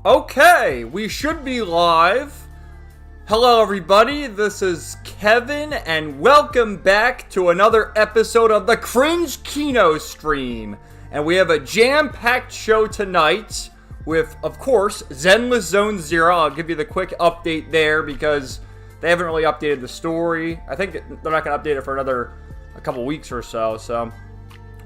Okay, we should be live. Hello everybody, this is Kevin, and welcome back to another episode of the Cringekino stream. And we have a jam-packed show tonight with, of course, Zenless Zone Zero. I'll give you the quick update there because they haven't really updated the story. I think they're not going to update it for another couple weeks or so,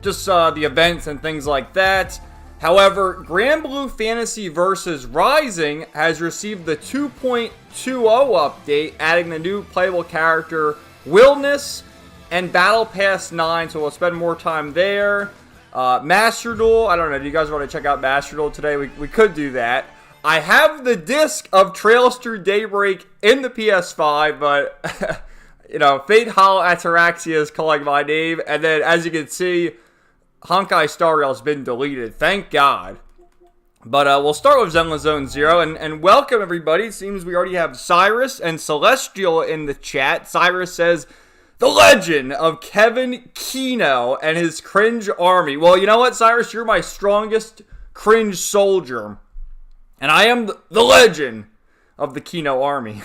just the events and things like that. However, Granblue Fantasy Versus Rising has received the 2.20 update, adding the new playable character Wilnas and Battle Pass 9, so we'll spend more time there. Master Duel, I don't know, do you guys want to check out Master Duel today? We could do that. I have the disc of Trails Through Daybreak in the PS5, but, you know, Fate Hollow Ataraxia is calling my name, and then, as you can see, Honkai Star Rail has been deleted, thank God. But we'll start with Zenless Zone Zero, and welcome everybody. It seems we already have Cyrus and Celestial in the chat. Cyrus says, the legend of Kevin Kino and his cringe army. Well, you know what, Cyrus? You're my strongest cringe soldier. And I am the legend of the Kino army.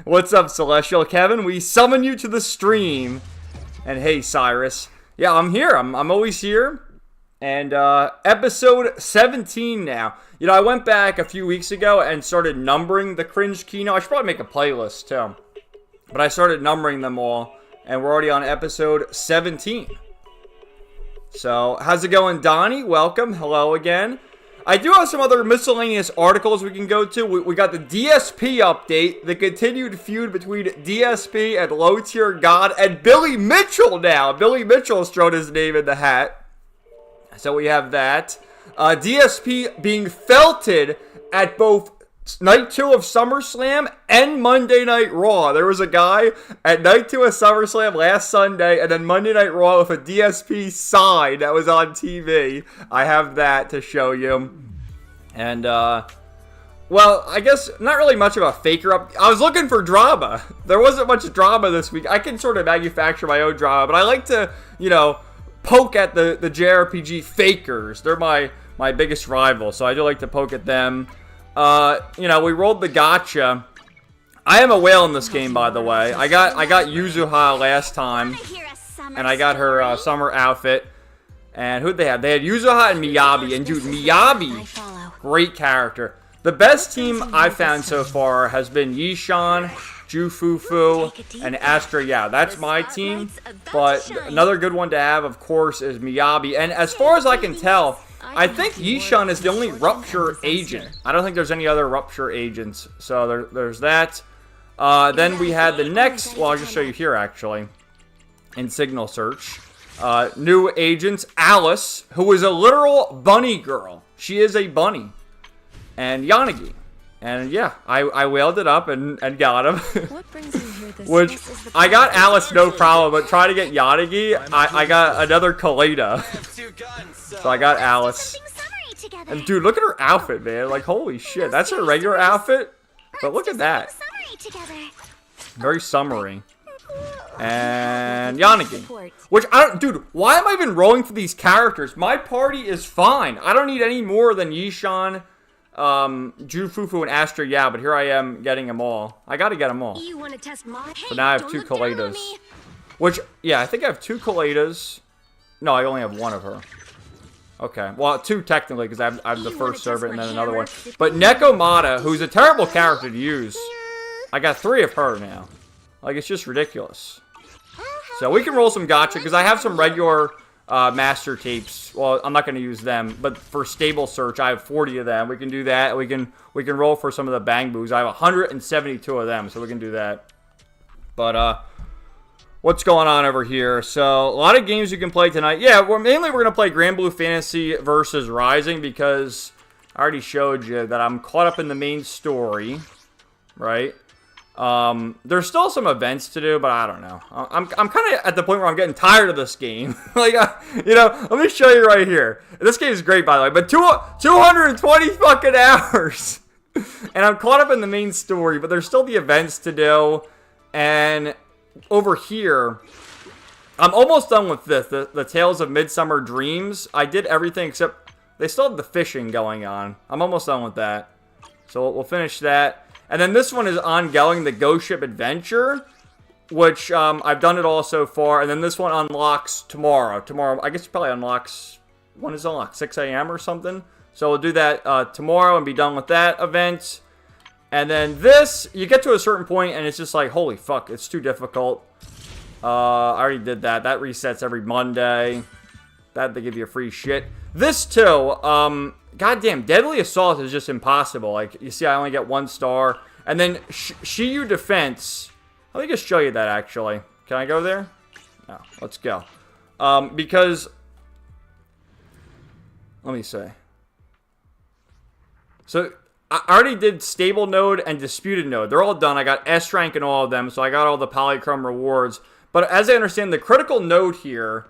What's up, Celestial? Kevin, we summon you to the stream. And hey, Cyrus. Yeah, I'm here. I'm always here. And episode 17 now. You know, I went back a few weeks ago and started numbering the Cringekino. I should probably make a playlist too. But I started numbering them all. And we're already on episode 17. So, how's it going, Donnie? Welcome. Hello again. I do have some other miscellaneous articles we can go to. We got the DSP update, the continued feud between DSP and Low Tier God, and Billy Mitchell now. Billy Mitchell has thrown his name in the hat. So we have that. DSP being felted at both Night 2 of SummerSlam and Monday Night Raw. There was a guy at Night 2 of SummerSlam last Sunday, and then Monday Night Raw with a DSP sign that was on TV. I have that to show you. And, well, I guess not really much of a faker up. I was looking for drama. There wasn't much drama this week. I can sort of manufacture my own drama, but I like to, you know, poke at the JRPG fakers. They're my biggest rival, so I do like to poke at them. You know, we rolled the Gacha. I am a whale in this game, by the way. I got Yuzuha last time, and I got her summer outfit. And who'd they have? They had Yuzuha and Miyabi. And dude, Miyabi, great character. The best team I've found so far has been Yishan, Jufufu, and Astra. Yeah, that's my team. But another good one to have, of course, is Miyabi. And as far as I can tell, I think Yishan is the only Rupture agent. I don't think there's any other Rupture agents. So there's that. Then we had the next, well, I'll just show you here, actually, in Signal Search. New agents, Alice, who is a literal bunny girl. She is a bunny. And Yanagi. And yeah, I whaled it up and got him. What brings you here this Which, I got Alice no problem, but trying to get Yanagi, I got another Kaleda. So I got Alice. And dude, look at her outfit, man. Like, holy shit. That's her regular outfit. But look at that. Very summery. And Yanagi. Which, dude, why am I even rolling for these characters? My party is fine. I don't need any more than Yishan, Jufufu, and Astra. Yeah, but here I am getting them all. I gotta get them all. So now I have two Kaledas. Which, yeah, I think I have two Kaledas. No, I only have one of her. Okay, well, two technically, because I have the first servant and then another one. But Nekomata, who's a terrible character to use, I got three of her now. Like, it's just ridiculous. So we can roll some Gacha, because I have some regular master tapes. Well, I'm not going to use them, but for stable search, I have 40 of them. We can do that. We can roll for some of the Bang Boos. I have 172 of them, so we can do that. But, what's going on over here? So, a lot of games you can play tonight. Yeah, mainly we're going to play Granblue Fantasy Versus Rising, because I already showed you that I'm caught up in the main story, right? There's still some events to do, but I don't know. I'm kind of at the point where I'm getting tired of this game. Like, you know, let me show you right here. This game is great, by the way, but 220 fucking hours. And I'm caught up in the main story, but there's still the events to do. And over here, I'm almost done with this, the Tales of Midsummer Dreams. I did everything except they still have the fishing going on. I'm almost done with that. So we'll finish that. And then this one is ongoing, the Ghost Ship Adventure, which I've done it all so far. And then this one unlocks tomorrow. Tomorrow, I guess it probably unlocks, when is it unlocked? 6 a.m. or something? So we'll do that tomorrow and be done with that event. And then this, you get to a certain point and it's just like, holy fuck, it's too difficult. I already did that. That resets every Monday. That they give you a free shit. This too, goddamn, Deadly Assault is just impossible. Like, you see, I only get 1 star. And then Shiyu Defense. Let me just show you that, actually. Can I go there? No, let's go. Because, let me see. So, I already did Stable Node and Disputed Node. They're all done. I got S rank in all of them, so I got all the Polychrome rewards. But as I understand, the critical node here,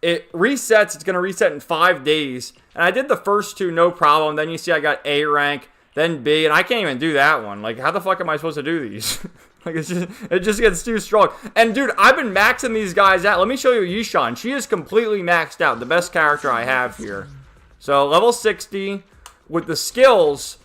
it resets. It's going to reset in 5 days. And I did the first 2, no problem. Then you see I got A rank, then B, and I can't even do that one. Like, how the fuck am I supposed to do these? Like, it just gets too strong. And, dude, I've been maxing these guys out. Let me show you Yishan. She is completely maxed out. The best character I have here. So, level 60 with the skills,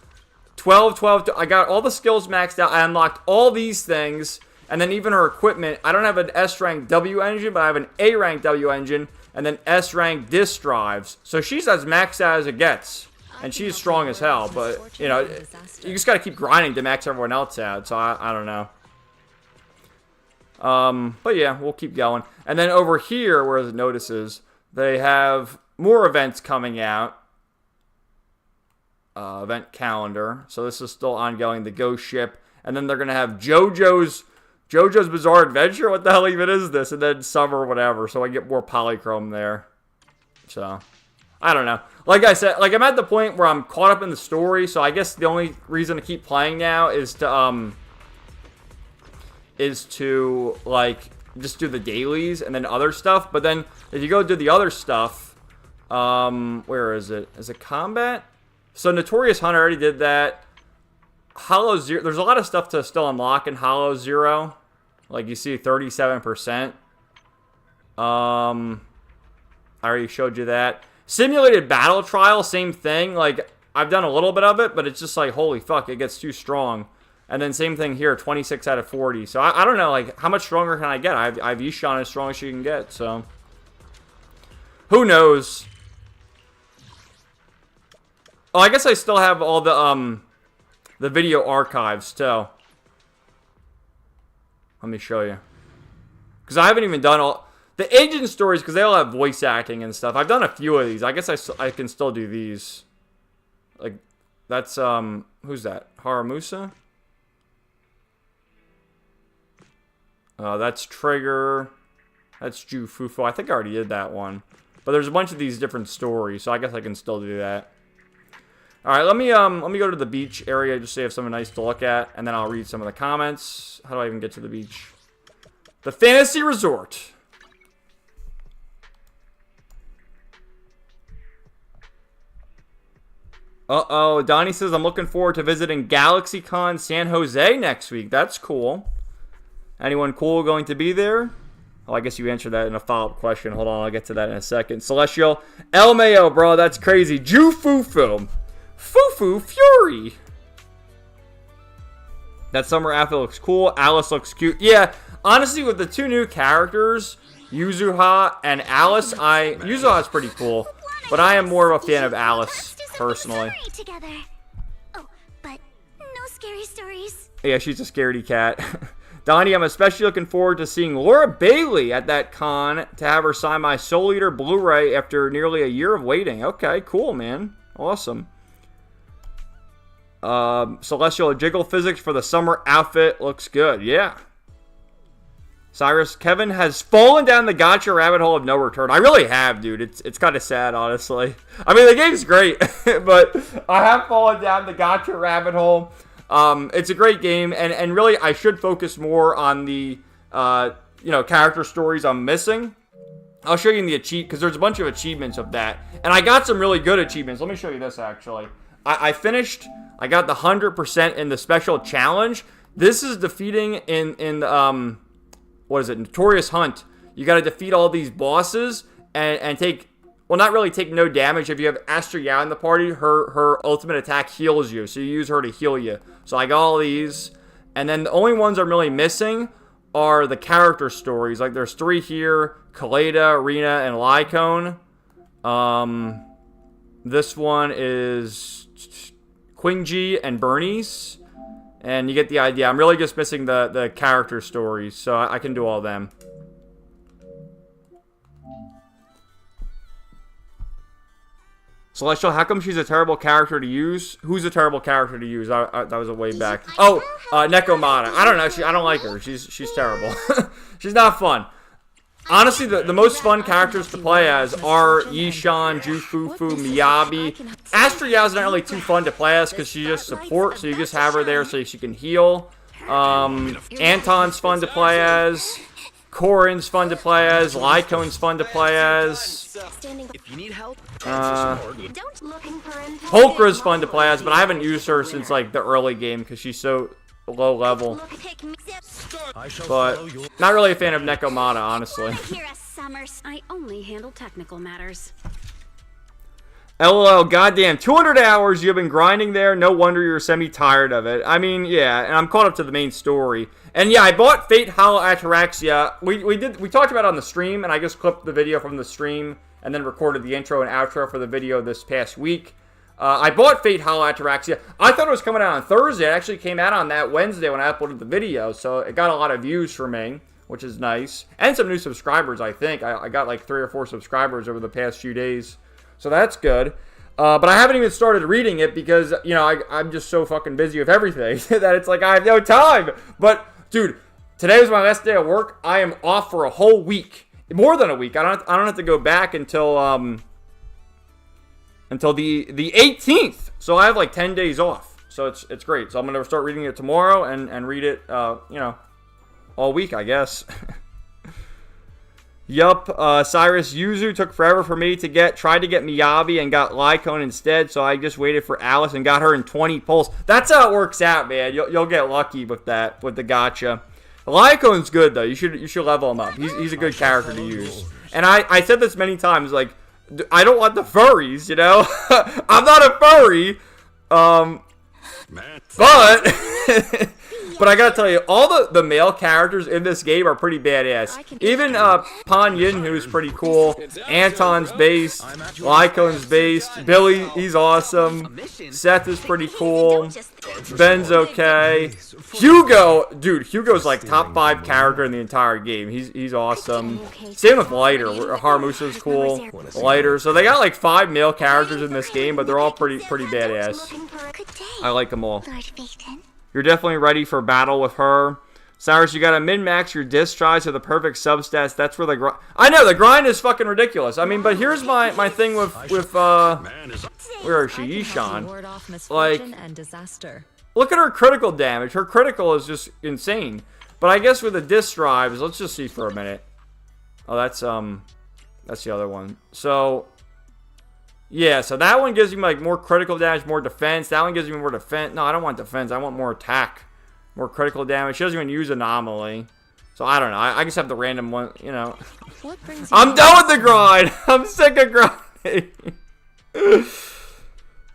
12. I got all the skills maxed out. I unlocked all these things. And then even her equipment, I don't have an S-rank W engine, but I have an A-rank W engine, and then S-rank disc drives. So she's as maxed out as it gets. And she's strong as hell, but, you know, you just got to keep grinding to max everyone else out, so I don't know. But yeah, we'll keep going. And then over here, where the notices, they have more events coming out. Event calendar. So this is still ongoing, the Ghost Ship. And then they're going to have JoJo's Bizarre Adventure? What the hell even is this? And then Summer, whatever. So I get more Polychrome there. So, I don't know. Like I said, like I'm at the point where I'm caught up in the story. So I guess the only reason to keep playing now is to like, just do the dailies and then other stuff. But then, if you go do the other stuff, where is it? Is it combat? So Notorious Hunter, I already did that. Hollow Zero, there's a lot of stuff to still unlock in Hollow Zero. Like you see 37%. I already showed you that. Simulated Battle Trial, same thing. Like, I've done a little bit of it, but it's just like, holy fuck, it gets too strong. And then same thing here, 26 out of 40. So I don't know, like, how much stronger can I get? I've Yishan as strong as she can get, so. Who knows? Oh, I guess I still have all the video archives, too. Let me show you. Because I haven't even done all... The agent stories, because they all have voice acting and stuff. I've done a few of these. I guess I can still do these. Like, that's, who's that? Haramusa? That's Trigger. That's Jufufu. I think I already did that one. But there's a bunch of these different stories, so I guess I can still do that. Alright, let me go to the beach area just so you have something nice to look at, and then I'll read some of the comments. How do I even get to the beach? The Fantasy Resort. Uh-oh, Donnie says, I'm looking forward to visiting GalaxyCon San Jose next week. That's cool. Anyone cool going to be there? Oh, I guess you answered that in a follow-up question. Hold on, I'll get to that in a second. Celestial. El Mayo, bro, that's crazy. Jufufu. Fufu Fury. That summer outfit looks cool. Alice looks cute. Yeah, honestly, with the 2 new characters, Yuzuha and Alice, Yuzuha's pretty cool. But I am more of a fan of Alice, personally. Oh, but no scary stories. Yeah, she's a scaredy cat. Donnie, I'm especially looking forward to seeing Laura Bailey at that con to have her sign my Soul Eater Blu-ray after nearly a year of waiting. Okay, cool, man. Awesome. Celestial Jiggle Physics for the summer outfit looks good. Yeah. Cyrus, Kevin has fallen down the gacha rabbit hole of no return. I really have, dude. It's kind of sad, honestly. I mean, the game's great, but I have fallen down the gacha rabbit hole. It's a great game, and really, I should focus more on the, character stories I'm missing. I'll show you in the achievement, because there's a bunch of achievements of that. And I got some really good achievements. Let me show you this, actually. I got the 100% in the special challenge. This is defeating what is it? Notorious Hunt. You got to defeat all these bosses and take well, not really take no damage. If you have Astro Yao in the party, her ultimate attack heals you. So you use her to heal you. So I got all these. And then the only ones I'm really missing are the character stories. Like, there's 3 here. Kaleda, Rena, and Lycone. This one is Quingy and Bernice. And you get the idea. I'm really just missing the character stories. So I can do all of them. Celestial, how come she's a terrible character to use? Who's a terrible character to use? That was a way back. Oh, Nekomata. I don't know. I don't like her. She's terrible. She's not fun. Honestly, the most fun characters to play as are Yishan, Jufufu, Miyabi. Astro Yao's not really too fun to play as because she's just support, so you just have her there so she can heal. Anton's fun to play as. Korin's fun to play as. Lycone's fun to play as. Polkra's fun to play as, but I haven't used her since like the early game because she's so low level. But not really a fan of Nekomata, honestly. I only handle technical matters. LOL, goddamn, 200 hours you've been grinding there. No wonder you're semi-tired of it. I mean, yeah, and I'm caught up to the main story. And yeah, I bought Fate Hollow Ataraxia. We talked about it on the stream, and I just clipped the video from the stream and then recorded the intro and outro for the video this past week. I bought Fate Hollow Ataraxia. I thought it was coming out on Thursday. It actually came out on that Wednesday when I uploaded the video, so it got a lot of views for me, which is nice. And some new subscribers, I think. I got like 3 or 4 subscribers over the past few days. So that's good. But I haven't even started reading it because, you know, I'm just so fucking busy with everything that it's like I have no time. But, dude, today was my last day of work. I am off for a whole week. More than a week. I don't have to go back until the 18th. So I have like 10 days off. So it's great. So I'm going to start reading it tomorrow and read it, you know, all week, I guess. Yup, Cyrus Yuzu took forever for me to get. Tried to get Miyabi and got Lycone instead, so I just waited for Alice and got her in 20 pulls. That's how it works out, man. You'll get lucky with that, with the gacha. Lycone's good, though. You should level him up. He's a good character to use. And I said this many times, like, I don't want the furries, you know? I'm not a furry, but I gotta tell you, all the male characters in this game are pretty badass. Even Pan Yin, who's pretty cool. Anton's based. Lycone's based. Billy, he's awesome. Seth is pretty cool. Ben's okay. Hugo, dude, Hugo's like top 5 character in the entire game. He's awesome. Same with Lighter. Haramusa's cool. Lighter. So they got like 5 male characters in this game, but they're all pretty badass. I like them all. You're definitely ready for battle with her. Cyrus, you gotta min-max your disc tries to the perfect substats. That's where the grind... I know, the grind is fucking ridiculous. I mean, but here's my thing with where is she? Yishan. Like, look at her critical damage. Her critical is just insane. But I guess with the disc drives, let's just see for a minute. Oh, that's the other one. So... yeah, so that one gives you like more critical damage, more defense. That one gives you more defense. No, I don't want defense. I want more attack, more critical damage. She doesn't even use anomaly. So I don't know. I just have the random one, you know. I'm done with the grind. I'm sick of grinding.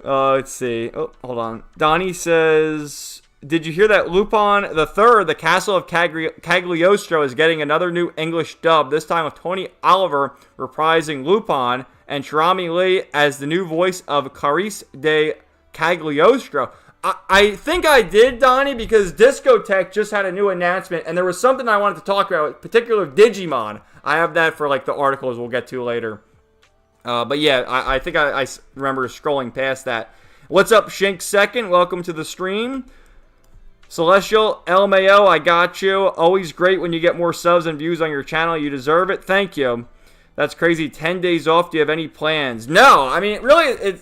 Let's see. Oh, hold on. Donnie says, did you hear that Lupin the Third, the Castle of Cagliostro, is getting another new English dub, this time with Tony Oliver reprising Lupin and Shirami Lee as the new voice of Clarice de Cagliostro. I think I did, Donnie, because Discotech just had a new announcement, and there was something I wanted to talk about, particularly Digimon. I have that for like the articles we'll get to later. But yeah, I think I remember scrolling past that. What's up, Shink Second? Welcome to the stream. Celestial, LMAO, I got you. Always great when you get more subs and views on your channel. You deserve it. Thank you. That's crazy. 10 days off. Do you have any plans? No. I mean, really,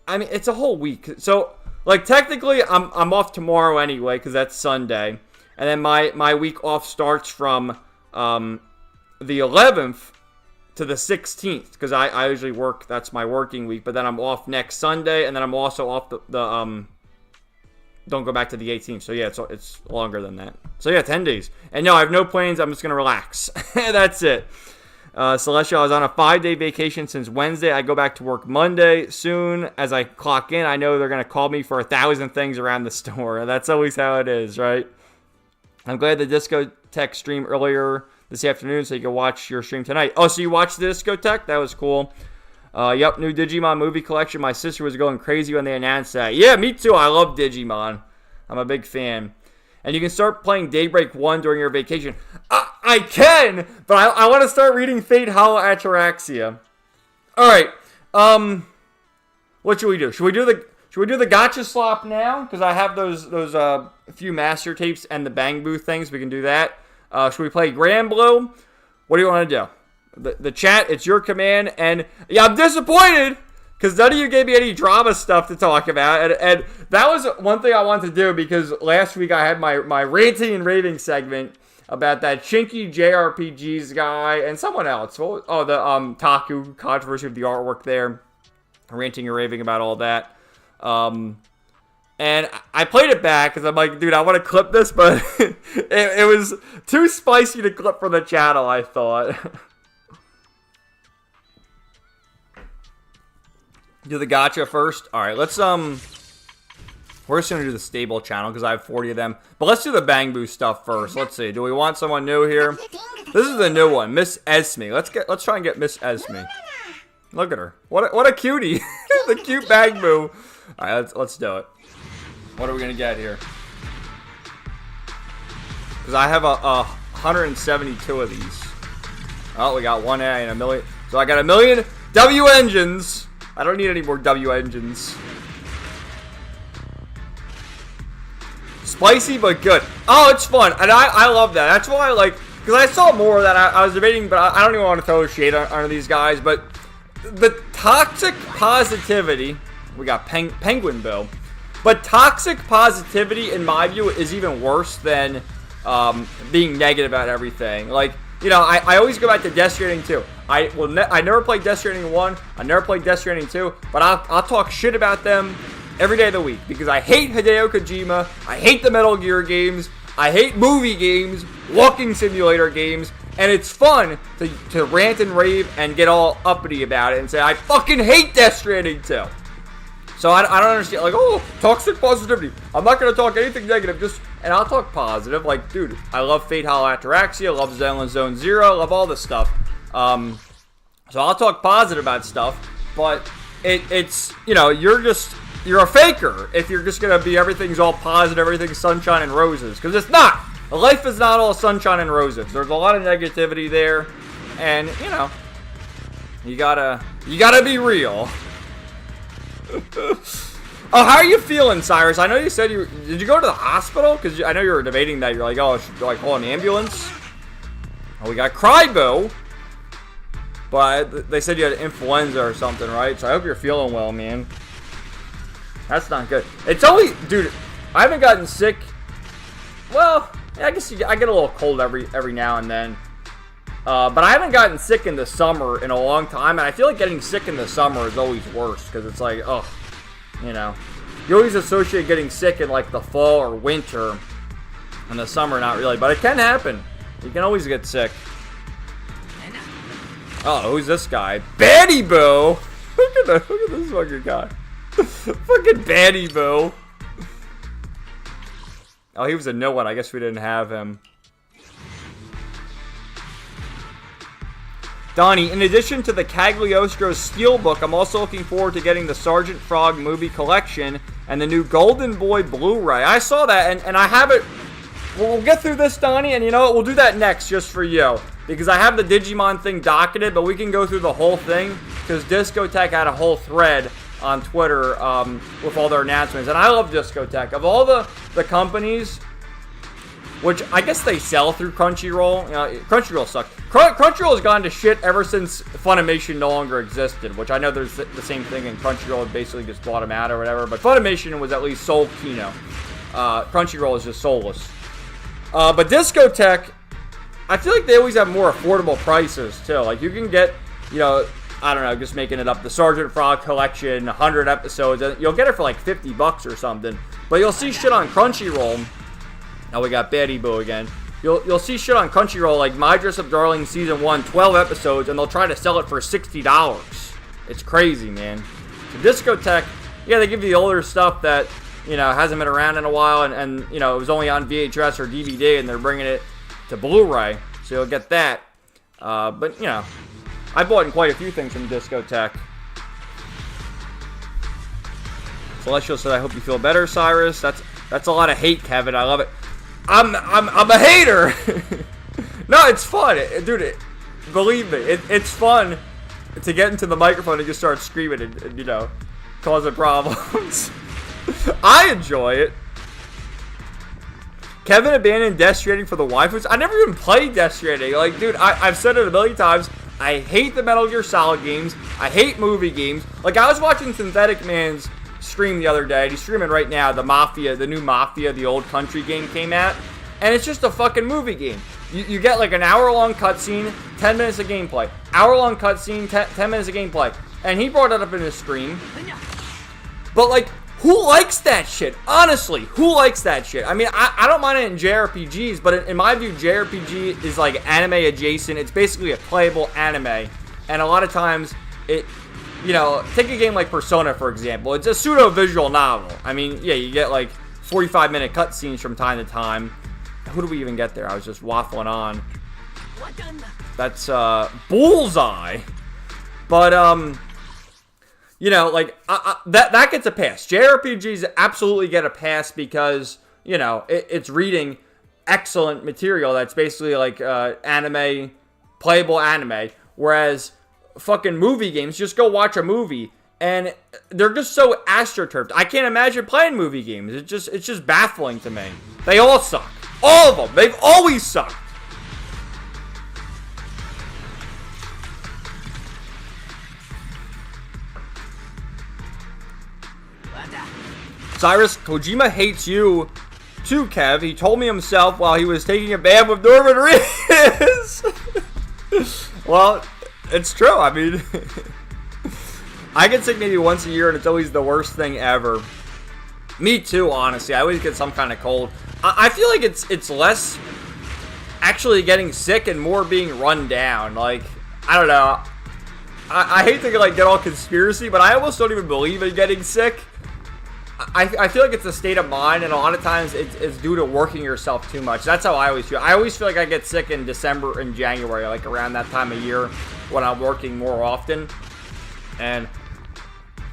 it's a whole week. So, like, technically, I'm off tomorrow anyway, because that's Sunday. And then my week off starts from the 11th to the 16th, because I usually work. That's my working week. But then I'm off next Sunday, and then I'm also off the don't go back to the 18th. So, yeah, it's longer than that. So, yeah, 10 days. And no, I have no plans. I'm just going to relax. That's it. Celestial, I was on a 5-day vacation since Wednesday. I go back to work Monday. Soon as I clock in, I know they're going to call me for 1,000 things around the store. That's always how it is, right? I'm glad the Discotheque stream earlier this afternoon so you can watch your stream tonight. Oh, so you watched the Discotheque? That was cool. Yep, new Digimon movie collection. My sister was going crazy when they announced that. Yeah, me too. I love Digimon. I'm a big fan. And you can start playing Daybreak 1 during your vacation. I can, but I want to start reading Fate Hollow Ataraxia. Alright, what should we do? Should we do the Gacha slop now? Because I have those few master tapes and the Bang Boo things. We can do that. Should we play Granblue? What do you want to do? The chat, it's your command, and yeah, I'm disappointed because none of you gave me any drama stuff to talk about, and that was one thing I wanted to do because last week I had my ranting and raving segment about that Chinky JRPGs guy and someone else. Oh, the Taku controversy of the artwork there, ranting and raving about all that. And I played it back because I'm like, dude, I want to clip this, but it was too spicy to clip for the channel, I thought. Do the gacha first. All right, let's we're just gonna do the stable channel because I have 40 of them. But let's do the Bang Boo stuff first. Let's see. Do we want someone new here? This is the new one, Miss Esme. Let's try and get Miss Esme. Look at her. What a cutie. The cute Bang Boo. All right, let's do it. What are we gonna get here? Because I have a 172 of these. Oh, we got one A and a million. So I got a million W engines. I don't need any more W engines. Spicy but good. Oh, it's fun. And I love that. That's why I like, because I saw more of that. I was debating, but I don't even want to throw shade on these guys. But the toxic positivity, we got Penguin Bill. But toxic positivity, in my view, is even worse than being negative about everything. Like, you know, I always go back to Death Stranding 2. I never played Death Stranding 1. I never played Death Stranding 2. But I'll talk shit about them every day of the week. Because I hate Hideo Kojima. I hate the Metal Gear games. I hate movie games. Walking simulator games. And it's fun to rant and rave and get all uppity about it. And say, I fucking hate Death Stranding 2. So I don't understand. Like, oh, toxic positivity. I'm not going to talk anything negative. And I'll talk positive. Like, dude, I love Fate Hollow Ataraxia. Love Zenless Zone Zero. Love all this stuff. So I'll talk positive about stuff, but it's, you know, you're a faker if you're just going to be everything's all positive, everything's sunshine and roses, because it's not. Life is not all sunshine and roses. There's a lot of negativity there, and, you know, you gotta be real. Oh, how are you feeling, Cyrus? I know you said did you go to the hospital? Because I know you were debating that. You're like, oh, should I call an ambulance? Oh, we got Crybo. But they said you had influenza or something, right? So I hope you're feeling well, man. That's not good. It's only, dude, I haven't gotten sick. Well, I guess I get a little cold every now and then. But I haven't gotten sick in the summer in a long time. And I feel like getting sick in the summer is always worse. Because it's like, oh, you know. You always associate getting sick in like the fall or winter. In the summer, not really. But it can happen. You can always get sick. Oh, who's this guy? Batty Boo! Look at this fucking guy. Fucking Batty Boo. Oh, he was a no one. I guess we didn't have him. Donnie, in addition to the Cagliostro Steelbook, I'm also looking forward to getting the Sergeant Frog movie collection and the new Golden Boy Blu-ray. I saw that, and I have it. We'll get through this, Donnie, and you know what? We'll do that next just for you. Because I have the Digimon thing docketed, but we can go through the whole thing. Because Discotheque had a whole thread on Twitter with all their announcements. And I love Discotheque. Of all the companies, which I guess they sell through Crunchyroll. You know, Crunchyroll sucks. Crunchyroll has gone to shit ever since Funimation no longer existed. Which I know there's the same thing, and Crunchyroll basically just bought them out or whatever. But Funimation was at least sold Kino. Crunchyroll is just soulless. But Discotheque, I feel like they always have more affordable prices, too. Like, you can get, you know, I don't know, just making it up, the Sergeant Frog collection, 100 episodes. You'll get it for like $50 or something. But you'll see shit on Crunchyroll. Now we got Batty Boo again. you'll see shit on Crunchyroll like My Dress Up Darling Season 1, 12 episodes, and they'll try to sell it for $60. It's crazy, man. So Discotek, yeah, they give you the older stuff that, you know, hasn't been around in a while, and you know, it was only on VHS or DVD, and they're bringing it to Blu-ray, so you'll get that. But, you know, I bought in quite a few things from Discotek. Celestial said, I hope you feel better, Cyrus. That's a lot of hate, Kevin. I love it. I'm a hater. No, it's fun. Dude, believe me, it's fun to get into the microphone and just start screaming and you know, causing problems. I enjoy it. Kevin abandoned Death Stranding for the waifus. I never even played Death Stranding. Like, dude, I've said it a million times. I hate the Metal Gear Solid games. I hate movie games. Like, I was watching Synthetic Man's stream the other day. He's streaming right now. The Mafia, the new Mafia, the old country game came out. And it's just a fucking movie game. You get like an hour-long cutscene, 10 minutes of gameplay. Hour-long cutscene, 10 minutes of gameplay. And he brought it up in his stream. But, like, who likes that shit? Honestly, who likes that shit? I mean, I don't mind it in JRPGs, but in my view, JRPG is like anime adjacent. It's basically a playable anime. And a lot of times, you know, take a game like Persona, for example. It's a pseudo-visual novel. I mean, yeah, you get like 45-minute cutscenes from time to time. Who do we even get there? I was just waffling on. That's, Bullseye. But, you know, like, that gets a pass. JRPGs absolutely get a pass because, you know, it's reading excellent material that's basically like anime, playable anime. Whereas fucking movie games, just go watch a movie, and they're just so astroturfed. I can't imagine playing movie games. It's just baffling to me. They all suck. All of them. They've always sucked. Cyrus, Kojima hates you too, Kev. He told me himself while he was taking a bath with Norman Reedus. Well, it's true. I mean, I get sick maybe once a year, and it's always the worst thing ever. Me too, honestly. I always get some kind of cold. I feel like it's less actually getting sick and more being run down. Like, I don't know. I hate to like get all conspiracy, but I almost don't even believe in getting sick. I feel like it's a state of mind, and a lot of times it's due to working yourself too much. That's how I always feel. I always feel like I get sick in December and January, like around that time of year when I'm working more often. And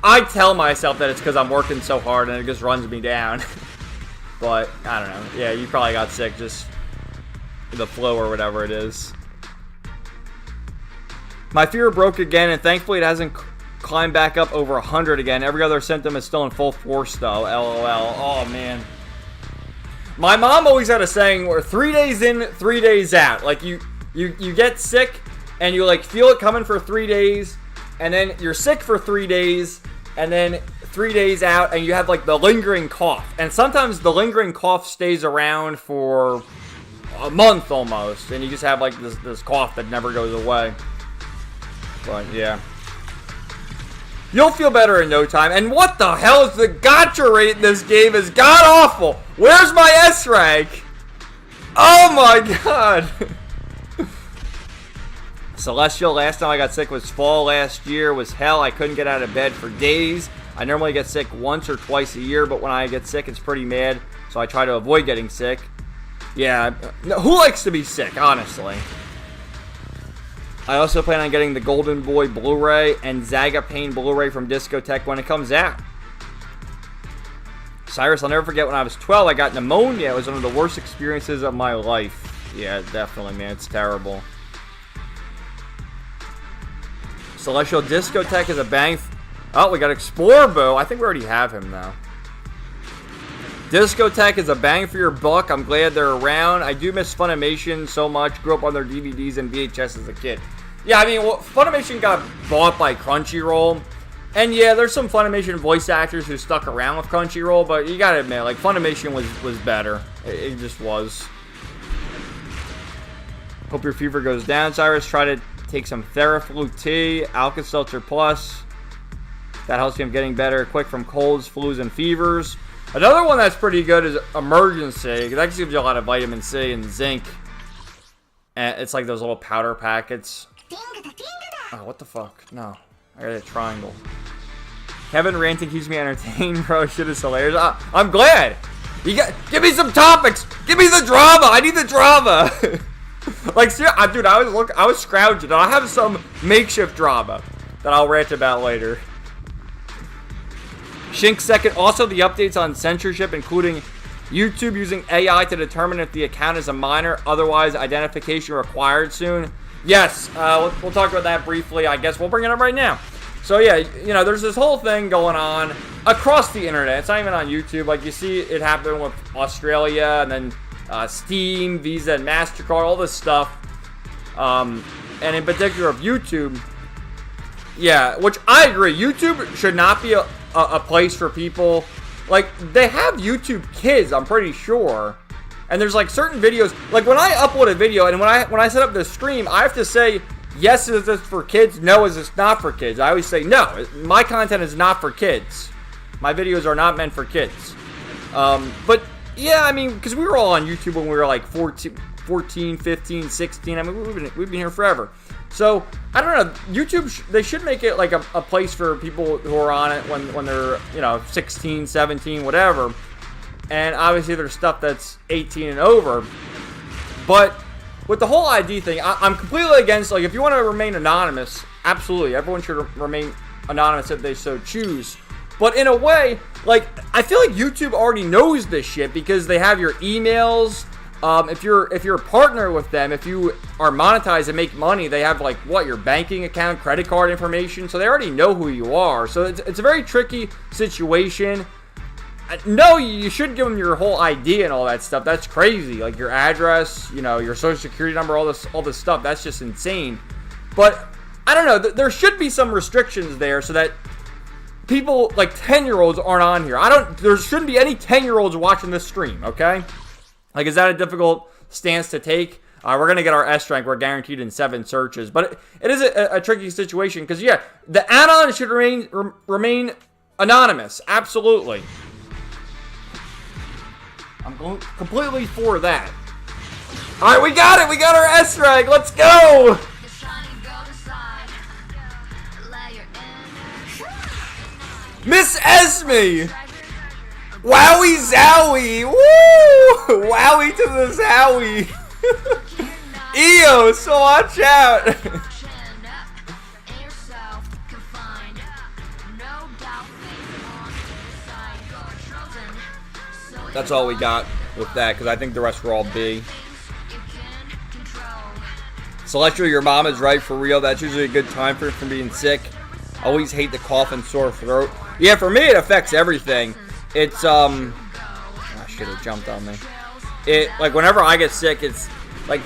I tell myself that it's because I'm working so hard and it just runs me down. But, I don't know. Yeah, you probably got sick, just the flu or whatever it is. My fear broke again, and thankfully it hasn't climbed back up over 100 again. Every other symptom is still in full force, though. LOL. Oh, man. My mom always had a saying, we're 3 days in, 3 days out. Like, you get sick, and you, like, feel it coming for 3 days, and then you're sick for 3 days, and then 3 days out, and you have, like, the lingering cough. And sometimes the lingering cough stays around for a month almost, and you just have, like, this cough that never goes away. But, yeah. You'll feel better in no time. And what the hell is the gacha rate in this game? Is god-awful. Where's my S rank? Oh, my God. Celestial, last time I got sick was fall last year. Was hell. I couldn't get out of bed for days. I normally get sick once or twice a year, but when I get sick, it's pretty mad, so I try to avoid getting sick. Yeah, who likes to be sick, honestly? I also plan on getting the Golden Boy Blu-ray and Zaga Pain Blu-ray from Discotek when it comes out. Cyrus, I'll never forget when I was 12, I got pneumonia. It was one of the worst experiences of my life. Yeah, definitely, man. It's terrible. Celestial, Discotek is a bang... Oh, we got Explorer Boo. I think we already have him now. Discotek is a bang for your buck. I'm glad they're around. I do miss Funimation so much. Grew up on their DVDs and VHS as a kid. Yeah, I mean, well, Funimation got bought by Crunchyroll. And yeah, there's some Funimation voice actors who stuck around with Crunchyroll, but you gotta admit, like, Funimation was better. It just was. Hope your fever goes down, Cyrus. Try to take some Theraflu tea, Alka-Seltzer Plus. That helps me. I'm getting better quick from colds, flus, and fevers. Another one that's pretty good is Emergency. That gives you a lot of vitamin C and zinc. And it's like those little powder packets. Oh, what the fuck? No. I got a triangle. Kevin ranting keeps me entertained, bro. Shit is hilarious. I'm glad. Give me some topics. Give me the drama. I need the drama. Like, seriously, dude, I was scrounging. I have some makeshift drama that I'll rant about later. Shink second. Also, the updates on censorship, including YouTube using AI to determine if the account is a minor. Otherwise, identification required soon. Yes, we'll talk about that briefly. I guess we'll bring it up right now. So yeah, you know, there's this whole thing going on across the internet. It's not even on YouTube. Like, you see it happen with Australia, and then Steam, Visa, and MasterCard, all this stuff. And in particular of YouTube. Yeah, which I agree. YouTube should not be a place for people. Like, they have YouTube Kids, I'm pretty sure. And there's like certain videos, like when I upload a video and when I set up the stream, I have to say, yes, is this for kids? No, is this not for kids? I always say, no, my content is not for kids. My videos are not meant for kids. But yeah, I mean, because we were all on YouTube when we were like 14, 15, 16. I mean, we've been here forever. So, I don't know, YouTube, they should make it like a place for people who are on it when they're, you know, 16, 17, whatever. And obviously there's stuff that's 18 and over. But with the whole ID thing, I'm completely against, like, if you want to remain anonymous, absolutely, everyone should remain anonymous if they so choose. But in a way, like, I feel like YouTube already knows this shit because they have your emails. If you're a partner with them, if you are monetized and make money, they have, like, what, your banking account, credit card information, so they already know who you are. So it's a very tricky situation. No, you shouldn't give them your whole ID and all that stuff. That's crazy. Like your address, you know, your social security number, all this stuff. That's just insane. But I don't know. There should be some restrictions there so that people like 10-year-olds aren't on here. There shouldn't be any 10-year-olds watching this stream. Okay. Like, is that a difficult stance to take? We're gonna get our S rank. We're guaranteed in 7 searches, but it is a tricky situation because yeah, the add-on should remain anonymous. Absolutely. I'm going completely for that. All right, we got it. We got our S rank. Let's go. Miss Esme. Wowie zowie. Woo! Wowie to the zowie. Ew, so watch out. That's all we got with that, because I think the rest were all B. Celestial, your mom is right for real. That's usually a good time for being sick. Always hate the cough and sore throat. Yeah, for me it affects everything. It's oh shit, it jumped on me. It, like, whenever I get sick, it's like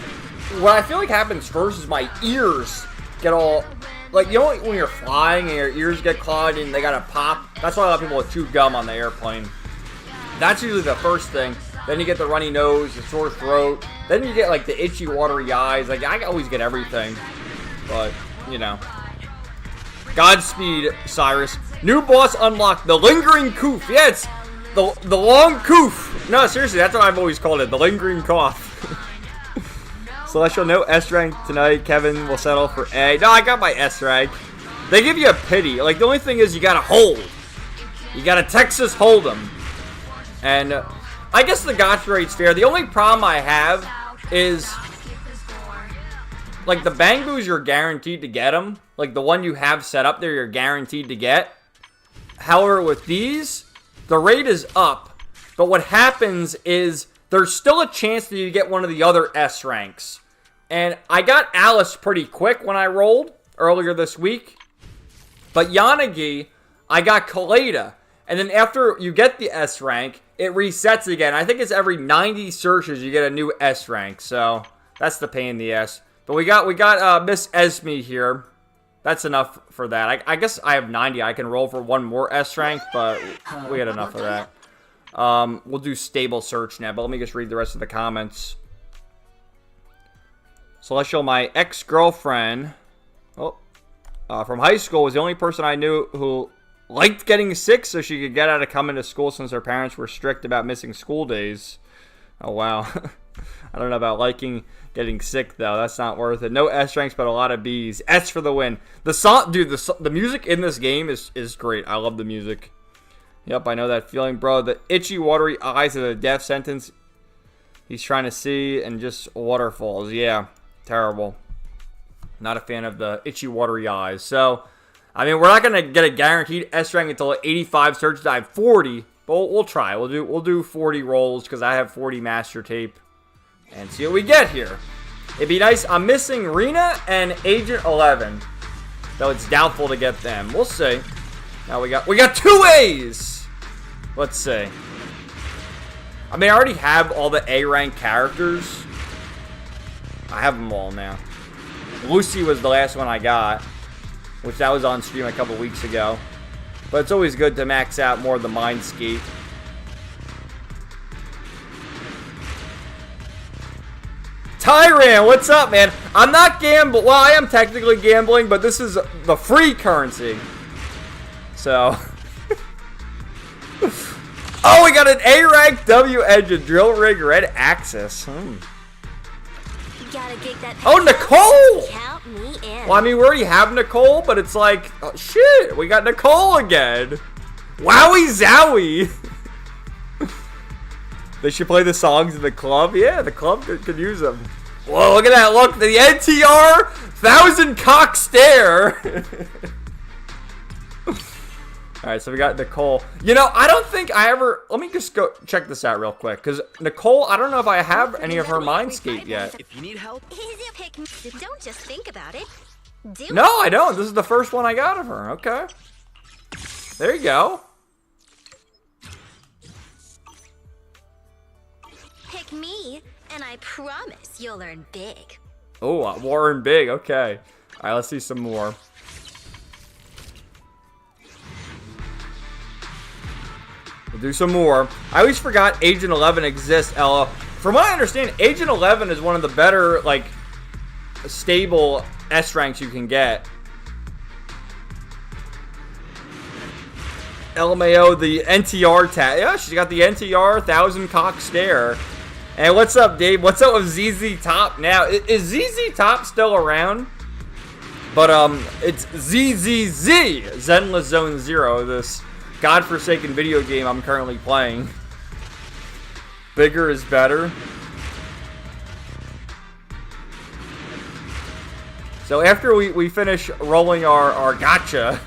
what I feel like happens first is my ears get all, like, you know when you're flying and your ears get clogged and they gotta pop. That's why a lot of people chew gum on the airplane. That's usually the first thing. Then you get the runny nose, the sore throat. Then you get like the itchy, watery eyes. Like, I always get everything. But, you know. Godspeed, Cyrus. New boss unlocked. The lingering coof. Yeah, it's the long coof. No, seriously, that's what I've always called it. The lingering cough. Celestial, no S rank tonight. Kevin will settle for A. No, I got my S rank. They give you a pity. Like, the only thing is you gotta hold. You gotta Texas Hold'em. And I guess the gacha rate's fair. The only problem I have is, like, the Bangbus, you're guaranteed to get them. Like, the one you have set up there, you're guaranteed to get. However, with these, the rate is up. But what happens is there's still a chance that you get one of the other S ranks. And I got Alice pretty quick when I rolled earlier this week. But Yanagi, I got Kaleda. And then after you get the S rank, it resets again. I think it's every 90 searches you get a new S rank. So that's the pain in the ass. But we got Miss Esme here. That's enough for that. I guess I have 90. I can roll for one more S rank, but we had enough of that. We'll do stable search now, but let me just read the rest of the comments. Celestial, my ex-girlfriend from high school was the only person I knew who liked getting sick so she could get out of coming to school since her parents were strict about missing school days. Oh, wow. I don't know about liking getting sick, though. That's not worth it. No S ranks, but a lot of Bs. S for the win. The song, dude, the music in this game is great. I love the music. Yep, I know that feeling, bro. The itchy, watery eyes of the death sentence he's trying to see, and just waterfalls. Yeah, terrible. Not a fan of the itchy, watery eyes. So, I mean, we're not going to get a guaranteed S rank until 85 search dive 40, but we'll try. We'll do 40 rolls because I have 40 master tape and see what we get here. It'd be nice. I'm missing Rena and Agent 11, though it's doubtful to get them. We'll see. Now we got 2 A's. Let's see. I mean, I already have all the A rank characters. I have them all now. Lucy was the last one I got, which that was on stream a couple weeks ago. But it's always good to max out more of the Mindscape. Tyran, what's up, man? I'm not gambling. Well, I am technically gambling, but this is the free currency. So. Oh, we got an A-rank W engine, drill rig, red axis. Oh, Nicole! Count me in. Well, I mean, we already have Nicole, but it's like, oh, shit, we got Nicole again. Wowie zowie. They should play the songs in the club. Yeah, the club could use them. Whoa, look at that. Look, the NTR 1,000 cock stare. Alright, so we got Nicole. You know, I don't think I ever... Let me just go check this out real quick. Because Nicole, I don't know if I have any of her Mindscape yet. If you need help, Don't just think about it. Do No, I don't. This is the first one I got of her. Okay. There you go. Pick me, and I promise you'll learn big. Oh, Warren Big. Okay. Alright, let's see some more. We'll do some more. I always forgot Agent 11 exists, Ella. From what I understand, Agent 11 is one of the better, like, stable S ranks you can get. LMAO, the NTR tag. Yeah, she's got the NTR 1,000 cock stare. And what's up, Dave? What's up with ZZ Top now? Is ZZ Top still around? But, it's ZZZ, Zenless Zone Zero, this godforsaken video game I'm currently playing. Bigger is better. So after we finish rolling our gacha,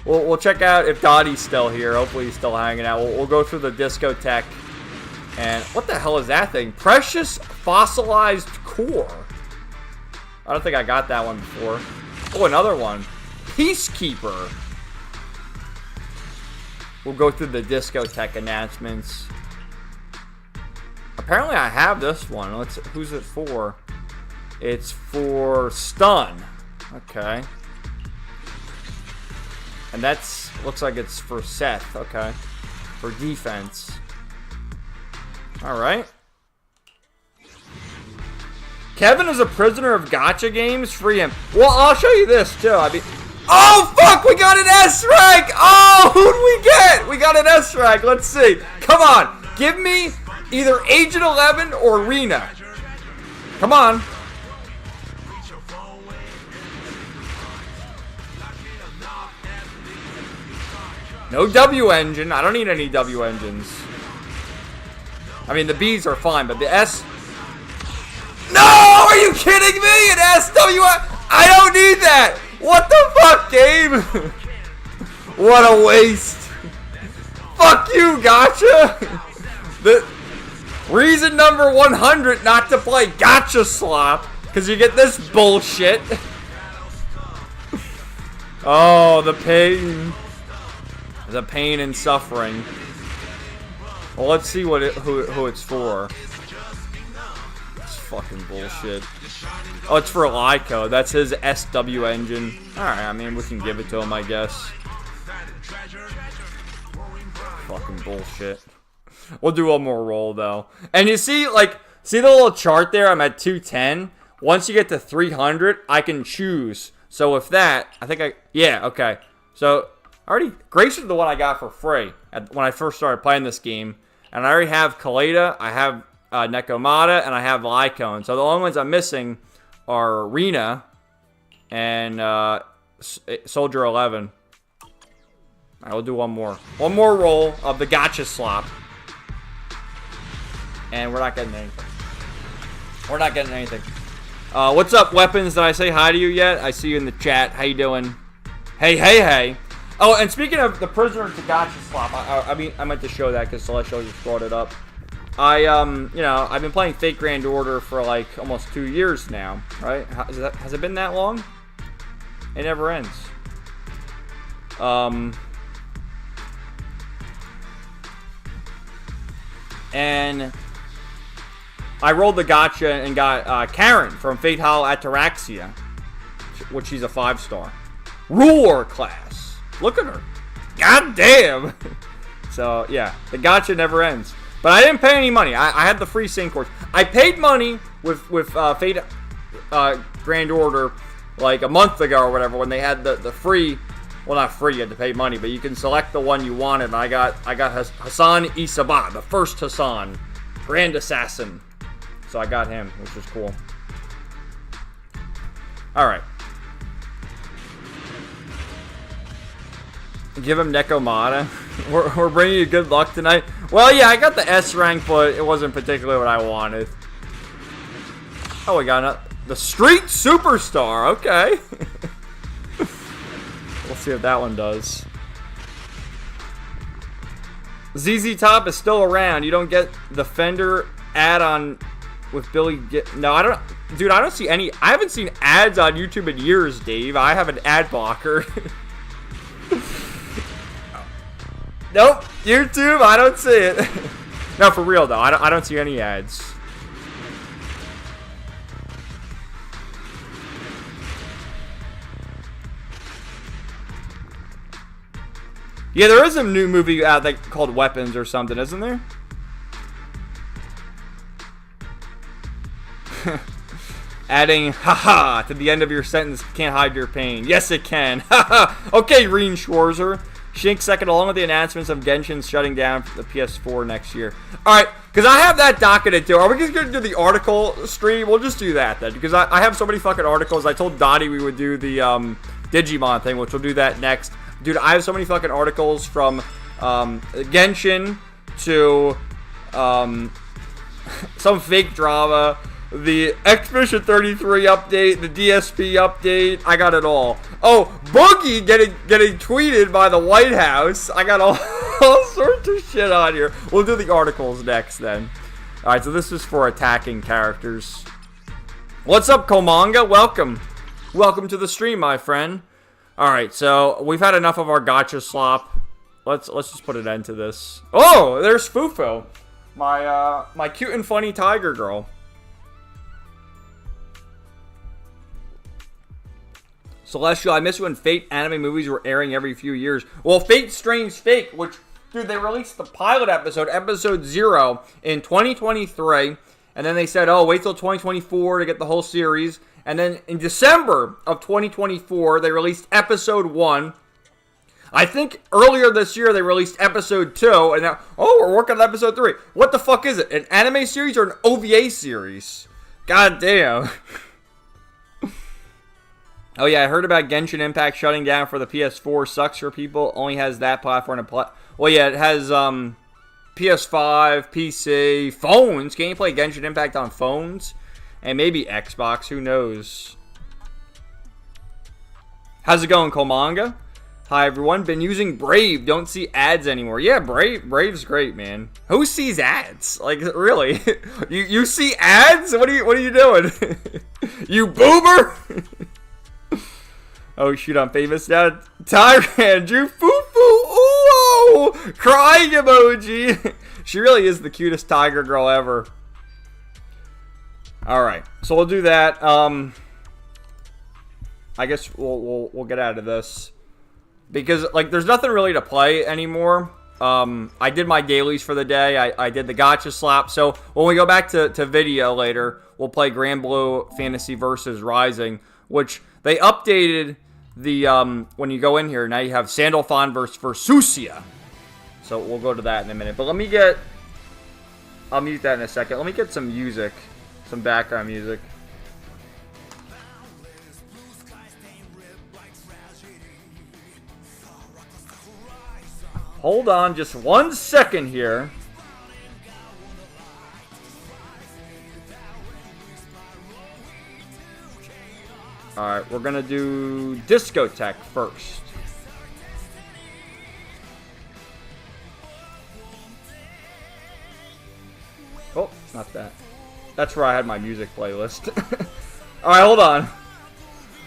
we'll check out if Dottie's still here. Hopefully he's still hanging out. We'll go through the discotheque. And what the hell is that thing? Precious fossilized core. I don't think I got that one before. Oh, another one. Peacekeeper. We'll go through the discotheque announcements. Apparently I have this one. Who's it for? It's for Stun. Okay. And that's looks like it's for Seth. Okay. For defense. Alright. Kevin is a prisoner of gacha games. Free him. Well, I'll show you this too. I mean, oh fuck, we got an S rank. Oh, who'd we get? We got an S rank. Let's see. Come on. Give me either Agent 11 or Rena. Come on. No W engine. I don't need any W engines. I mean, the B's are fine, but the S... No! Are you kidding me? An SW... I don't need that! What the fuck, game? What a waste. Fuck you, Gacha! The reason number 100 not to play Gacha Slop, because you get this bullshit. Oh, the pain. The pain and suffering. Well, let's see what who it's for. It's fucking bullshit. Oh, it's for Lyco. That's his SW engine. Alright, I mean, we can give it to him, I guess. Fucking bullshit. We'll do one more roll, though. And you see, like, see the little chart there? I'm at 210. Once you get to 300, I can choose. So with that, I think yeah, okay. So Grace is the one I got for free when I first started playing this game. And I already have Kaleda, I have Nekomata, and I have Lycone. So the only ones I'm missing are Rena and Soldier 11. I will do one more. One more roll of the Gacha slop. And we're not getting anything. We're not getting anything. What's up, Weapons? Did I say hi to you yet? I see you in the chat. How you doing? Hey. Oh, and speaking of the Prisoner to Gacha slop, I meant to show that because Celestial just brought it up. I've been playing Fate Grand Order for like almost 2 years now, right? Has it been that long? It never ends. And I rolled the gacha and got Karen from Fate Hall Ataraxia, which she's a 5-star. Ruler class. Look at her. God damn. So, yeah. The gacha never ends. But I didn't pay any money. I had the free sync course. I paid money with Fate Grand Order like a month ago or whatever when they had the free... Well, not free. You had to pay money. But you can select the one you wanted. And I got Hassan Isaba. The first Hassan. Grand Assassin. So I got him, which was cool. Alright. Give him Nekomata. We're bringing you good luck tonight. Well, yeah, I got the S rank, but it wasn't particularly what I wanted. Oh, we got the Street Superstar. Okay. We'll see if that one does. ZZ Top is still around. You don't get the Fender add-on with Billy. No, I don't. Dude, I don't see any. I haven't seen ads on YouTube in years, Dave. I have an ad blocker. Nope, YouTube, I don't see it. No, for real though, I don't see any ads. Yeah, there is a new movie out called Weapons or something, isn't there? Adding haha to the end of your sentence can't hide your pain. Yes, it can. Haha. Okay, Reen Schwarzer. Shink second, along with the announcements of Genshin shutting down the PS4 next year. Alright, because I have that docketed too. Are we just going to do the article stream? We'll just do that then. Because I have so many fucking articles. I told Dottie we would do the Digimon thing, which we'll do that next. Dude, I have so many fucking articles from Genshin to some fake drama, the Expedition 33 update, the DSP update. I got it all. Oh, Boogie getting tweeted by the White House. I got all sorts of shit on here. We'll do the articles next then. Alright, so this is for attacking characters. What's up, Komanga? Welcome. Welcome to the stream, my friend. Alright, so we've had enough of our gacha slop. Let's just put an end to this. Oh, there's Fufu. My cute and funny tiger girl. Celestial, I miss when Fate anime movies were airing every few years. Well, Fate Strange Fake, which, dude, they released the pilot episode 0, in 2023. And then they said, oh, wait till 2024 to get the whole series. And then in December of 2024, they released episode 1. I think earlier this year they released episode 2. And now, oh, we're working on episode 3. What the fuck is it? An anime series or an OVA series? God damn. Oh yeah, I heard about Genshin Impact shutting down for the PS4. Sucks for people. Only has that platform to play. Well, yeah, it has PS5, PC, phones. Can you play Genshin Impact on phones? And maybe Xbox. Who knows? How's it going, Komanga? Hi, everyone. Been using Brave. Don't see ads anymore. Yeah, Brave's great, man. Who sees ads? Like, really? you see ads? What are you doing? You boomer? Oh, shoot, I'm famous now. Tyrant, Drew Foo-Foo, ooh, crying emoji. She really is the cutest tiger girl ever. Alright, so we'll do that. I guess we'll get out of this. Because, like, there's nothing really to play anymore. I did my dailies for the day. I did the gacha slap. So, when we go back to video later, we'll play Granblue Fantasy Versus Rising, which they updated the when you go in here, now you have Sandalphon versus Versusia. So we'll go to that in a minute. But let me get... I'll mute that in a second. Let me get some music. Some background music. Hold on just 1 second here. Alright, we're gonna do Discotheque first. Oh, not that. That's where I had my music playlist. Alright, hold on.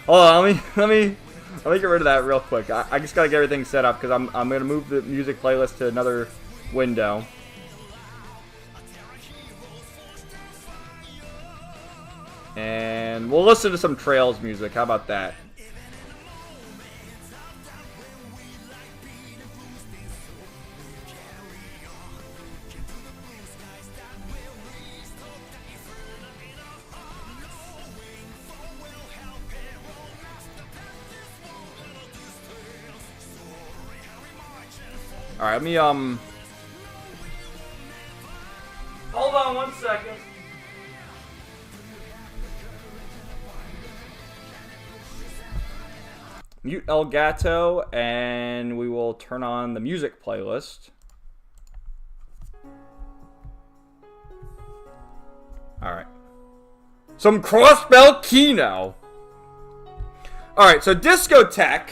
Hold on, let me get rid of that real quick. I just gotta get everything set up because I'm gonna move the music playlist to another window. And we'll listen to some Trails music. How about that? Alright, let me, hold on 1 second. Mute El Gato, and we will turn on the music playlist. Alright. Some Cringekino. Alright, so Discotheque.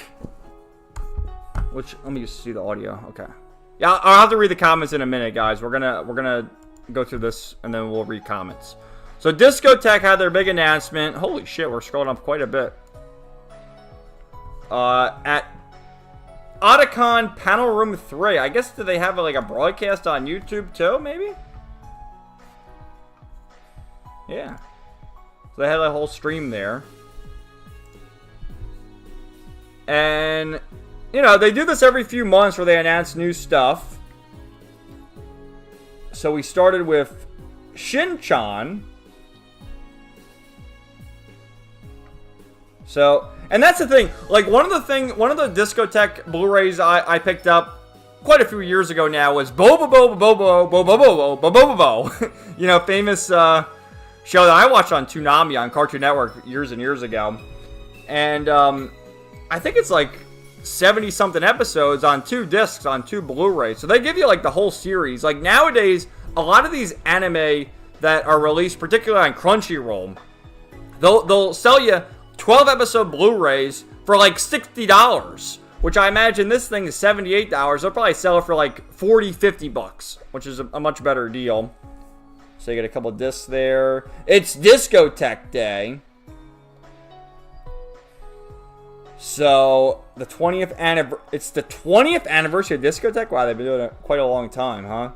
Which, let me just see the audio. Okay. Yeah, I'll have to read the comments in a minute, guys. We're gonna go through this, and then we'll read comments. So Discotheque had their big announcement. Holy shit, we're scrolling up quite a bit. At Otakon Panel Room 3. I guess, do they have like a broadcast on YouTube too, maybe? Yeah. So they had a whole stream there. And, you know, they do this every few months where they announce new stuff. So we started with Shin-chan. So, and that's the thing. Like, one of the Discotheque Blu-rays I picked up quite a few years ago now was Bobo Bobo Bobo Bobo Bobo Bobo Bobo. You know, famous show that I watched on Toonami on Cartoon Network years and years ago. And I think it's like 70-something episodes on 2 discs on 2 Blu-rays. So they give you like the whole series. Like nowadays, a lot of these anime that are released, particularly on Crunchyroll, they'll sell you 12-episode Blu-rays for like $60, which I imagine this thing is $78. They'll probably sell it for like $40-50, which is a much better deal. So you get a couple discs there. It's Discotheque Day. So the 20th anniversary. It's the 20th anniversary of Discotheque. Wow, they've been doing it quite a long time, huh?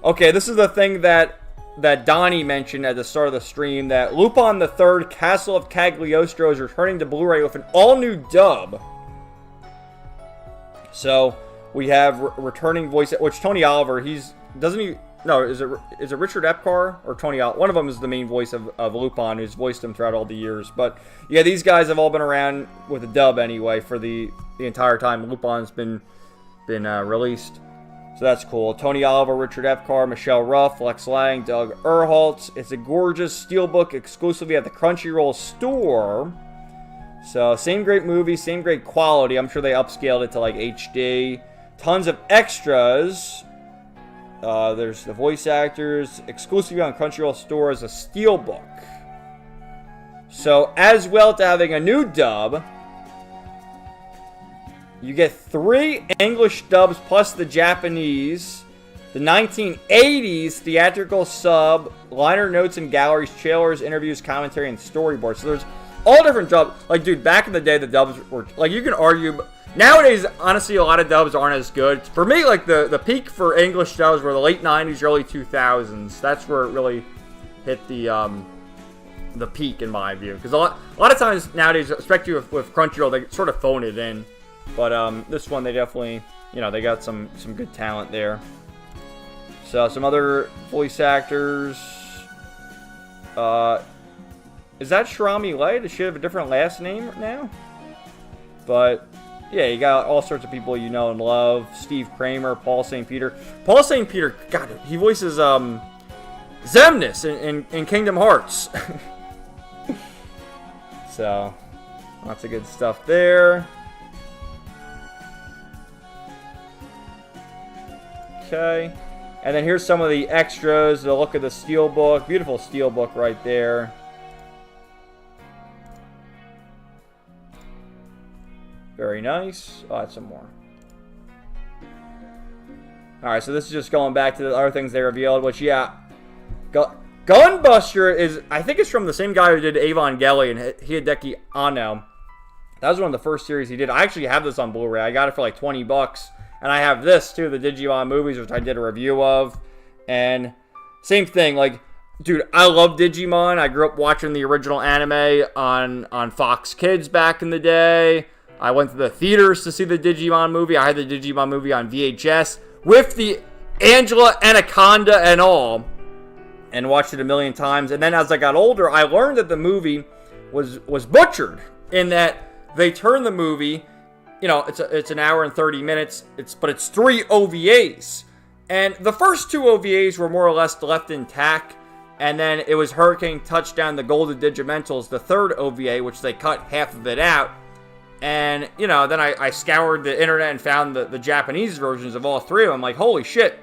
Okay, this is the thing that Donnie mentioned at the start of the stream, that Lupin III Castle of Cagliostro is returning to Blu-ray with an all-new dub. So we have returning voice, which Tony Oliver, is it Richard Epcar or Tony Oliver? One of them is the main voice of Lupin, who's voiced him throughout all the years. But yeah, these guys have all been around with a dub anyway for the entire time Lupin's been released. So that's cool. Tony Oliver, Richard Epcar, Michelle Ruff, Lex Lang, Doug Erholtz. It's a gorgeous steelbook exclusively at the Crunchyroll store. So same great movie, same great quality. I'm sure they upscaled it to like HD. Tons of extras. There's the voice actors. Exclusively on Crunchyroll store as a steelbook. So as well to having a new dub, you get 3 English dubs plus the Japanese, the 1980s theatrical sub, liner notes and galleries, trailers, interviews, commentary, and storyboards. So there's all different dubs. Like, dude, back in the day, the dubs were, like, you can argue. Nowadays, honestly, a lot of dubs aren't as good. For me, like, the peak for English dubs were the late 90s, early 2000s. That's where it really hit the peak, in my view. Because a lot of times nowadays, especially with Crunchyroll, they sort of phone it in. But this one, they definitely, you know, they got some good talent there. So some other voice actors. Is that Shirami Light? Does she have a different last name now? But, yeah, you got all sorts of people you know and love. Steve Kramer, Paul St. Peter. Paul St. Peter, God, he voices, Xemnas in Kingdom Hearts. So, lots of good stuff there. Okay. And then here's some of the extras. The look of the steelbook. Beautiful steelbook right there. Very nice. Oh, that's some more. Alright, so this is just going back to the other things they revealed, which, yeah. Gunbuster is, I think it's from the same guy who did Evangelion, Hideki Anno. That was one of the first series he did. I actually have this on Blu-ray. I got it for like 20 bucks. And I have this, too, the Digimon movies, which I did a review of. And same thing, like, dude, I love Digimon. I grew up watching the original anime on Fox Kids back in the day. I went to the theaters to see the Digimon movie. I had the Digimon movie on VHS with the Angela Anaconda and all. And watched it a million times. And then as I got older, I learned that the movie was butchered. In that they turned the movie... You know, it's an hour and 30 minutes, but it's 3 OVAs. And the first 2 OVAs were more or less left intact. And then it was Hurricane Touchdown, the Golden Digimentals, the third OVA, which they cut half of it out. And, you know, then I scoured the internet and found the Japanese versions of all 3 of them. I'm like, holy shit.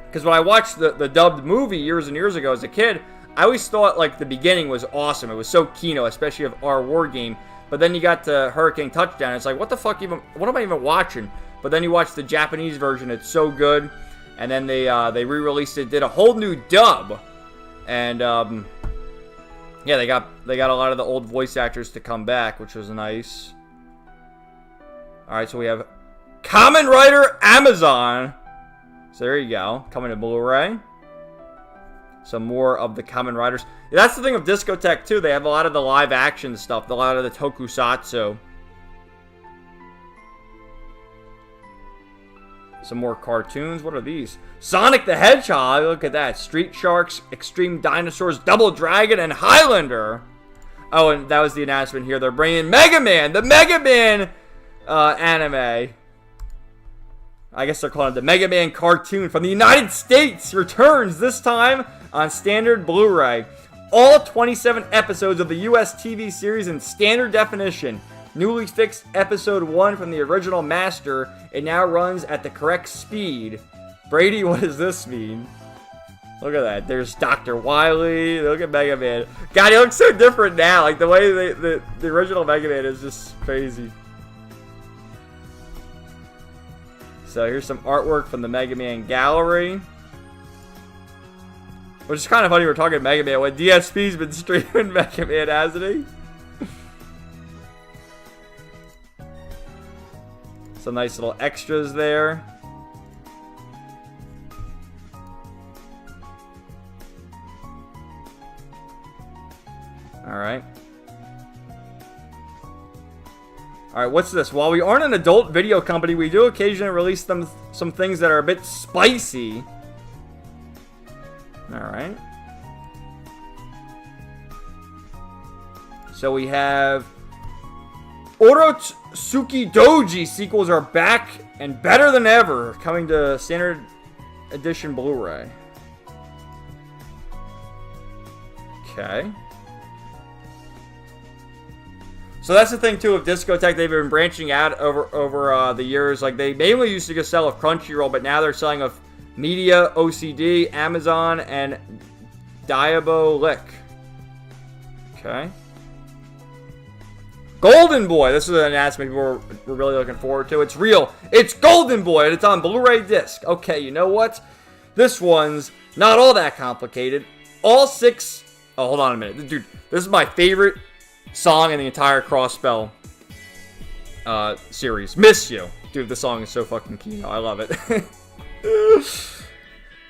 Because when I watched the dubbed movie years and years ago as a kid, I always thought, like, the beginning was awesome. It was so Kino, especially of our war game. But then you got to Hurricane Touchdown. It's like, what the fuck even? What am I even watching? But then you watch the Japanese version. It's so good. And then they re-released it, did a whole new dub, and yeah, they got a lot of the old voice actors to come back, which was nice. All right, so we have Kamen Rider Amazon. So there you go, coming to Blu-ray. Some more of the Kamen Riders. Yeah, that's the thing of Discotek, too. They have a lot of the live-action stuff. A lot of the tokusatsu. Some more cartoons. What are these? Sonic the Hedgehog. Look at that. Street Sharks, Extreme Dinosaurs, Double Dragon, and Highlander. Oh, and that was the announcement here. They're bringing Mega Man. The Mega Man anime. I guess they're calling it the Mega Man cartoon from the United States. Returns this time on standard Blu-ray. All 27 episodes of the US TV series in standard definition. Newly fixed episode 1 from the original master. It now runs at the correct speed. Brady, what does this mean? Look at that. There's Dr. Wily. Look at Mega Man. God, he looks so different now. Like, the way the original Mega Man is just crazy. So here's some artwork from the Mega Man gallery. Which is kind of funny we're talking Mega Man when DSP's been streaming Mega Man, hasn't he? Some nice little extras there. Alright. Alright, what's this? While we aren't an adult video company, we do occasionally release some things that are a bit spicy. Alright. So we have Orotsuki Doji sequels are back and better than ever, coming to standard edition Blu-ray. Okay. So that's the thing too of Discotek. They've been branching out over the years. Like, they mainly used to just sell of Crunchyroll, but now they're selling of Media, OCD, Amazon, and Diabo Lick. Okay. Golden Boy. This is an announcement we're really looking forward to. It's real. It's Golden Boy, and it's on Blu-ray disc. Okay, you know what? This one's not all that complicated. All 6... Oh, hold on a minute. Dude, this is my favorite song in the entire Crossspell series. Miss You. Dude, this song is so fucking Kino. I love it.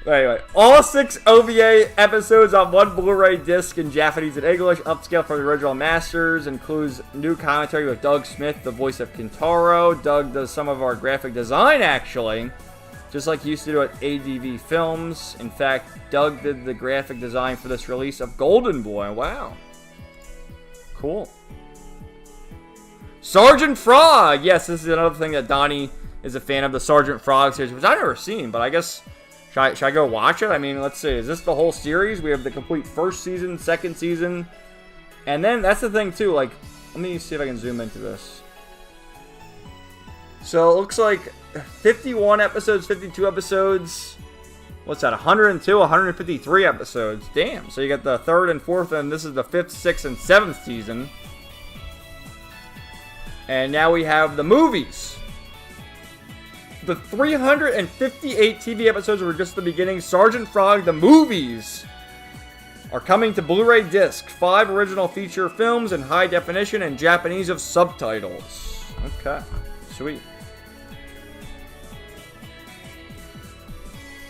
Anyway, all 6 OVA episodes on one Blu-ray disc in Japanese and English, upscale from the original masters, includes new commentary with Doug Smith, the voice of Kintaro. Doug does some of our graphic design, actually, just like he used to do at ADV Films. In fact, Doug did the graphic design for this release of Golden Boy. Wow. Cool. Sergeant Frog! Yes, this is another thing that Donnie is a fan of, the Sergeant Frog series, which I've never seen, but I guess... Should I go watch it? I mean, let's see. Is this the whole series? We have the complete first season, second season. And then, that's the thing, too. Like, let me see if I can zoom into this. So, it looks like 51 episodes, 52 episodes. What's that? 102, 153 episodes. Damn. So, you got the third and fourth, and this is the fifth, sixth, and seventh season. And now we have the movies. The 358 TV episodes were just the beginning. Sergeant Frog, the movies, are coming to Blu-ray disc. 5 original feature films in high definition and Japanese with subtitles. Okay, sweet.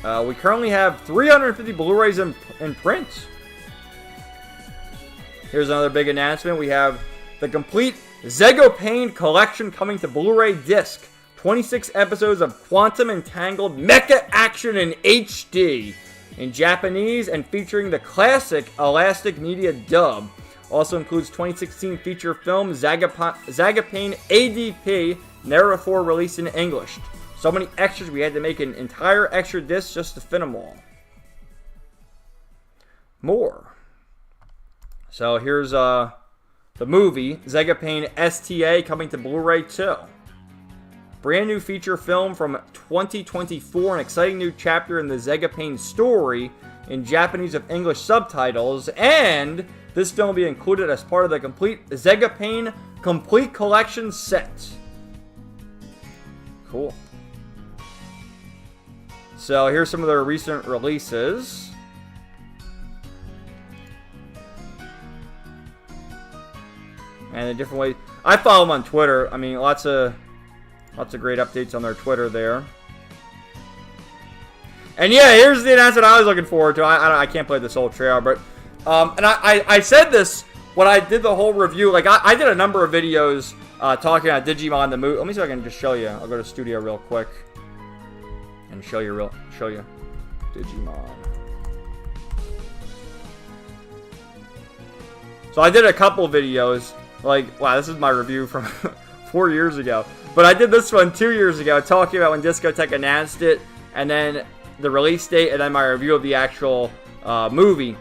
We currently have 350 Blu-rays in print. Here's another big announcement. We have the complete Zegopane collection coming to Blu-ray disc. 26 episodes of quantum entangled mecha action in HD in Japanese and featuring the classic Elastic Media dub. Also includes 2016 feature film Zegopane ADP, Narrow 4 released in English. So many extras we had to make an entire extra disc just to fit them all. More. So here's the movie Zegopane STA coming to Blu-ray too. Brand new feature film from 2024, an exciting new chapter in the Zegopane story in Japanese with English subtitles, and this film will be included as part of the complete Zegopane Complete Collection set. Cool. So here's some of their recent releases. And the different ways. I follow them on Twitter. I mean, lots of great updates on their Twitter there. And yeah, here's the announcement I was looking forward to. I can't play this whole trailer, but and I said this when I did the whole review. Like I did a number of videos talking about Digimon the movie. Let me see if I can just show you. I'll go to studio real quick and show you Digimon. So I did a couple videos. Like, wow, this is my review from 4 years ago. But I did this one 2 years ago, talking about when Discotech announced it, and then the release date, and then my review of the actual movie.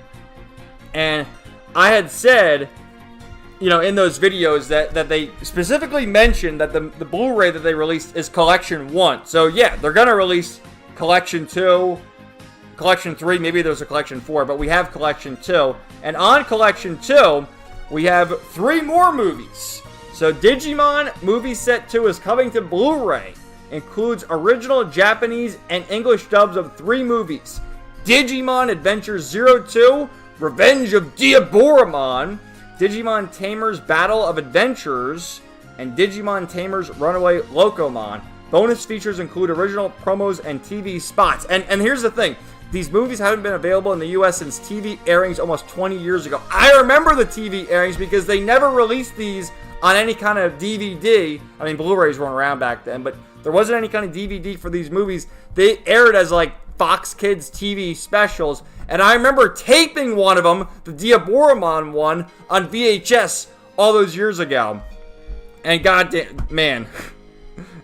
And I had said, you know, in those videos that they specifically mentioned that the Blu-ray that they released is Collection 1. So yeah, they're going to release Collection 2, Collection 3, maybe there's a Collection 4, but we have Collection 2. And on Collection 2, we have 3 more movies. So Digimon Movie Set 2 is coming to Blu-ray. Includes original Japanese and English dubs of 3 movies. Digimon Adventures 02, Revenge of Diaboromon, Digimon Tamers Battle of Adventures, and Digimon Tamers Runaway Locomon. Bonus features include original promos and TV spots. And here's the thing. These movies haven't been available in the US since TV airings almost 20 years ago. I remember the TV airings because they never released these on any kind of DVD. I mean, Blu-rays weren't around back then, but there wasn't any kind of DVD for these movies. They aired as like Fox Kids TV specials. And I remember taping one of them, the Diaboromon one, on VHS all those years ago. And goddamn, man.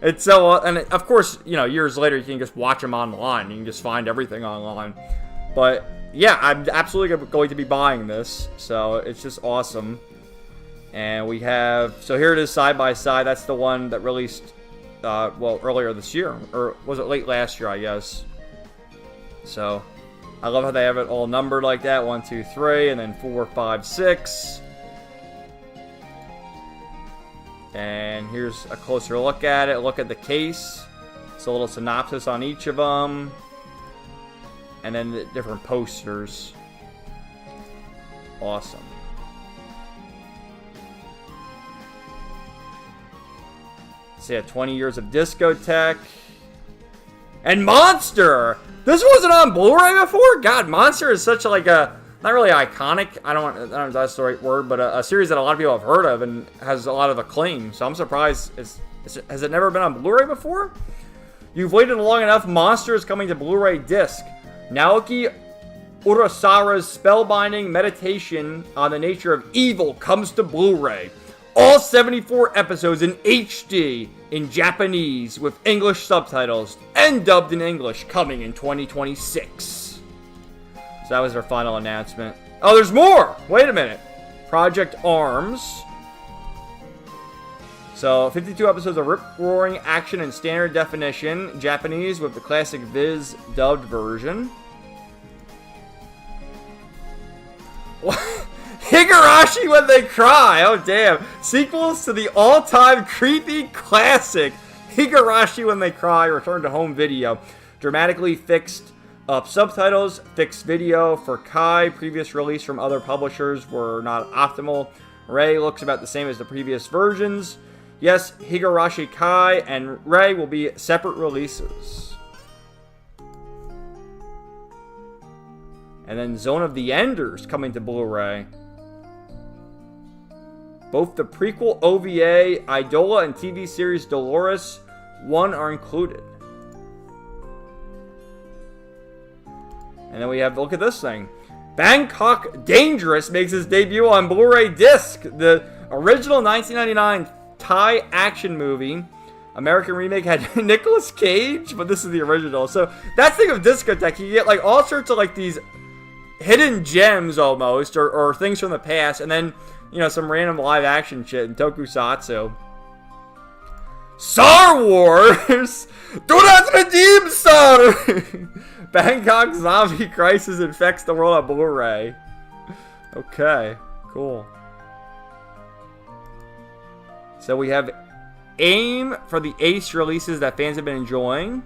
It's so, and of course, you know, years later you can just watch them online. You can just find everything online. But yeah, I'm absolutely going to be buying this. So it's just awesome. And we have, so here it is side by side. That's the one that released, well, earlier this year. Or was it late last year, I guess. So I love how they have it all numbered like that. 1, 2, 3, and then 4, 5, 6. And here's a closer look at it. Look at the case. It's a little synopsis on each of them. And then the different posters. Awesome. So yeah, 20 years of Discotech. And Monster! This wasn't on Blu-ray before? God, Monster is such like a, not really iconic, I don't know if that's the right word, but a series that a lot of people have heard of and has a lot of acclaim. So I'm surprised, has it never been on Blu-ray before? You've waited long enough, Monster is coming to Blu-ray disc. Naoki Urasara's spellbinding meditation on the nature of evil comes to Blu-ray. All 74 episodes in HD in Japanese with English subtitles and dubbed in English coming in 2026. So that was their final announcement. Oh, there's more! Wait a minute. Project Arms. So, 52 episodes of rip-roaring action in standard definition, Japanese with the classic Viz dubbed version. Higurashi When They Cry! Oh, damn. Sequels to the all-time creepy classic Higurashi When They Cry return to home video. Dramatically fixed up subtitles, fixed video for Kai. Previous release from other publishers were not optimal. Rei looks about the same as the previous versions. Yes, Higurashi Kai and Rei will be separate releases. And then Zone of the Enders coming to Blu-ray. Both the prequel OVA, Idola, and TV series Dolores 1 are included. And then we have, look at this thing. Bangkok Dangerous makes its debut on Blu-ray disc. The original 1999 Thai action movie. American remake had Nicolas Cage, but this is the original. So that's the thing of Discotheque. You get like all sorts of like these hidden gems almost, or things from the past, and then, you know, some random live action shit in Tokusatsu. Star Wars! Do not redeem, sir! Bangkok Zombie Crisis infects the world on Blu-ray. Okay, cool. So we have AIM for the Ace releases that fans have been enjoying.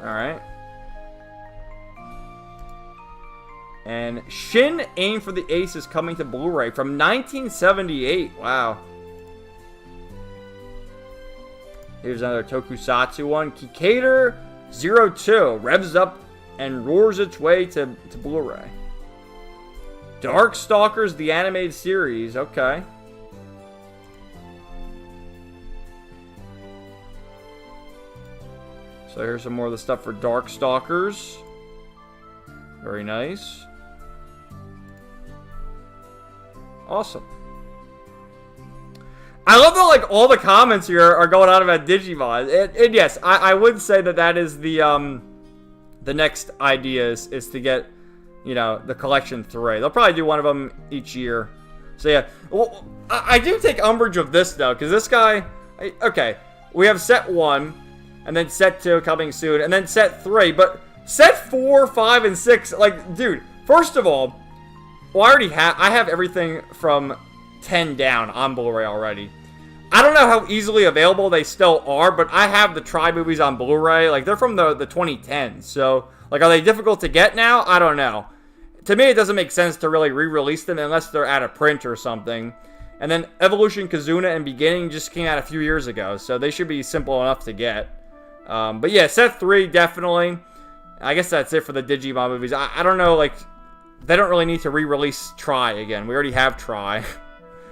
Alright. And Shin AIM for the Ace is coming to Blu-ray from 1978. Wow. Here's another Tokusatsu one. Kikator 02 revs up and roars its way to Blu-ray. Darkstalkers, the animated series. Okay. So here's some more of the stuff for Darkstalkers. Very nice. Awesome. I love that, like, all the comments here are going on about Digimon. And yes, I would say that is the next idea is to get, you know, the collection 3. They'll probably do one of them each year. So yeah, well, I do take umbrage of this though, because this guy, okay, we have set 1, and then set 2 coming soon, and then set 3, but set 4, 5, and 6, like, dude, first of all, well, I have everything from 10 down on Blu-ray already. I don't know how easily available they still are, but I have the Tri movies on Blu-ray. Like, they're from the 2010s, so, like, are they difficult to get now? I don't know. To me, it doesn't make sense to really re-release them unless they're out of print or something. And then Evolution Kazuna and Beginning just came out a few years ago, so they should be simple enough to get. But yeah, set 3, definitely. I guess that's it for the Digimon movies. I don't know, like, they don't really need to re-release Tri again. We already have Tri.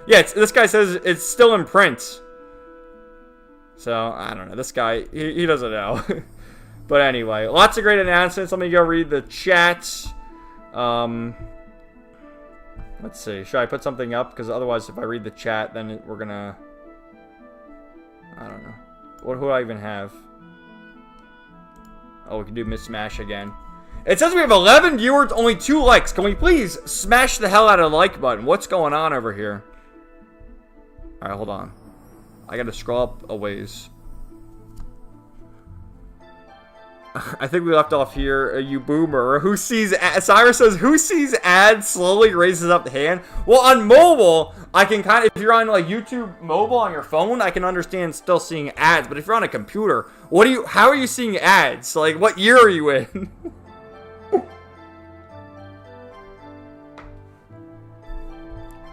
Yeah, this guy says it's still in print. So, I don't know. This guy, he doesn't know. But anyway, lots of great announcements. Let me go read the chat. Let's see. Should I put something up? Because otherwise, if I read the chat, then we're gonna... I don't know. Who do I even have? Oh, we can do Miss Smash again. It says we have 11 viewers, only 2 likes. Can we please smash the hell out of the like button? What's going on over here? Alright, hold on. I gotta scroll up a ways. I think we left off here. You boomer. Who sees ads? Cyrus says, who sees ads slowly raises up the hand. Well, on mobile, I can kind of, if you're on like YouTube mobile on your phone, I can understand still seeing ads. But if you're on a computer, how are you seeing ads? Like, what year are you in?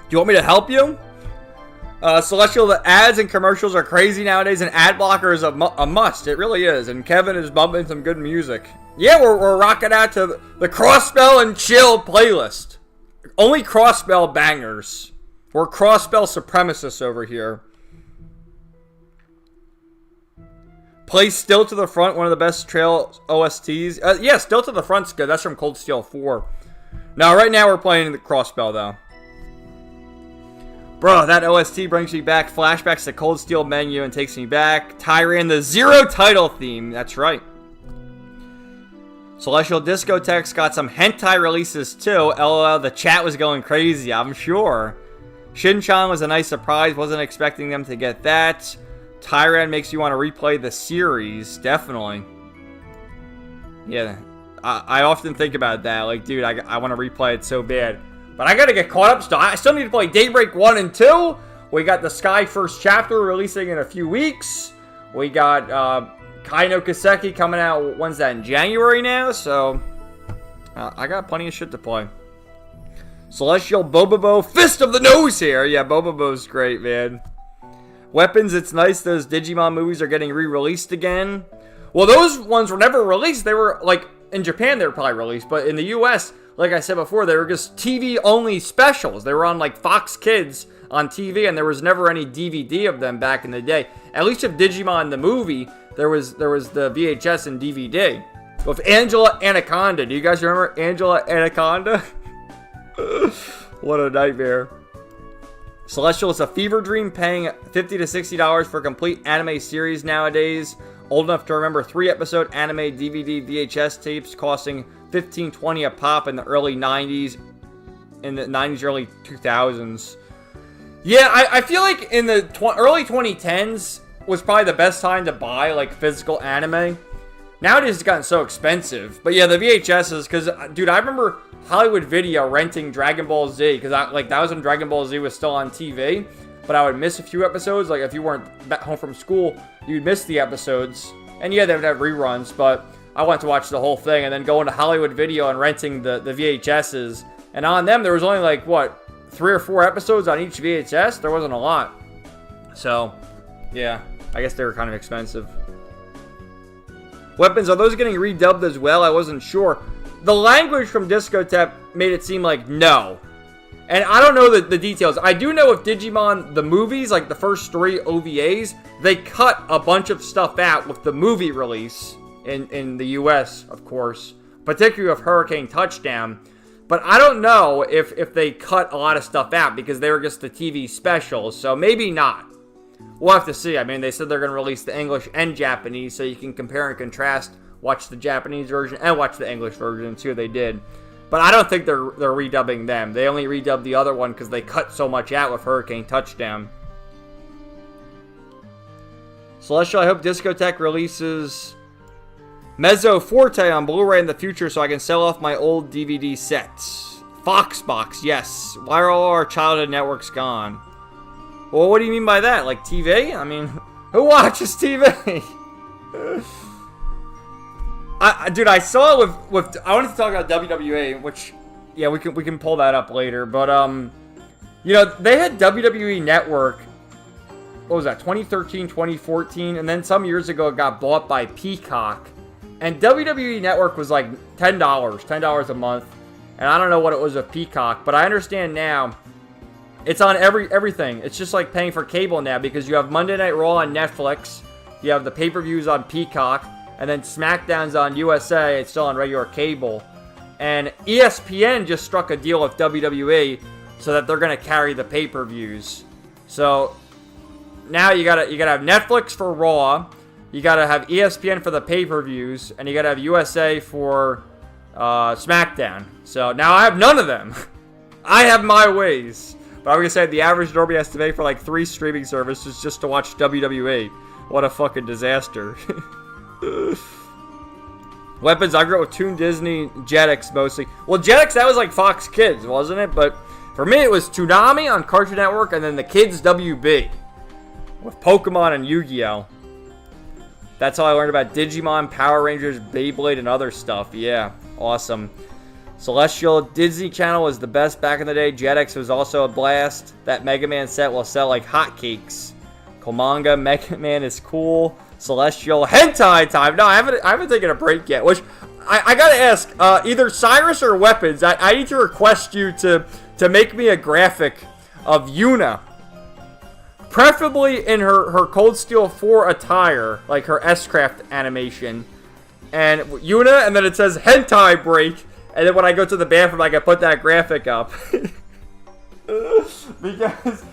Do you want me to help you? Celestial, the ads and commercials are crazy nowadays, and ad blocker is a must. It really is. And Kevin is bumping some good music. Yeah, we're rocking out to the Crossbell and Chill playlist. Only Crossbell bangers. We're Crossbell supremacists over here. Play Still to the Front, one of the best trail OSTs. Yeah, Still to the Front's good. That's from Cold Steel 4. No, right now we're playing the Crossbell, though. Bro, that OST brings me back. Flashbacks to Cold Steel menu and takes me back. Tyran, the Zero title theme. That's right. Celestial Discotheque's got some hentai releases, too. LOL, the chat was going crazy, I'm sure. Shin-chan was a nice surprise. Wasn't expecting them to get that. Tyran makes you want to replay the series. Definitely. Yeah. I often think about that. Like, dude, I want to replay it so bad. But I got to get caught up still. I still need to play Daybreak 1 and 2. We got the Sky First Chapter releasing in a few weeks. We got Kai no Kiseki coming out, when's that, in January now? So, I got plenty of shit to play. Celestial Bobobo, Fist of the Nose here. Yeah, Bobobo's great, man. Weapons, it's nice those Digimon movies are getting re-released again. Well, those ones were never released. They were, like, in Japan they were probably released, but in the US, like I said before, they were just TV-only specials. They were on, like, Fox Kids on TV, and there was never any DVD of them back in the day. At least of Digimon the movie, there was the VHS and DVD. With Angela Anaconda. Do you guys remember Angela Anaconda? What a nightmare. Celestial is a fever dream, paying $50 to $60 for a complete anime series nowadays. Old enough to remember 3-episode anime DVD VHS tapes costing $15-20 a pop in the early 90s. In the 90s, early 2000s. Yeah, I feel like in the early 2010s was probably the best time to buy, like, physical anime. Nowadays, it's gotten so expensive. But yeah, the VHSs, because, dude, I remember Hollywood Video renting Dragon Ball Z, because, like, that was when Dragon Ball Z was still on TV. But I would miss a few episodes. Like, if you weren't back home from school, you'd miss the episodes. And yeah, they would have reruns, but I wanted to watch the whole thing. And then going to Hollywood Video and renting the VHSs. And on them, there was only, like, what, 3 or 4 episodes on each VHS? There wasn't a lot. So, yeah, I guess they were kind of expensive. Weapons, are those getting redubbed as well? I wasn't sure. The language from Discotheque made it seem like no. And I don't know the details. I do know with Digimon, the movies, like the first 3 OVAs, they cut a bunch of stuff out with the movie release in the US, of course. Particularly with Hurricane Touchdown. But I don't know if they cut a lot of stuff out because they were just the TV specials. So maybe not. We'll have to see. I mean, they said they're going to release the English and Japanese, so you can compare and contrast, watch the Japanese version and watch the English version, see what they did. But I don't think they're redubbing them. They only redubbed the other one because they cut so much out with Hurricane Touchdown. Celestial, I hope Discotheque releases Mezzo Forte on Blu-ray in the future so I can sell off my old DVD sets. Foxbox, yes. Why are all our childhood networks gone? Well, what do you mean by that? Like TV? I mean, who watches TV? Dude, I saw it with I wanted to talk about WWE, which, yeah, we can pull that up later. But you know, they had WWE Network. What was that? 2013, 2014, and then some years ago it got bought by Peacock. And WWE Network was like $10 a month, and I don't know what it was with Peacock, but I understand now. It's on everything. It's just like paying for cable now because you have Monday Night Raw on Netflix, you have the pay-per-views on Peacock, and then SmackDown's on USA. It's still on regular cable. And ESPN just struck a deal with WWE so that they're going to carry the pay-per-views. So now you gotta have Netflix for Raw, you gotta have ESPN for the pay-per-views, and you gotta have USA for SmackDown. So now I have none of them. I have my ways. But I'm going to say the average normie has to pay for like 3 streaming services just to watch WWE. What a fucking disaster. Weapons, I grew up with Toon Disney, Jetix mostly. Well, Jetix, that was like Fox Kids, wasn't it? But for me, it was Toonami on Cartoon Network and then the Kids WB. With Pokemon and Yu-Gi-Oh! That's how I learned about Digimon, Power Rangers, Beyblade, and other stuff. Yeah, awesome. Celestial, Disney Channel was the best back in the day. Jetix was also a blast. That Mega Man set will sell like hotcakes. Komanga, Mega Man is cool. Celestial, hentai time. No, I haven't taken a break yet. Which I gotta ask, either Cyrus or Weapons. I need to request you to make me a graphic of Yuna, preferably in her Cold Steel 4 attire, like her S-Craft animation, and Yuna, and then it says hentai break. And then when I go to the bathroom, I can put that graphic up. Because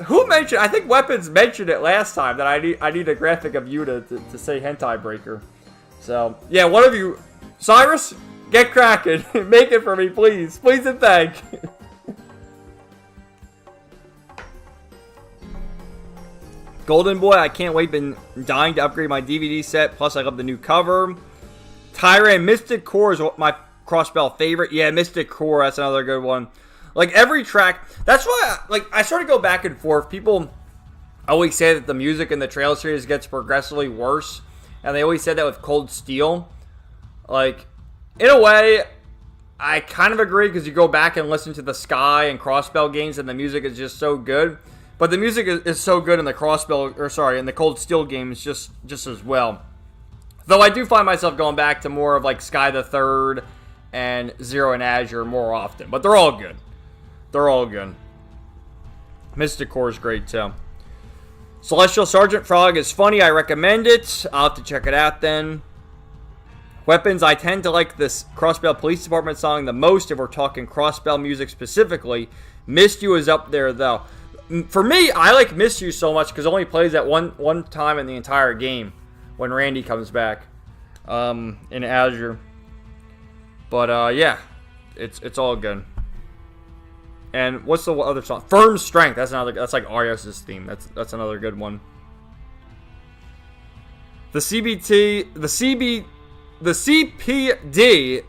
who mentioned? I think Weapons mentioned it last time that I need a graphic of you to say hentai breaker. So yeah, one of you, Cyrus, get cracking. Make it for me, please, please and thank. Golden Boy, I can't wait. Been dying to upgrade my DVD set. Plus, I love the new cover. Tyrant Mystic Core is my Crossbell favorite. Yeah, Mystic Core, that's another good one. Like, every track, that's why, I sort of go back and forth. People always say that the music in the Trail series gets progressively worse. And they always said that with Cold Steel. Like, in a way, I kind of agree, because you go back and listen to the Sky and Crossbell games, and the music is just so good. But the music is so good in the in the Cold Steel games just as well. Though I do find myself going back to more of like Sky the Third and Zero and Azure more often. But they're all good. They're all good. Mystic Core is great too. Celestial Sergeant Frog is funny. I recommend it. I'll have to check it out then. Weapons, I tend to like this Crossbell Police Department song the most if we're talking Crossbell music specifically. Missed You is up there though. For me, I like Miss You so much because it only plays at one time in the entire game when Randy comes back in Azure. But yeah, it's all good. And what's the other song? Firm Strength. That's like Arios' theme. That's another good one. The CPD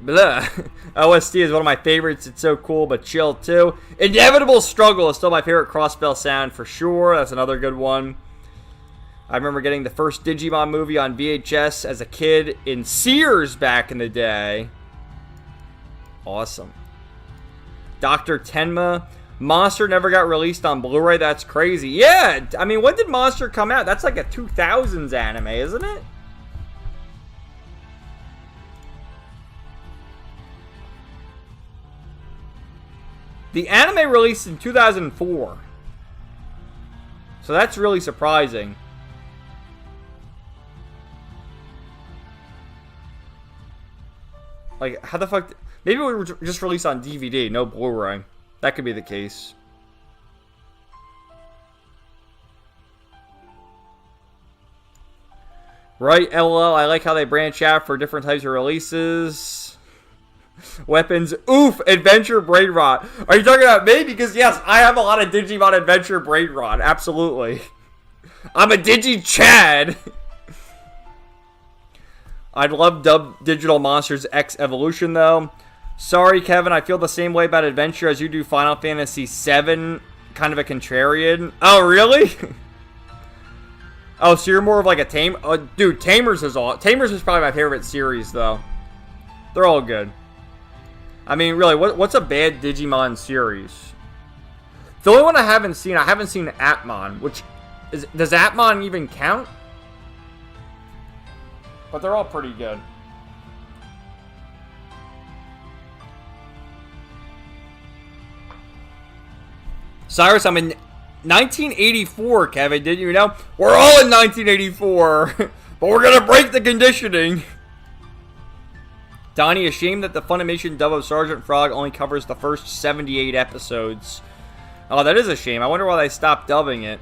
blah, OST is one of my favorites. It's so cool, but chill too. Inevitable Struggle is still my favorite Crossbell sound for sure. That's another good one. I remember getting the first Digimon movie on VHS as a kid in Sears back in the day. Awesome. Dr. Tenma. Monster never got released on Blu-ray. That's crazy. Yeah, I mean, when did Monster come out? That's like a 2000s anime, isn't it? The anime released in 2004. So that's really surprising. Like, how the fuck... Maybe we were just released on DVD, no Blu-ray. That could be the case. Right, LOL. I like how they branch out for different types of releases. Weapons. Oof, Adventure Brain Rot. Are you talking about me? Because yes, I have a lot of Digimon Adventure Brain Rot. Absolutely. I'm a Digi-Chad. I'd love Dub Digital Monsters X Evolution though. Sorry, Kevin. I feel the same way about Adventure as you do Final Fantasy VII. Kind of a contrarian. Oh, really? Oh, so you're more of like a Tamer? Oh, dude, Tamers is probably my favorite series though. They're all good. I mean, really, what's a bad Digimon series? The only one I haven't seen Atmon, which does Atmon even count? But they're all pretty good. Cyrus, I'm in 1984, Kevin. Didn't you know? We're all in 1984. But we're going to break the conditioning. Donnie, ashamed that the Funimation dub of Sergeant Frog only covers the first 78 episodes. Oh, that is a shame. I wonder why they stopped dubbing it.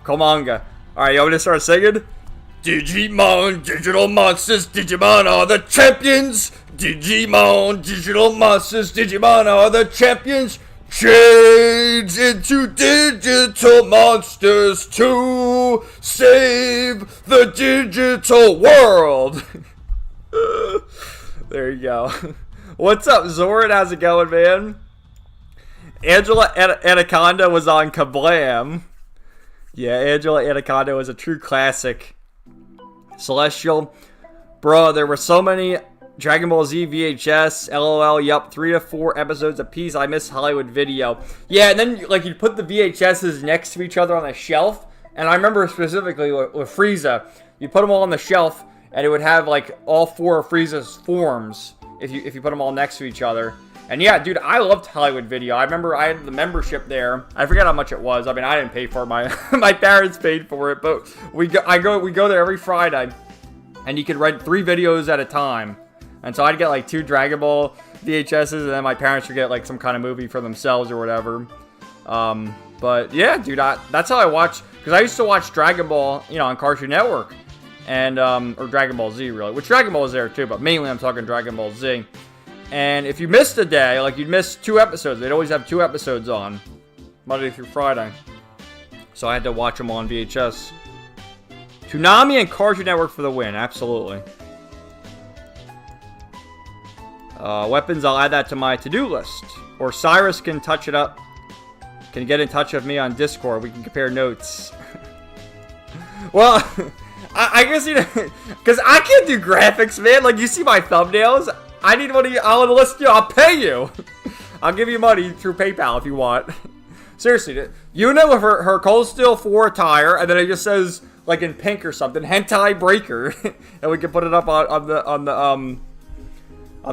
Komanga. Alright, you want me to start singing? Digimon, digital monsters, Digimon are the champions. Digimon, digital monsters, Digimon are the champions. Change into digital monsters to save the digital world. There you go. What's up, Zoran? How's it going, man? Angela Anaconda was on Kablam. Yeah, Angela Anaconda was a true classic. Celestial. Bro, there were so many Dragon Ball Z VHS. LOL, yup, 3 to 4 episodes apiece. I miss Hollywood Video. Yeah, and then like you'd put the VHSs next to each other on a shelf. And I remember specifically with Frieza, you put them all on the shelf, and it would have like all 4 of Frieza's forms if you put them all next to each other. And yeah, dude, I loved Hollywood Video. I remember I had the membership there. I forget how much it was. I mean, I didn't pay for it. My parents paid for it, but we go there every Friday, and you could rent 3 videos at a time. And so I'd get like 2 Dragon Ball VHSs, and then my parents would get like some kind of movie for themselves or whatever. But yeah, dude, that's how I watch, because I used to watch Dragon Ball, you know, on Cartoon Network, and or Dragon Ball Z, really, which Dragon Ball is there too, but mainly I'm talking Dragon Ball Z. And if you missed a day, like you'd miss 2 episodes, they'd always have 2 episodes on, Monday through Friday. So I had to watch them on VHS. Toonami and Cartoon Network for the win, absolutely. Weapons, I'll add that to my to-do list. Or Cyrus can touch it up. Can get in touch with me on Discord. We can compare notes. Well, I guess, you know, because I can't do graphics, man. Like, you see my thumbnails. I need money. I'll enlist you. I'll pay you. I'll give you money through PayPal if you want. Seriously, you know, with her Cold Steel 4 attire, and then it just says, like in pink or something, Hentai Breaker, and we can put it up on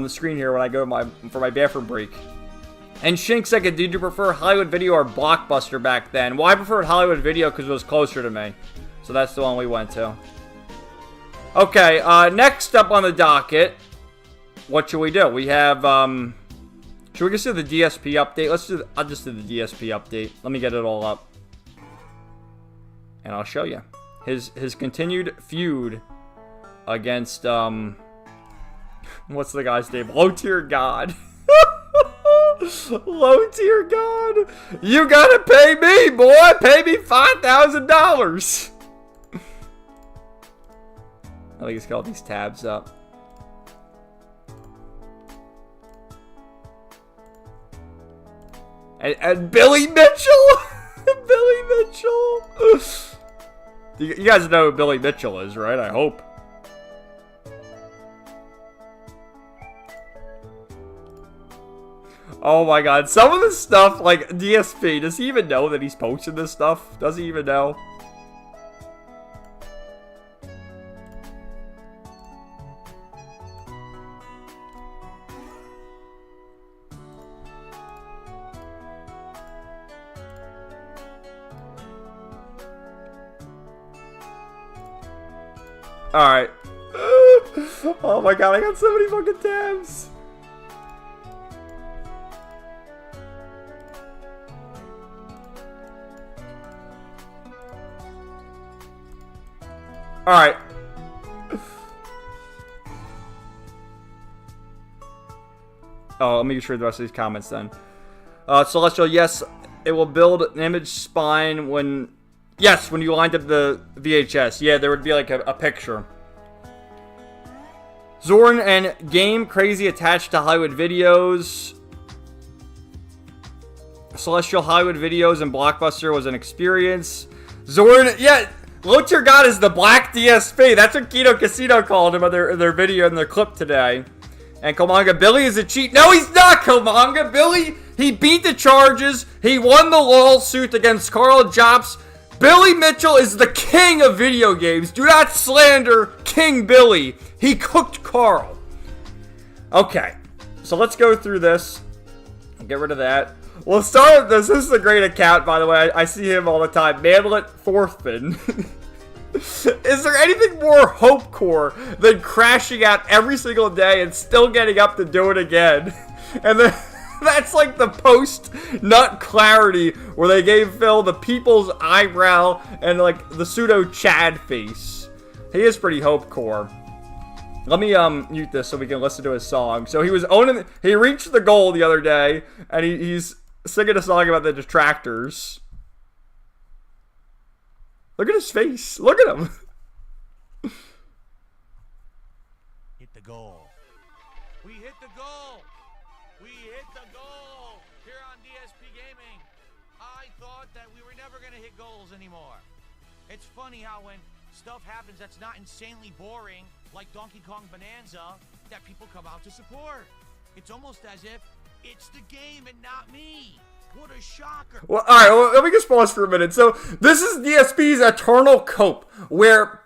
the screen here when I go for my bathroom break. And Shink second, did you prefer Hollywood Video or Blockbuster back then? Well, I preferred Hollywood Video because it was closer to me. So that's the one we went to. Okay, next up on the docket, what should we do? We have, should we just do the DSP update? I'll just do the DSP update. Let me get it all up. And I'll show you. His continued feud against, what's the guy's name? Low Tier God. Low Tier God. You gotta pay me, boy. Pay me $5,000. I think he's got all these tabs up. And Billy Mitchell. Billy Mitchell. You guys know who Billy Mitchell is, right? I hope. Oh my god, some of this stuff, like, DSP, does he even know that he's posting this stuff? Does he even know? Alright. Oh my god, I got so many fucking tabs. Alright. Oh, let me just read the rest of these comments then. Celestial, yes, it will build an image spine when... Yes, when you lined up the VHS. Yeah, there would be like a picture. Zorn and Game Crazy attached to Hollywood Videos. Celestial, Hollywood Videos and Blockbuster was an experience. Zorn, yeah... Low Tier God is the Black DSP. That's what Kino Casino called him on their video in their clip today. And Komanga Billy is a cheat. No, he's not, Komanga. Billy, he beat the charges. He won the lawsuit against Carl Jobs. Billy Mitchell is the king of video games. Do not slander King Billy. He cooked Carl. Okay, so let's go through this. Get rid of that. We'll start with this. This is a great account, by the way. I see him all the time. Manlet Forthman. Is there anything more hopecore than crashing out every single day and still getting up to do it again? And then that's like the post-nut clarity where they gave Phil the people's eyebrow and like the pseudo Chad face. He is pretty hopecore. Let me mute this so we can listen to his song. So he was owning. He reached the goal the other day, and he's singing a song about the detractors. Look at his face. Look at him. Hit the goal. We hit the goal. We hit the goal here on DSP Gaming. I thought that we were never going to hit goals anymore. It's funny how when stuff happens that's not insanely boring, like Donkey Kong Bonanza, that people come out to support. It's almost as if it's the game and not me. What a shocker. Well, alright, well, let me just pause for a minute. So, this is DSP's eternal cope, where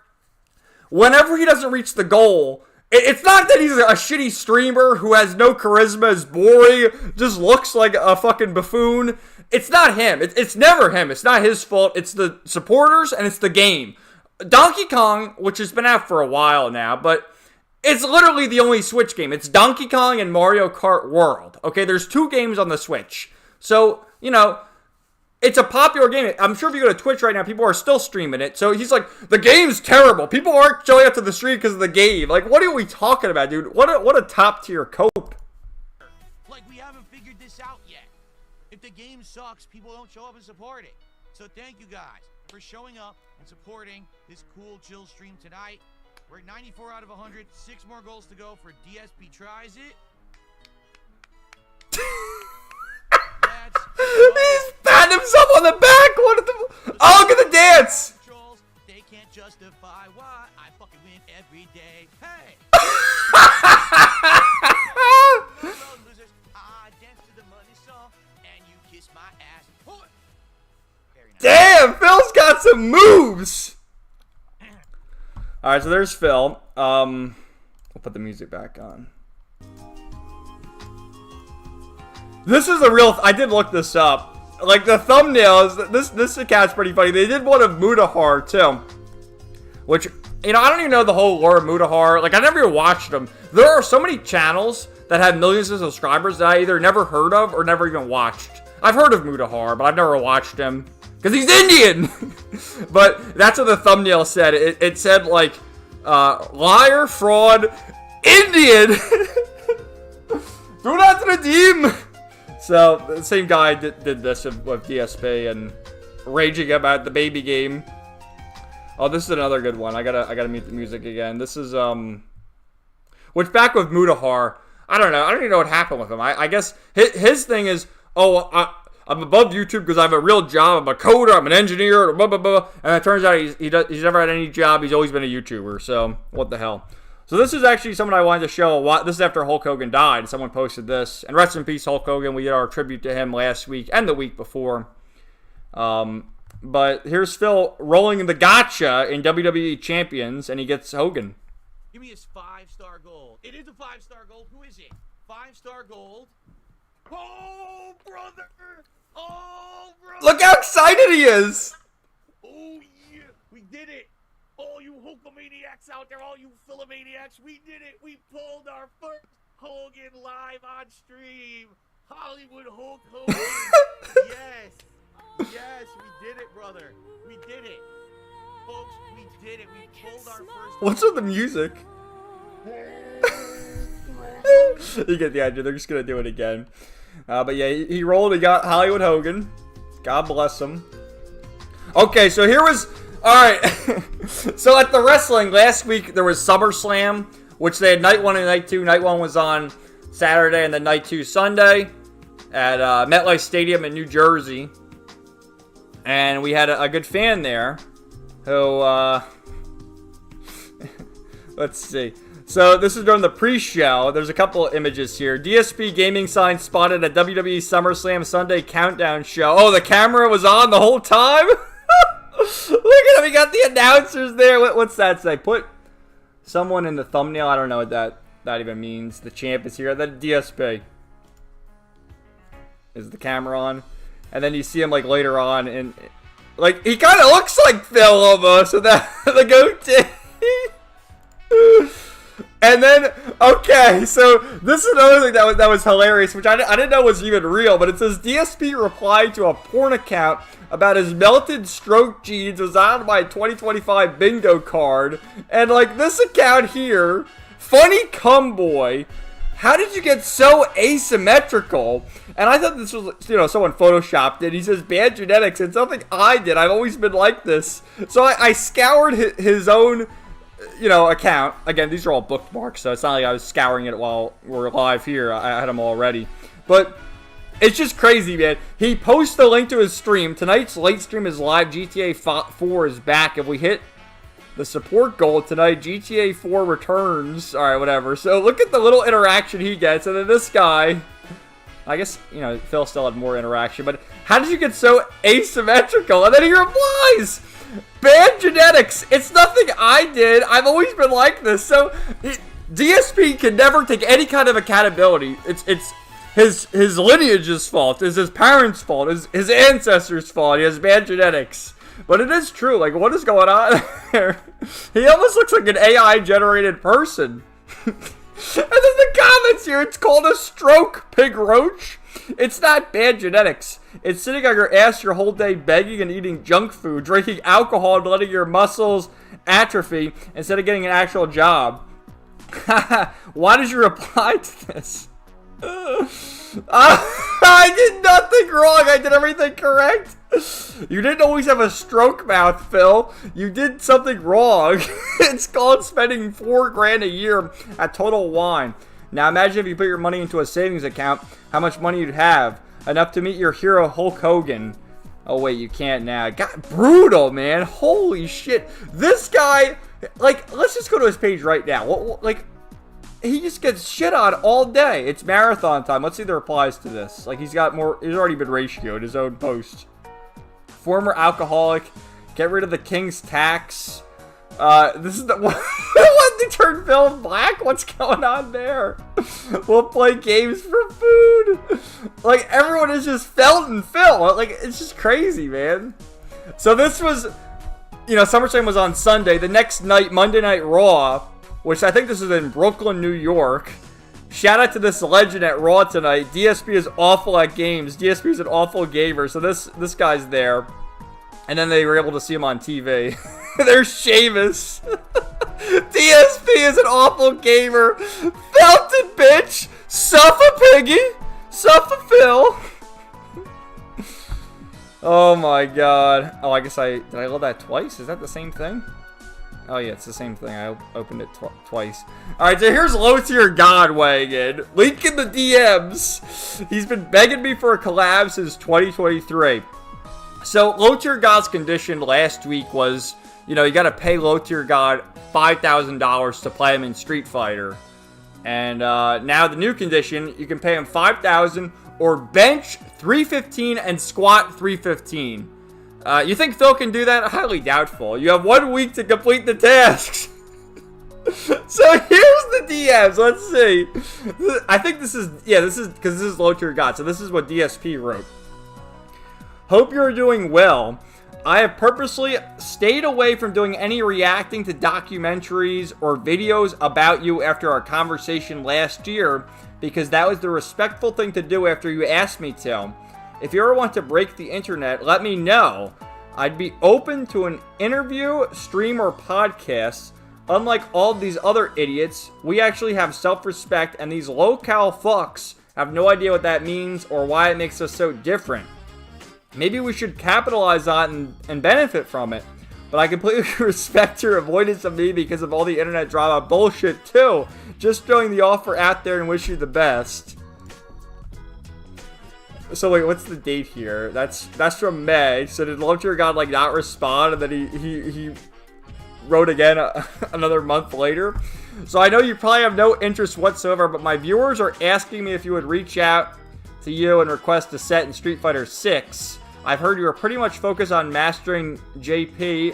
whenever he doesn't reach the goal, it's not that he's a shitty streamer who has no charisma, is boring, just looks like a fucking buffoon. It's not him. It's never him. It's not his fault. It's the supporters and it's the game. Donkey Kong, which has been out for a while now, but It's literally the only Switch game. It's Donkey Kong and Mario Kart World. Okay, there's 2 games on the Switch. So, you know, it's a popular game. I'm sure if you go to Twitch right now, people are still streaming it. So he's like, the game's terrible. People aren't showing up to the stream because of the game. Like, what are we talking about, dude? What a top-tier cope. Like, we haven't figured this out yet. If the game sucks, people don't show up and support it. So thank you guys for showing up and supporting this cool, chill stream tonight. We're at 94 out of 100. 6 more goals to go for DSP Tries It. He's patting himself on the back. What the? Oh, look at the dance. They can't justify why I fucking win every day. Hey. Losers, I dance to the money song, and you kiss my ass. Very nice. Damn, Phil's got some moves. All right, so there's Phil. We'll put the music back on. This is a real. I did look this up. Like the thumbnails. This account's pretty funny. They did one of Mutahar too, which, you know, I don't even know the whole lore of Mutahar. Like, I never even watched them. There are so many channels that have millions of subscribers that I either never heard of or never even watched. I've heard of Mutahar, but I've never watched him because he's Indian. But that's what the thumbnail said. It said like liar, fraud, Indian. Do not redeem. So the same guy did this with DSP and raging about the baby game. Oh, this is another good one. I gotta mute the music again. This is which back with Mutahar, I don't know. I don't even know what happened with him. I guess his thing is, oh, I'm above YouTube because I have a real job. I'm a coder. I'm an engineer. Blah blah blah. And it turns out he's never had any job. He's always been a YouTuber. So what the hell? So this is actually someone I wanted to show. This is after Hulk Hogan died. Someone posted this. And rest in peace, Hulk Hogan. We did our tribute to him last week and the week before. But here's Phil rolling the Gacha in WWE Champions, and he gets Hogan. Give me his 5-star gold. It is a 5-star gold. Who is it? 5-star gold. Oh, brother! Oh, brother! Look how excited he is! Oh, yeah! We did it! All you Hulkamaniacs out there, all you Philomaniacs, we did it! We pulled our first Hogan live on stream! Hollywood Hulk Hogan! Yes! Yes, we did it, brother! We did it! Folks, we did it! We pulled our first... What's with the music? You get the idea, they're just gonna do it again. But yeah, he rolled, he got Hollywood Hogan. God bless him. Okay, so here was... Alright, so at the wrestling, last week there was SummerSlam, which they had night 1 and night 2. Night 1 was on Saturday and then night 2 Sunday at MetLife Stadium in New Jersey. And we had a good fan there who, let's see. So this is during the pre-show. There's a couple of images here. DSP gaming sign spotted at WWE SummerSlam Sunday Countdown show. Oh, the camera was on the whole time? Look at him. We got the announcers there. What's that say? Put someone in the thumbnail. I don't know what that even means. The champ is here. Then DSP. Is the camera on? And then you see him like later on, and like he kind of looks like Phil almost with that the goatee. And then, okay, so this is another thing that was hilarious, which I didn't know was even real, but it says DSP replied to a porn account about his melted stroke jeans was on my 2025 bingo card, and like this account here, funny cum boy, how did you get so asymmetrical? And I thought this was, you know, someone photoshopped it. He says, bad genetics. It's something I did. I've always been like this. So I scoured his own, you know, account. Again, these are all bookmarks, so it's not like I was scouring it while we're live here. I had them all ready. But it's just crazy, man. He posts the link to his stream. Tonight's late stream is live. GTA 4 is back. If we hit the support goal tonight, GTA 4 returns. All right, whatever. So look at the little interaction he gets. And then this guy, I guess, you know, Phil still had more interaction. But how did you get so asymmetrical? And then he replies, bad genetics. It's nothing I did. I've always been like this. So DSP can never take any kind of accountability. It's his lineage's fault. It's his parents' fault. It's his ancestors' fault. He has bad genetics. But it is true. Like, what is going on there? He almost looks like an AI-generated person. And then the comments here, it's called a stroke, pig roach. It's not bad genetics. It's sitting on your ass your whole day begging and eating junk food, drinking alcohol and letting your muscles atrophy instead of getting an actual job. Why did you reply to this? I did nothing wrong. I did everything correct. You didn't always have a stroke mouth, Phil. You did something wrong. It's called spending $4,000 a year at Total Wine. Now imagine if you put your money into a savings account, how much money you'd have. Enough to meet your hero Hulk Hogan. Oh wait, you can't now. God, brutal, man. Holy shit. This guy, like, let's just go to his page right now. Like, he just gets shit on all day. It's marathon time. Let's see the replies to this. Like, he's already been ratioed, his own post. Former alcoholic. Get rid of the king's tax. This is the what they turned Phil black? What's going on there? We'll play games for food. Like, everyone is just felt and Phil. Like, it's just crazy, man. So this was, SummerSlam was on Sunday. The next night, Monday Night Raw, which I think this is in Brooklyn, New York. Shout out to this legend at Raw tonight. DSP is awful at games. DSP is an awful gamer. So this guy's there. And then they were able to see him on TV. There's Sheamus. DSP is an awful gamer. Felton, bitch. Suffer, piggy. Suffer, Phil. Oh my god. Oh, I guess did I load that twice? Is that the same thing? Oh yeah, it's the same thing. I opened it twice. Alright, so here's Low Tier Godwagon. Link in the DMs. He's been begging me for a collab since 2023. So, Low Tier God's condition last week was, you gotta pay Low Tier God $5,000 to play him in Street Fighter. And now the new condition, you can pay him $5,000 or bench 315 and squat 315. You think Phil can do that? Highly doubtful. You have 1 week to complete the tasks. So here's the DMs. Let's see. I think this is because this is Low Tier God. So this is what DSP wrote. Hope you're doing well. I have purposely stayed away from doing any reacting to documentaries or videos about you after our conversation last year because that was the respectful thing to do after you asked me to. If you ever want to break the internet, let me know. I'd be open to an interview, stream, or podcast. Unlike all these other idiots, we actually have self-respect, and these low-cal fucks have no idea what that means or why it makes us so different. Maybe we should capitalize on it and benefit from it. But I completely respect your avoidance of me because of all the internet drama bullshit too. Just throwing the offer out there and wish you the best. So wait, what's the date here? That's from May. So did Low Tier God not respond, and then he wrote again another month later? So I know you probably have no interest whatsoever, but my viewers are asking me if you would reach out to you and request a set in Street Fighter 6. I've heard you are pretty much focused on mastering JP,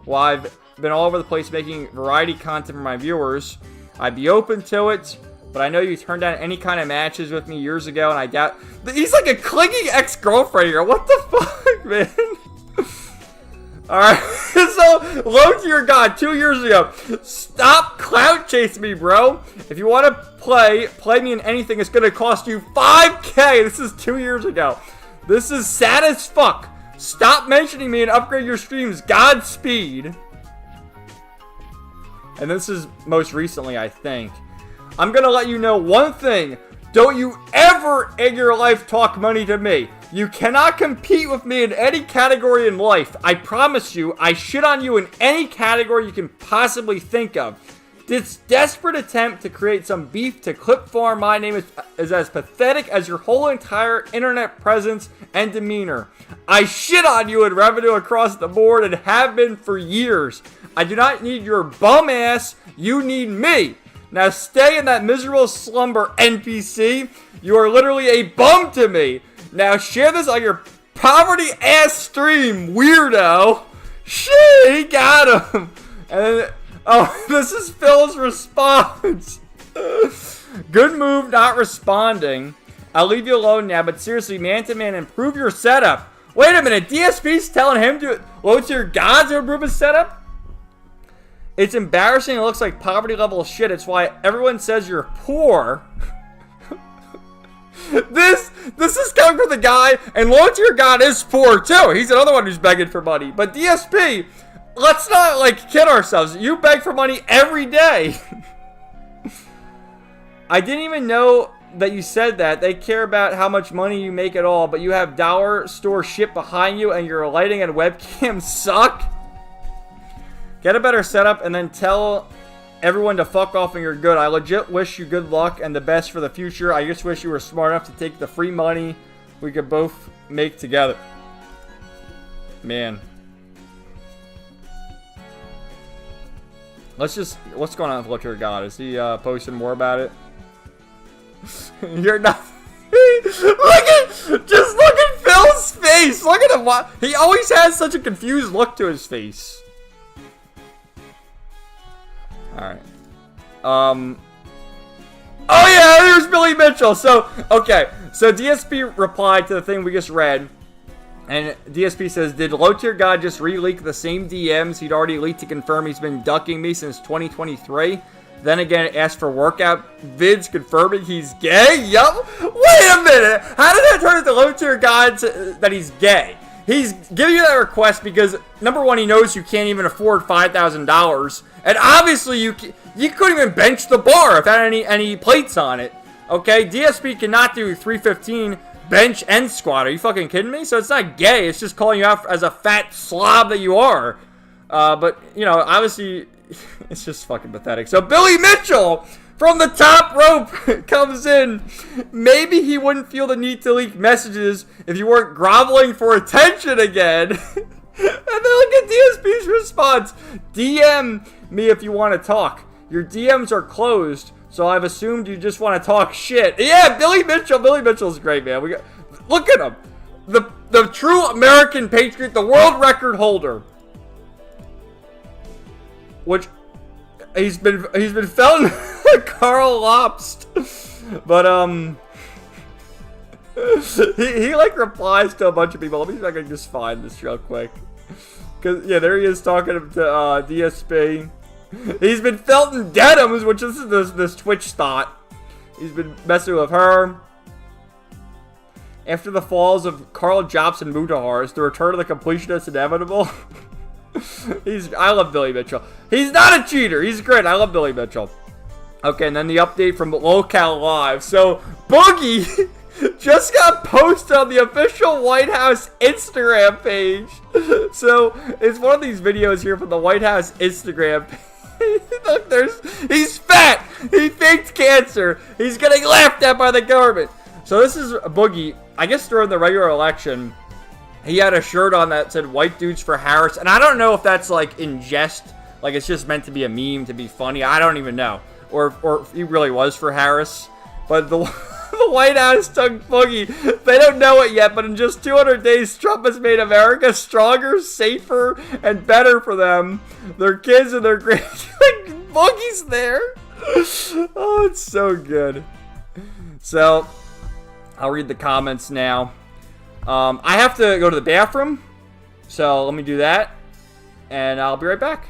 while I've been all over the place making variety content for my viewers. I'd be open to it, but I know you turned down any kind of matches with me years ago, and I doubt... He's like a clinging ex-girlfriend here. What the fuck, man? Alright, so, Low Tier God, 2 years ago. Stop clout chasing me, bro. If you want to play me in anything, it's going to cost you $5,000. This is 2 years ago. This is sad as fuck. Stop mentioning me and upgrade your streams. Godspeed. And this is most recently, I think. I'm going to let you know one thing. Don't you ever in your life talk money to me. You cannot compete with me in any category in life. I promise you, I shit on you in any category you can possibly think of. This desperate attempt to create some beef to clip farm my name is as pathetic as your whole entire internet presence and demeanor. I shit on you in revenue across the board and have been for years. I do not need your bum ass. You need me. Now stay in that miserable slumber, NPC. You are literally a bum to me. Now share this on your poverty ass stream, weirdo. Shit, he got him. And then, oh, this is Phil's response. Good move not responding. I'll leave you alone now, but seriously, man to man, improve your setup. Wait a minute, DSP's telling him to Low Tier God to improve his setup? It's embarrassing. It looks like poverty level shit. It's why everyone says you're poor. This is coming from the guy, and Low Tier God is poor too. He's another one who's begging for money. But DSP, let's not like kid ourselves. You beg for money every day. I didn't even know that you said that. They care about how much money you make at all, but you have dollar store shit behind you, and your lighting and webcam suck. Get a better setup, and then tell everyone to fuck off and you're good. I legit wish you good luck and the best for the future. I just wish you were smart enough to take the free money we could both make together. Man. Let's just... What's going on with Look Here God? Is he posting more about it? You're not... Just look at Phil's face! Look at him! He always has such a confused look to his face. Alright. Oh yeah, there's Billy Mitchell. So, okay. So DSP replied to the thing we just read. And DSP says, did Low Tier God just re-leak the same DMs he'd already leaked to confirm he's been ducking me since 2023? Then again, asked for workout vids confirming he's gay? Yup. Wait a minute. How did that turn into Low Tier God that he's gay? He's giving you that request because, number one, he knows you can't even afford $5,000. And obviously, you couldn't even bench the bar if it had any plates on it. Okay? DSP cannot do 315 bench and squat. Are you fucking kidding me? So it's not gay. It's just calling you out as a fat slob that you are. But, you know, obviously, it's just fucking pathetic. So Billy Mitchell from the top rope comes in. Maybe he wouldn't feel the need to leak messages if you weren't groveling for attention again. And then look at DSP's response. DM me if you want to talk. Your DMs are closed, so I've assumed you just want to talk shit. Yeah, Billy Mitchell. Billy Mitchell's great, man. Look at him. The true American patriot, the world record holder. Which... He's been felt Carl Lobst, but he like replies to a bunch of people. Let me see if I can just find this real quick, cause yeah, there he is talking to DSP. He's been felt in denims, which is this Twitch thought. He's been messing with her. After the falls of Carl Jobs and Mutahar, is the return of the completionist inevitable? I love Billy Mitchell. He's not a cheater. He's great. I love Billy Mitchell. Okay, and then the update from Locale Live. So, Boogie just got posted on the official White House Instagram page. So, it's one of these videos here from the White House Instagram page. Look, he's fat. He faked cancer. He's getting laughed at by the government. So, this is Boogie. I guess during the regular election, he had a shirt on that said "White Dudes for Harris," and I don't know if that's like in jest, like it's just meant to be a meme to be funny. I don't even know, or if he really was for Harris. But the White House took Boogie. They don't know it yet, but in just 200 days, Trump has made America stronger, safer, and better for them, their kids, and their great. Like, Boogie's there. Oh, it's so good. So, I'll read the comments now. I have to go to the bathroom, so let me do that, and I'll be right back.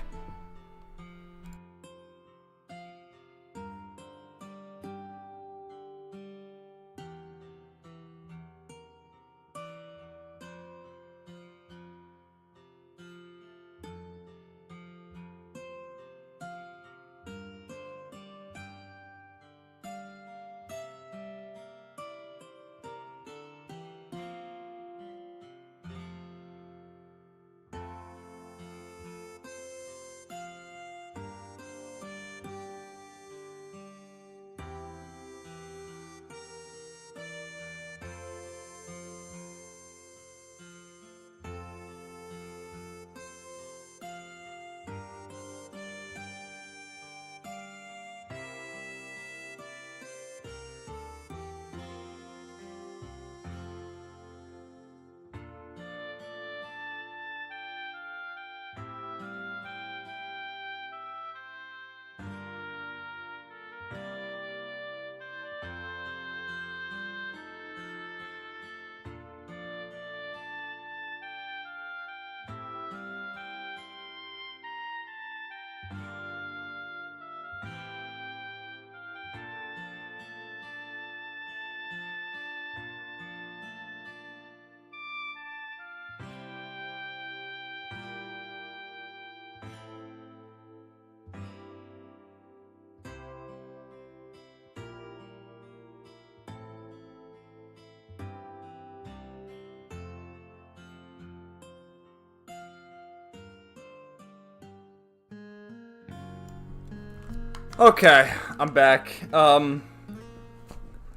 Okay, I'm back. I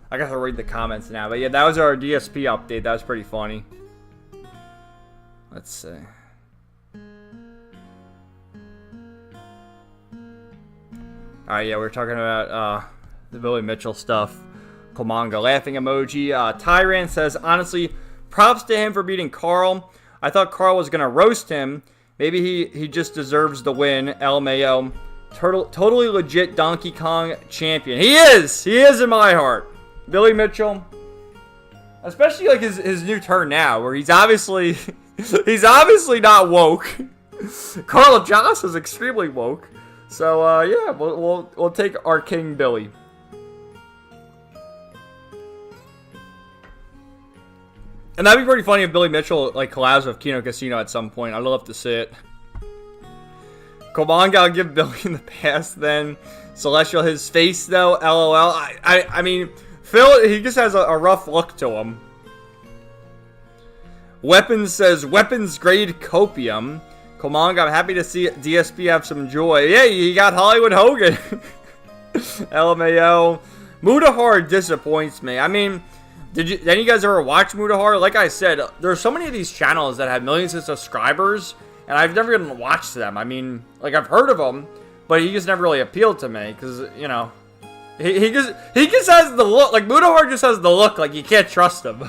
got to read the comments now, but yeah, that was our DSP update. That was pretty funny. Let's see. Alright, yeah, we're talking about the Billy Mitchell stuff. Komanga laughing emoji. Tyran says, honestly, props to him for beating Carl. I thought Carl was going to roast him. Maybe he just deserves the win. LMAO. Totally legit Donkey Kong champion. He is! He is in my heart. Billy Mitchell. Especially like his new turn now, where he's obviously not woke. Carl Joss is extremely woke. So yeah, we'll take our King Billy. And that'd be pretty funny if Billy Mitchell like collabs with Kino Casino at some point. I'd love to see it. Komanga, I'll give Billy in the past then. Celestial, his face though, LOL. I mean, Phil, he just has a rough look to him. Weapons says, weapons grade copium. Komanga, I'm happy to see DSP have some joy. Yeah, you got Hollywood Hogan. LMAO. Mudahar disappoints me. I mean, did any of you guys ever watch Mudahar? Like I said, there's so many of these channels that have millions of subscribers, and I've never even watched them. I mean, like, I've heard of them, but he just never really appealed to me, because, you know, he just has the look, like, Mudahar just has the look, like, you can't trust him.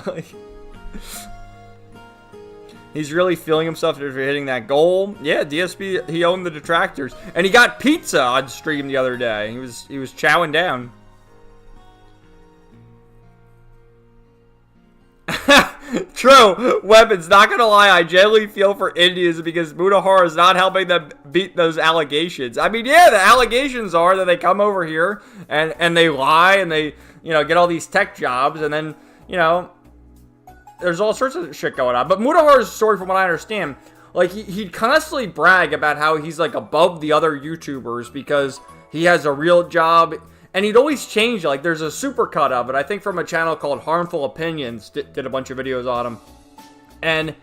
He's really feeling himself after hitting that goal. Yeah, DSP, he owned the detractors. And he got pizza on stream the other day. He was chowing down. True. Weapons, not gonna lie, I generally feel for Indians because Mudahar is not helping them beat those allegations. I mean, yeah, the allegations are that they come over here and they lie and they, you know, get all these tech jobs and then, you know, there's all sorts of shit going on. But Mudahar's story, from what I understand, like, he'd constantly brag about how he's, like, above the other YouTubers because he has a real job. And he'd always change it. Like, there's a supercut of it, I think from a channel called Harmful Opinions, did a bunch of videos on him. And,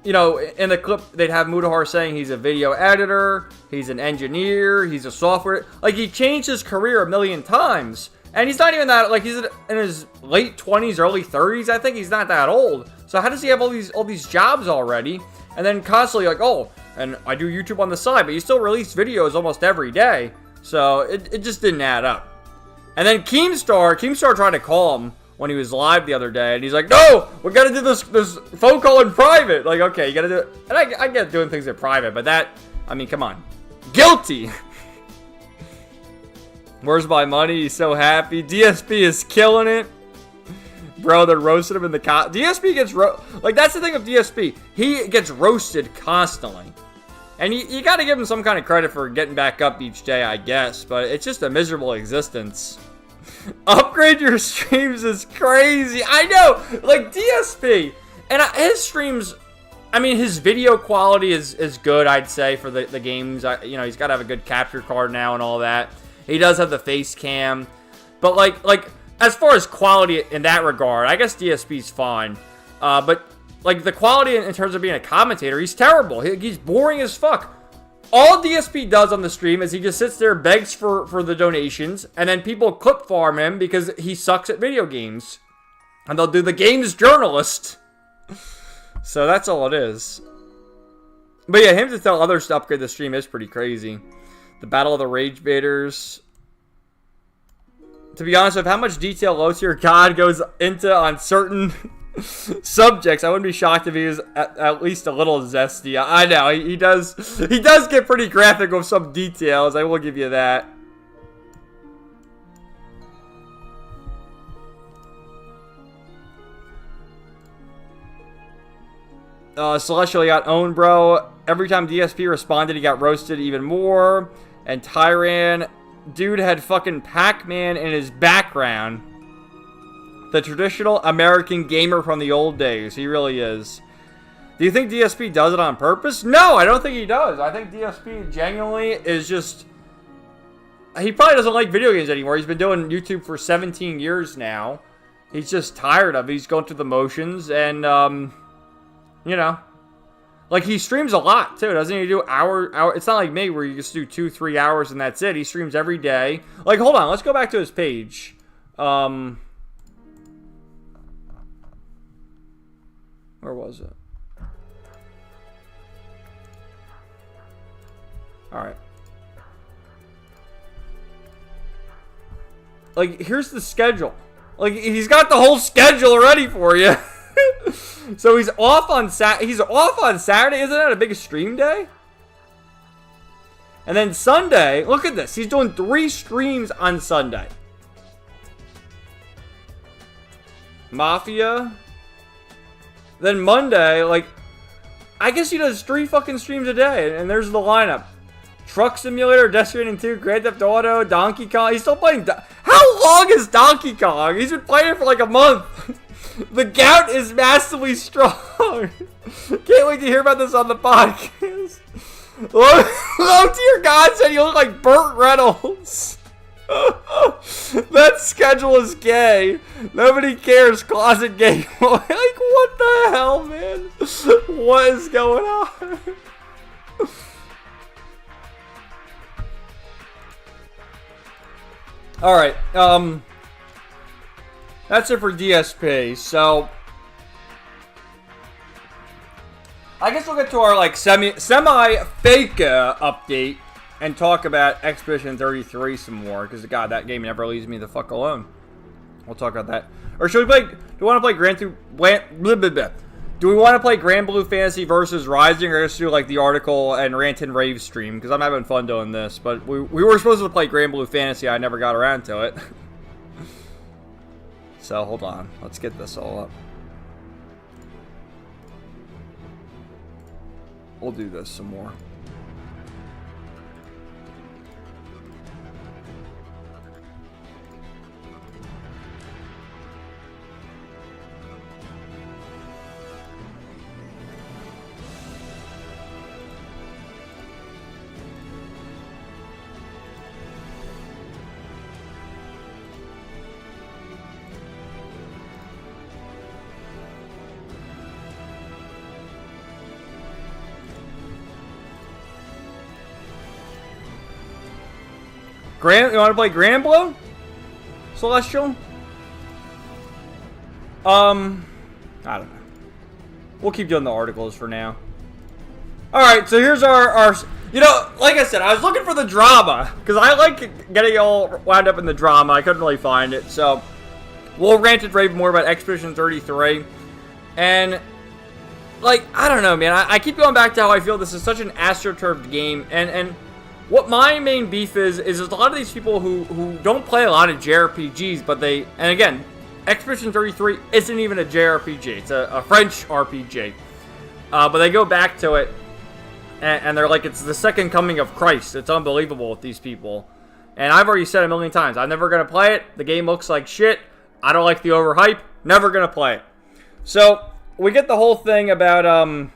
you know, in the clip, they'd have Mudahar saying he's a video editor, he's an engineer, he's a software... Like, he changed his career a million times. And he's not even that, like, he's in his late 20s, early 30s, I think. He's not that old. So how does he have all these jobs already? And then constantly like, oh, and I do YouTube on the side, but you still release videos almost every day. So it just didn't add up. And then Keemstar tried to call him when he was live the other day, and he's like, no, we gotta do this phone call in private. Like, okay, you gotta do it. And I get doing things in private, but that, I mean, come on. Guilty! Where's my money? He's so happy. DSP is killing it. Bro, they're roasting him in the DSP gets like, that's the thing with DSP. He gets roasted constantly. And you gotta give him some kind of credit for getting back up each day, I guess. But it's just a miserable existence. Upgrade your streams is crazy. I know! Like, DSP. And his streams... I mean, his video quality is good, I'd say, for the games. You know, he's gotta have a good capture card now and all that. He does have the face cam. But, like as far as quality in that regard, I guess DSP's fine. But, like, the quality in terms of being a commentator, he's terrible. He's boring as fuck. All DSP does on the stream is he just sits there, begs for the donations, and then people clip farm him because he sucks at video games. And they'll do the games journalist. So that's all it is. But yeah, him to tell others to upgrade the stream is pretty crazy. The Battle of the Rage Baiters. To be honest, with how much detail low tier God goes into on certain subjects, I wouldn't be shocked if he was at least a little zesty. I know, he does get pretty graphic with some details, I will give you that. Celestial got owned, bro. Every time DSP responded, he got roasted even more. And Tyran, dude had fucking Pac-Man in his background. The traditional American gamer from the old days. He really is. Do you think DSP does it on purpose? No, I don't think he does. I think DSP genuinely is just... He probably doesn't like video games anymore. He's been doing YouTube for 17 years now. He's just tired of it. He's going through the motions and, you know. Like, he streams a lot, too. Doesn't he do hour? It's not like me where you just do 2-3 hours and that's it. He streams every day. Like, hold on. Let's go back to his page. Where was it? Alright. Like, here's the schedule. Like, he's got the whole schedule ready for you. So he's off on Saturday. Isn't that a big stream day? And then Sunday, look at this. He's doing 3 streams on Sunday. Mafia. Then Monday, like, I guess he does 3 fucking streams a day. And there's the lineup. Truck Simulator, Death Stranding 2, Grand Theft Auto, Donkey Kong. He's still playing. How long is Donkey Kong? He's been playing it for like a month. The gout is massively strong. Can't wait to hear about this on the podcast. Low tier God said you look like Burt Reynolds. That schedule is gay. Nobody cares. Closet gay. Like, what the hell, man? What is going on? Alright, that's it for DSP, so I guess we'll get to our, like, semi-fake update and talk about Expedition 33 some more, because, God, that game never leaves me the fuck alone. We'll talk about that. Or should we play, do we want to play Do we want to play Granblue Fantasy Versus Rising, or just do, like, the article and rant and rave stream? Because I'm having fun doing this, but we were supposed to play Granblue Fantasy. I never got around to it. So, hold on. Let's get this all up. We'll do this some more. You want to play Granblue? Celestial? I don't know. We'll keep doing the articles for now. Alright, so here's our... You know, like I said, I was looking for the drama. Because I like getting all wound up in the drama. I couldn't really find it. So, we'll rant and rave more about Expedition 33. And, like, I don't know, man. I keep going back to how I feel this is such an astroturfed game. And what my main beef is a lot of these people who don't play a lot of JRPGs, but they... And again, Expedition 33 isn't even a JRPG. It's a French RPG. But they go back to it, and they're like, it's the second coming of Christ. It's unbelievable with these people. And I've already said a million times, I'm never going to play it. The game looks like shit. I don't like the overhype. Never going to play it. So, we get the whole thing about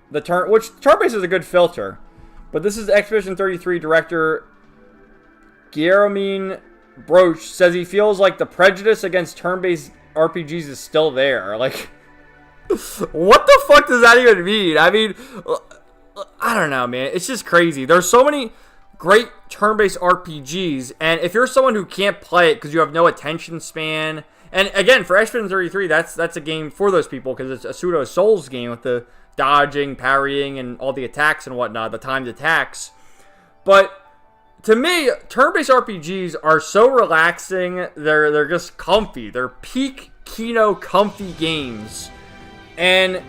the turn... Which, turn-based is a good filter. But this is Expedition 33 director Guillermin Broch says he feels like the prejudice against turn-based RPGs is still there. Like, what the fuck does that even mean? I mean, I don't know, man. It's just crazy. There's so many great turn-based RPGs, and if you're someone who can't play it because you have no attention span, and again, for Expedition 33, that's a game for those people because it's a pseudo-Souls game with the dodging, parrying, and all the attacks and whatnot, the timed attacks. But to me, turn-based RPGs are so relaxing. They're just comfy. They're peak Kino comfy games. And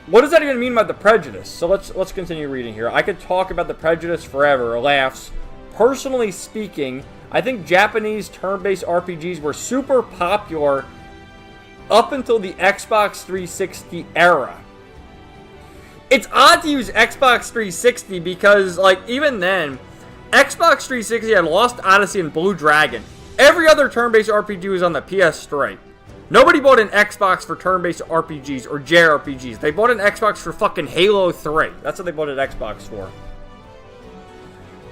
what does that even mean about the prejudice? So let's continue reading here. I could talk about the prejudice forever. Laughs. Personally speaking, I think Japanese turn-based RPGs were super popular up until the Xbox 360 era. It's odd to use Xbox 360 because, like, even then, Xbox 360 had Lost Odyssey and Blue Dragon. Every other turn-based RPG was on the PS3. Nobody bought an Xbox for turn-based RPGs or JRPGs. They bought an Xbox for fucking Halo 3. That's what they bought an Xbox for.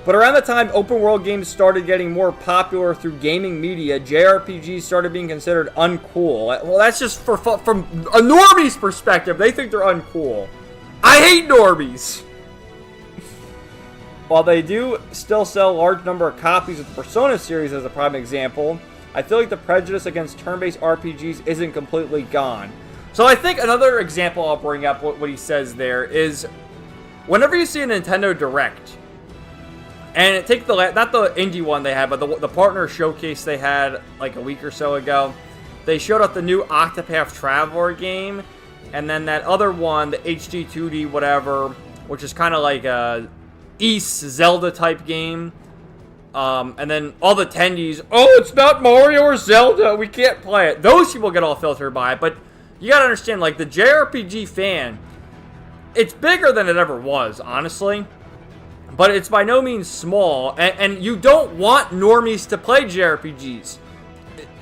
But around the time open world games started getting more popular through gaming media, JRPGs started being considered uncool. Well, that's just from a normie's perspective. They think they're uncool. I hate normies! While they do still sell a large number of copies of the Persona series as a prime example, I feel like the prejudice against turn-based RPGs isn't completely gone. So I think another example I'll bring up, what he says there, is whenever you see a Nintendo Direct, and take not the indie one they had, but the partner showcase they had like a week or so ago, they showed up the new Octopath Traveler game, and then that other one, the HD 2D whatever, which is kind of like a East Zelda type game. And then all the attendees, oh, it's not Mario or Zelda, we can't play it. Those people get all filtered by it, but you gotta understand, like, the JRPG fan, it's bigger than it ever was, honestly. But it's by no means small, and you don't want normies to play JRPGs.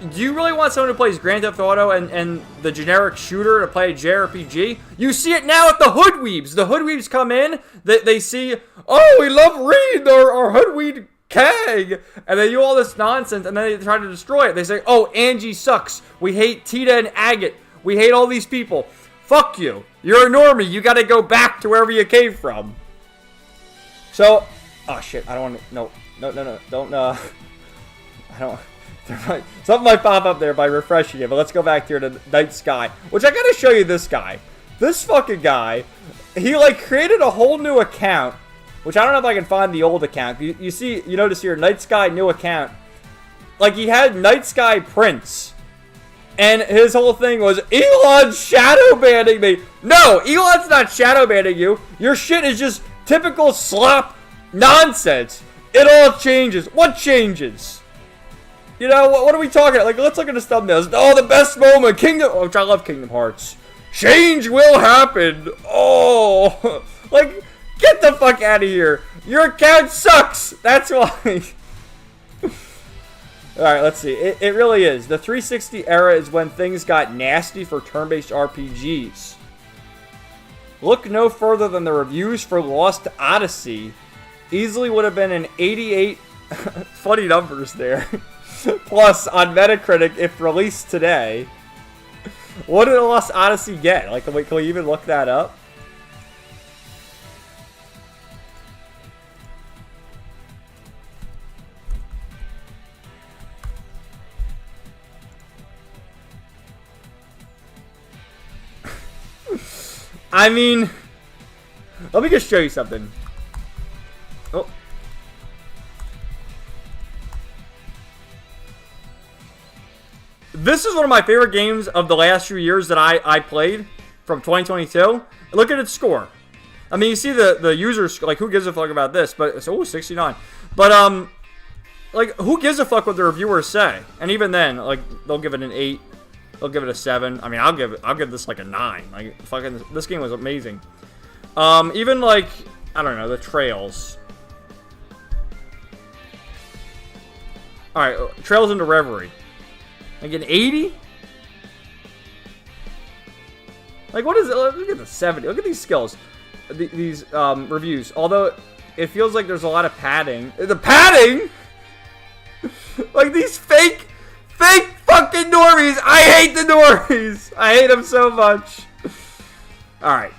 Do you really want someone who plays Grand Theft Auto and the generic shooter to play a JRPG? You see it now at the hoodweebs. The hoodweebs come in, they see, oh, we love Reed, our hoodweed Kang, and they do all this nonsense, and then they try to destroy it. They say, oh, Angie sucks. We hate Tita and Agate. We hate all these people. Fuck you. You're a normie. You gotta go back to wherever you came from. So, oh shit, I don't want to, no, don't, I don't, something might pop up there by refreshing it, but let's go back here to Night Sky, which I gotta show you this guy. This fucking guy, he like created a whole new account, which I don't know if I can find the old account. You see, you notice here, Night Sky new account. Like, he had Night Sky Prince. And his whole thing was, Elon's shadow banning me. No, Elon's not shadow banning you. Your shit is just typical slop nonsense. It all changes. What changes? You know, what are we talking about? Like, let's look at his thumbnails. Oh, the best moment. Kingdom, which I love Kingdom Hearts. Change will happen. Oh, like, get the fuck out of here. Your account sucks. That's why. Alright, let's see. It really is. The 360 era is when things got nasty for turn-based RPGs. Look no further than the reviews for Lost Odyssey. Easily would have been an 88... funny numbers there. Plus, on Metacritic, if released today. What did Lost Odyssey get? Like, can we even look that up? I mean, let me just show you something. Oh. This is one of my favorite games of the last few years that I played from 2022. Look at its score. I mean, you see the users, like, who gives a fuck about this? But it's, oh, 69. But, like, who gives a fuck what the reviewers say? And even then, like, they'll give it an 8. They'll give it a 7. I mean, I'll give this like a 9. Like, fucking, this game was amazing. Even like, I don't know, the trails. All right, Trails into Reverie. Like an 80. Like, what is it? Look at the 70. Look at these skills, these reviews. Although it feels like there's a lot of padding. The padding. Like these fake fucking normies. I hate the normies. I hate them so much. Alright.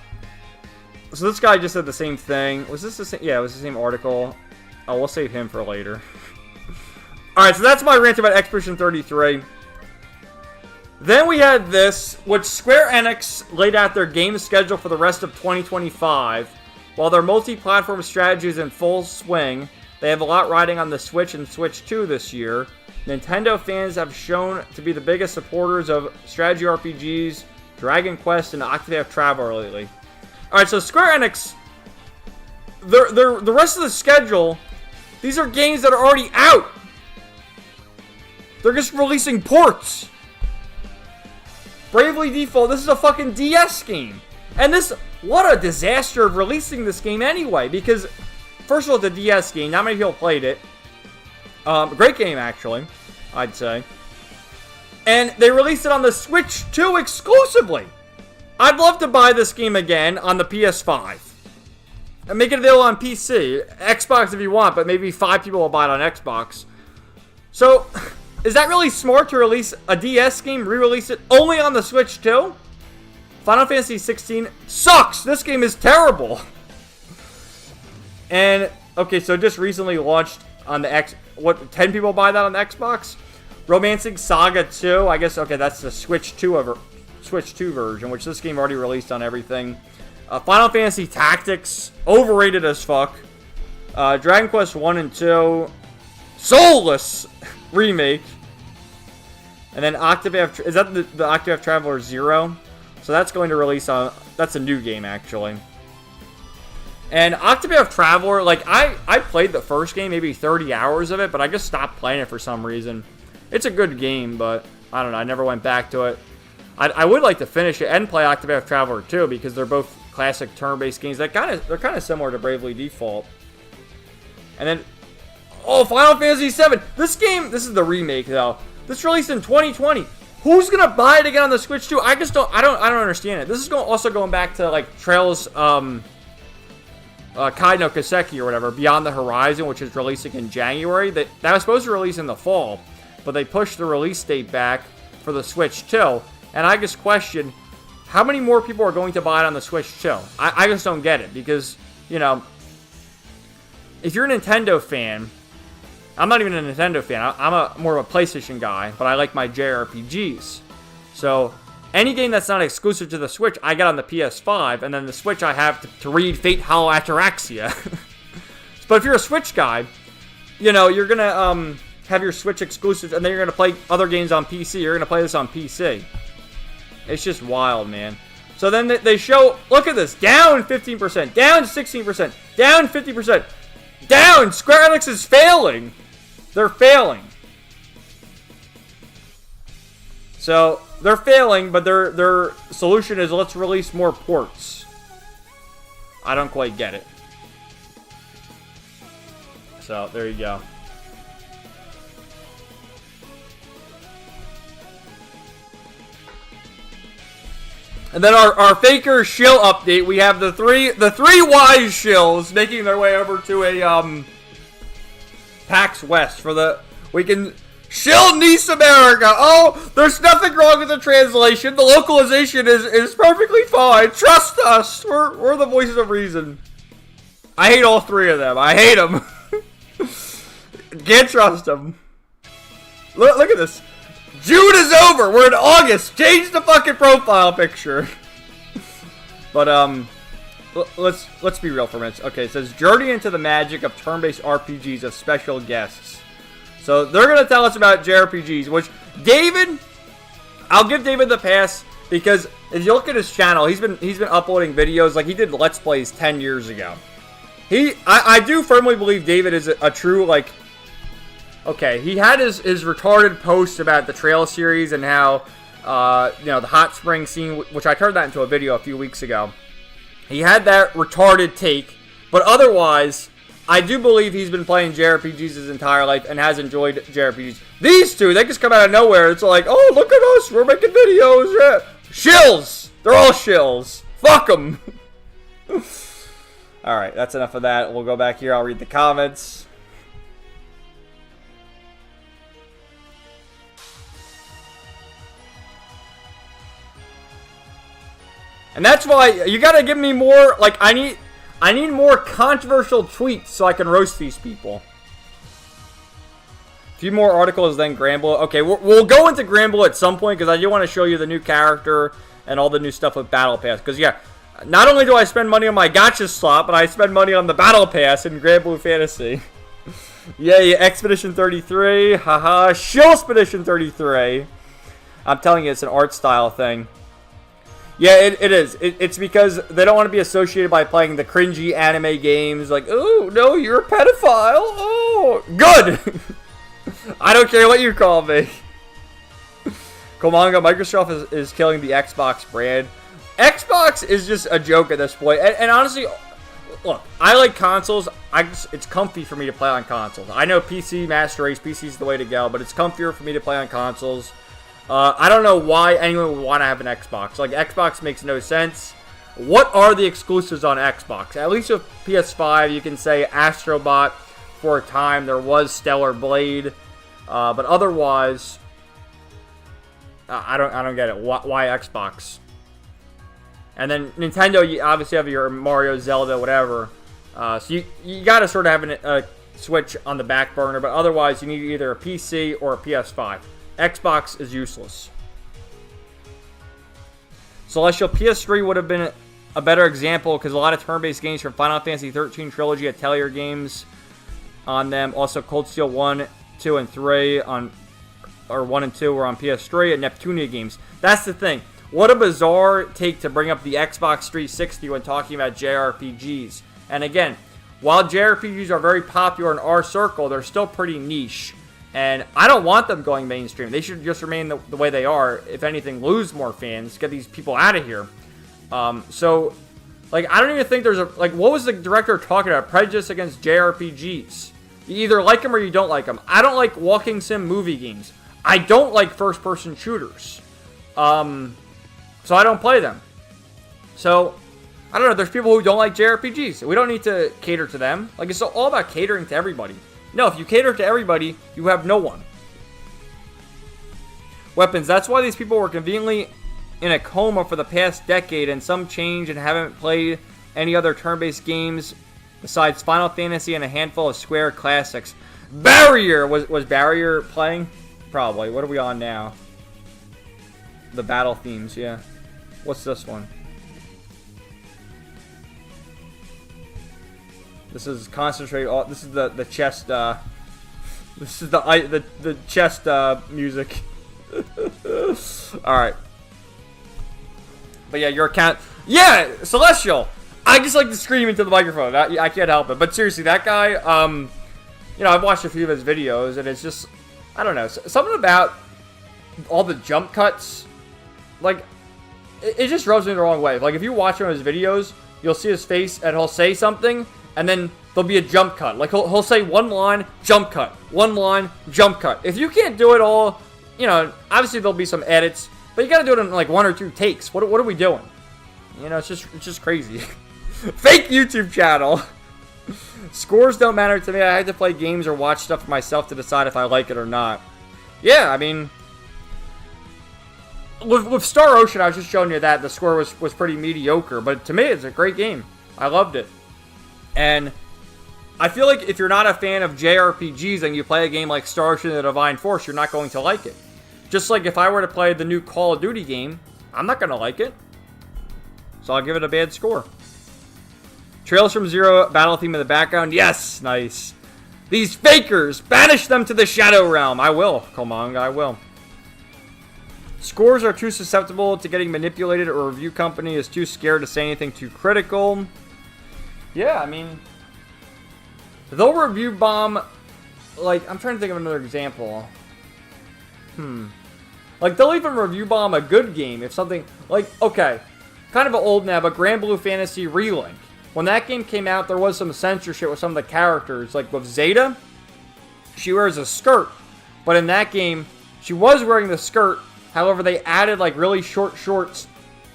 So this guy just said the same thing. Was this the same? Yeah, it was the same article. Oh, we'll save him for later. Alright, so that's my rant about Expedition 33. Then we had this, which Square Enix laid out their game schedule for the rest of 2025. While their multi-platform strategy is in full swing, they have a lot riding on the Switch and Switch 2 this year. Nintendo fans have shown to be the biggest supporters of strategy RPGs, Dragon Quest, and Octopath Traveler lately. Alright, so Square Enix, the rest of the schedule, these are games that are already out. They're just releasing ports. Bravely Default, this is a fucking DS game. And this, what a disaster of releasing this game anyway, because, first of all, it's a DS game, not many people played it. Great game, actually, I'd say. And they released it on the Switch 2 exclusively. I'd love to buy this game again on the PS5. make it available on PC. Xbox if you want, but maybe 5 people will buy it on Xbox. So, is that really smart to release a DS game, re-release it only on the Switch too? Final Fantasy 16 sucks! This game is terrible! And, okay, so just recently launched on the 10 people buy that on the Xbox? Romancing Saga 2, I guess, okay, that's the Switch 2 version, which this game already released on everything. Final Fantasy Tactics, overrated as fuck. Dragon Quest 1 and 2, soulless remake. And then Octopath, is that the Octopath Traveler 0? So that's going to release on, that's a new game actually. And Octopath Traveler, like, I played the first game, maybe 30 hours of it, but I just stopped playing it for some reason. It's a good game, but I don't know, I never went back to it. I would like to finish it and play Octopath Traveler 2 because they're both classic turn-based games. They're kind of similar to Bravely Default. And then, oh, Final Fantasy 7. This game, this is the remake though. This released in 2020. Who's gonna buy it again on the Switch too? I don't understand it. This is also going back to like Trails, Kai no Kaseki or whatever, Beyond the Horizon, which is releasing in January. That was supposed to release in the fall, but they pushed the release date back for the Switch too. And I just question how many more people are going to buy it on the Switch too. I just don't get it because, you know, if you're a Nintendo fan, I'm not even a Nintendo fan. I'm more of a PlayStation guy, but I like my JRPGs. So any game that's not exclusive to the Switch, I get on the PS5, and then the Switch I have to read Fate Hollow Ataraxia. But if you're a Switch guy, you know, you're going to have your Switch exclusives, and then you're going to play other games on PC. You're going to play this on PC. It's just wild, man. So then they show, look at this, down 15%, down 16%, down 50%, down! Square Enix is failing! They're failing. So, they're failing, but their solution is let's release more ports. I don't quite get it. So, there you go. And then our Faker shill update, we have the three wise shills making their way over to a PAX West for the, we can shill Nice America. Oh, there's nothing wrong with the translation. The localization is perfectly fine. Trust us. We're the voices of reason. I hate all three of them. I hate them. Can't trust them. Look at this. June is over. We're in August. Change the fucking profile picture. But let's be real for a minute. Okay, it says journey into the magic of turn-based RPGs of special guests. So they're gonna tell us about JRPGs, which David, I'll give David the pass because if you look at his channel, he's been uploading videos like he did Let's Plays 10 years ago. I do firmly believe David is a true, like, okay, he had his retarded post about the Trail series and how, you know, the hot spring scene, which I turned that into a video a few weeks ago. He had that retarded take, but otherwise, I do believe he's been playing JRPGs his entire life and has enjoyed JRPGs. These two, they just come out of nowhere. It's like, oh, look at us, we're making videos. Yeah. Shills! They're all shills. Fuck them. Alright, that's enough of that. We'll go back here. I'll read the comments. And that's why you gotta give me more, like, I need more controversial tweets so I can roast these people. A few more articles, then Granblue. Okay, we'll go into Granblue at some point, because I do want to show you the new character and all the new stuff with Battle Pass. Because, yeah, not only do I spend money on my Gacha slot, but I spend money on the Battle Pass in Granblue Fantasy. Yay, Expedition 33. Haha, Shillspedition 33. I'm telling you, it's an art style thing. Yeah, it is. It's because they don't want to be associated by playing the cringy anime games. Like, oh, no, you're a pedophile. Oh, good. I don't care what you call me. Komanga, Microsoft is killing the Xbox brand. Xbox is just a joke at this point. And honestly, look, I like consoles. It's comfy for me to play on consoles. I know PC Master Race, PC is the way to go, but it's comfier for me to play on consoles. I don't know why anyone would want to have an Xbox. Like, Xbox makes no sense. what are the exclusives on Xbox? At least with PS5, you can say Astrobot. For a time, there was Stellar Blade, but otherwise, I don't get it. Why Xbox? And then Nintendo, you obviously have your Mario, Zelda, whatever. So you got to sort of have a Switch on the back burner, but otherwise, you need either a PC or a PS5. Xbox is useless. Celestial, PS3 would have been a better example because a lot of turn-based games from Final Fantasy 13 Trilogy Atelier games on them. Also, Cold Steel 1, 2, and 3 or 1 and 2 were on PS3 and Neptunia games. That's the thing. What a bizarre take to bring up the Xbox 360 when talking about JRPGs. And again, while JRPGs are very popular in our circle, they're still pretty niche. And I don't want them going mainstream. They should just remain the way they are. If anything, lose more fans. Get these people out of here. So, like, I don't even think there's what was the director talking about? Prejudice against JRPGs. You either like them or you don't like them. I don't like walking sim movie games. I don't like first-person shooters. So I don't play them. So, I don't know. There's people who don't like JRPGs. We don't need to cater to them. Like, it's all about catering to everybody. No, if you cater to everybody, you have no one. Weapons. That's why these people were conveniently in a coma for the past decade and some change and haven't played any other turn-based games besides Final Fantasy and a handful of Square classics. Barrier! Was Barrier playing? Probably. What are we on now? The battle themes, yeah. What's this one? This is concentrate. This is the chest. This is the chest music. All right. But yeah, your account. Yeah, Celestial. I just like to scream into the microphone. I can't help it. But seriously, that guy. You know, I've watched a few of his videos, and it's just, I don't know, something about all the jump cuts. Like, it just rubs me the wrong way. Like, if you watch one of his videos, you'll see his face, and he'll say something, and then there'll be a jump cut. Like, he'll say one line, jump cut. One line, jump cut. If you can't do it all, you know, obviously there'll be some edits, but you gotta do it in, like, 1 or 2 takes. What are we doing? You know, it's just crazy. Fake YouTube channel. Scores don't matter to me. I have to play games or watch stuff for myself to decide if I like it or not. Yeah, I mean, with Star Ocean, I was just showing you that the score was pretty mediocre, but to me, it's a great game. I loved it. And I feel like if you're not a fan of JRPGs and you play a game like Star Ocean: The Divine Force, you're not going to like it. Just like if I were to play the new Call of Duty game, I'm not going to like it. So I'll give it a bad score. Trails from Zero, battle theme in the background. Yes, nice. These fakers, banish them to the Shadow Realm. I will, Komang, I will. Scores are too susceptible to getting manipulated, or review company is too scared to say anything too critical. Yeah, I mean, they'll review bomb. Like, I'm trying to think of another example. Like, they'll even review bomb a good game if something, like, okay, kind of old now, but Granblue Fantasy Relink. When that game came out, there was some censorship with some of the characters. Like with Zeta, she wears a skirt. But in that game, she was wearing the skirt. However, they added like really short shorts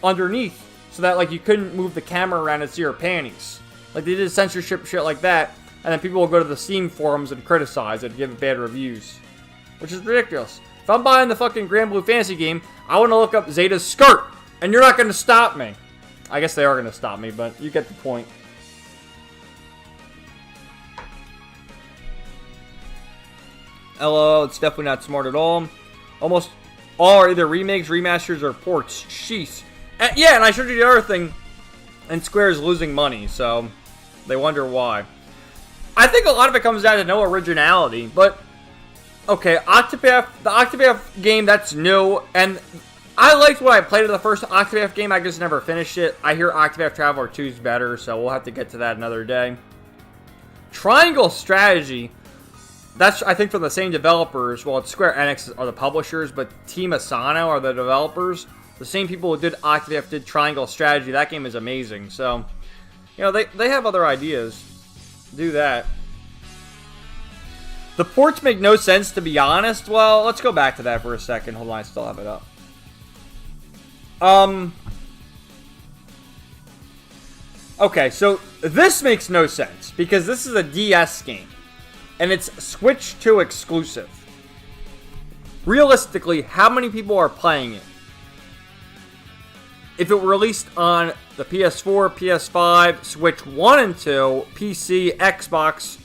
underneath so that like you couldn't move the camera around and see her panties. Like they did censorship shit like that. And then people will go to the Steam forums and criticize it and give it bad reviews. Which is ridiculous. If I'm buying the fucking Granblue Fantasy game, I want to look up Zeta's skirt. And you're not going to stop me. I guess they are going to stop me, but you get the point. LOL, it's definitely not smart at all. Almost all are either remakes, remasters, or ports. Sheesh. Yeah, and I showed you the other thing. And Square is losing money, so they wonder why. I think a lot of it comes down to no originality, but okay, Octopath, the Octopath game, that's new, and I liked what I played of the first Octopath game. I just never finished it. I hear Octopath Traveler 2 is better, so we'll have to get to that another day. Triangle Strategy, that's, I think, from the same developers. Well, it's Square Enix are the publishers, but Team Asano are the developers. The same people who did Octopath did Triangle Strategy. That game is amazing. So, you know, they have other ideas. Do that. The ports make no sense, to be honest. Well, let's go back to that for a second. Hold on, I still have it up. Okay, so this makes no sense because this is a DS game and it's Switch 2 exclusive. Realistically, how many people are playing it? If it were released on the PS4, PS5, Switch 1 and 2, PC, Xbox,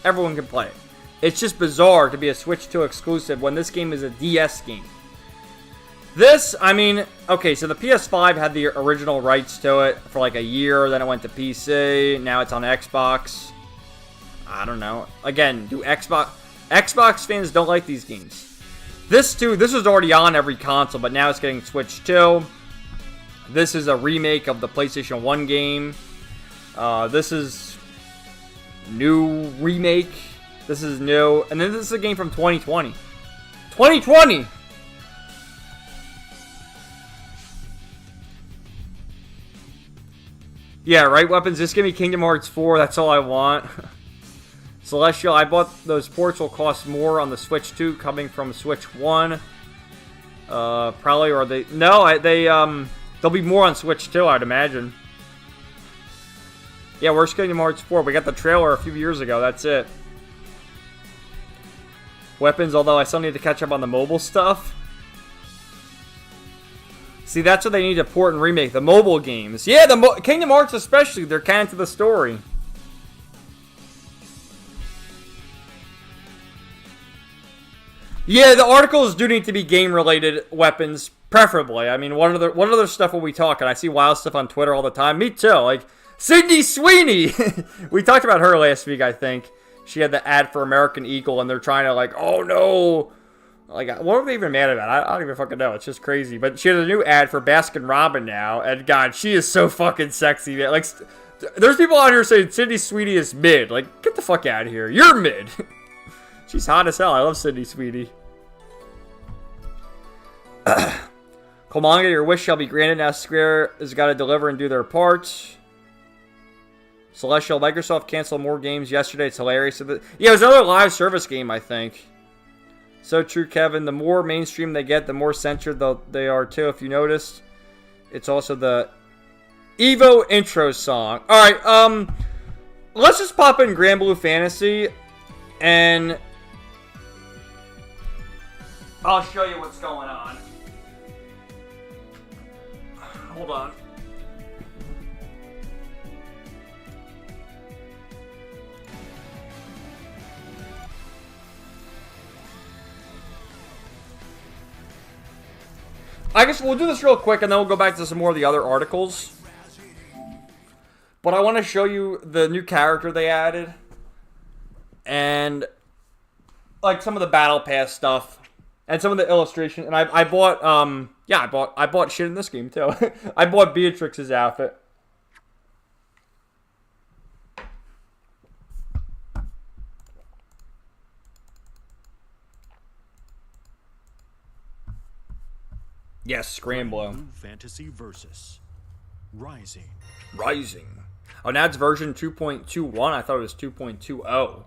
everyone can play it. It's just bizarre to be a Switch 2 exclusive when this game is a DS game. This, I mean, okay, so the PS5 had the original rights to it for like a year, then it went to PC, now it's on Xbox. I don't know. Again, do Xbox fans don't like these games. This too, this was already on every console, but now it's getting Switch 2. This is a remake of the PlayStation 1 game. This is new remake. This is new. And then this is a game from 2020. 2020! Yeah, right, Weapons? Just give me Kingdom Hearts 4. That's all I want. Celestial, I bought those ports will cost more on the Switch 2 coming from Switch 1. Probably, or they... No, they'll be more on Switch 2, I'd imagine. Yeah, where's Kingdom Hearts 4? We got the trailer a few years ago, that's it. Weapons, although I still need to catch up on the mobile stuff. See, that's what they need to port and remake, the mobile games. Yeah, Kingdom Hearts especially, they're canon to the story. Yeah, the articles do need to be game-related, Weapons, preferably. I mean, what other stuff will we talk? And I see wild stuff on Twitter all the time. Me too. Like, Sydney Sweeney! We talked about her last week, I think. She had the ad for American Eagle, and they're trying to, like, oh no! Like, what are they even mad about? I don't even fucking know. It's just crazy. But she has a new ad for Baskin Robin now, and God, she is so fucking sexy. Man. Like, there's people out here saying Sydney Sweeney is mid. Like, get the fuck out of here. You're mid! She's hot as hell. I love Sydney Sweeney. Komanga, your wish shall be granted. Now Square has got to deliver and do their parts. Celestial, Microsoft canceled more games yesterday. It's hilarious. Yeah, it was another live service game, I think. So true, Kevin. The more mainstream they get, the more censored they are, too, if you noticed. It's also the Evo intro song. Alright, let's just pop in Granblue Fantasy, and I'll show you what's going on. Hold on. I guess we'll do this real quick and then we'll go back to some more of the other articles. But I want to show you the new character they added. And like some of the Battle Pass stuff. And some of the illustration. And I bought I bought shit in this game too. I bought Beatrix's outfit. Yes, Granblue Fantasy Versus. Rising. Oh, now it's version 2.21. I thought it was 2.20.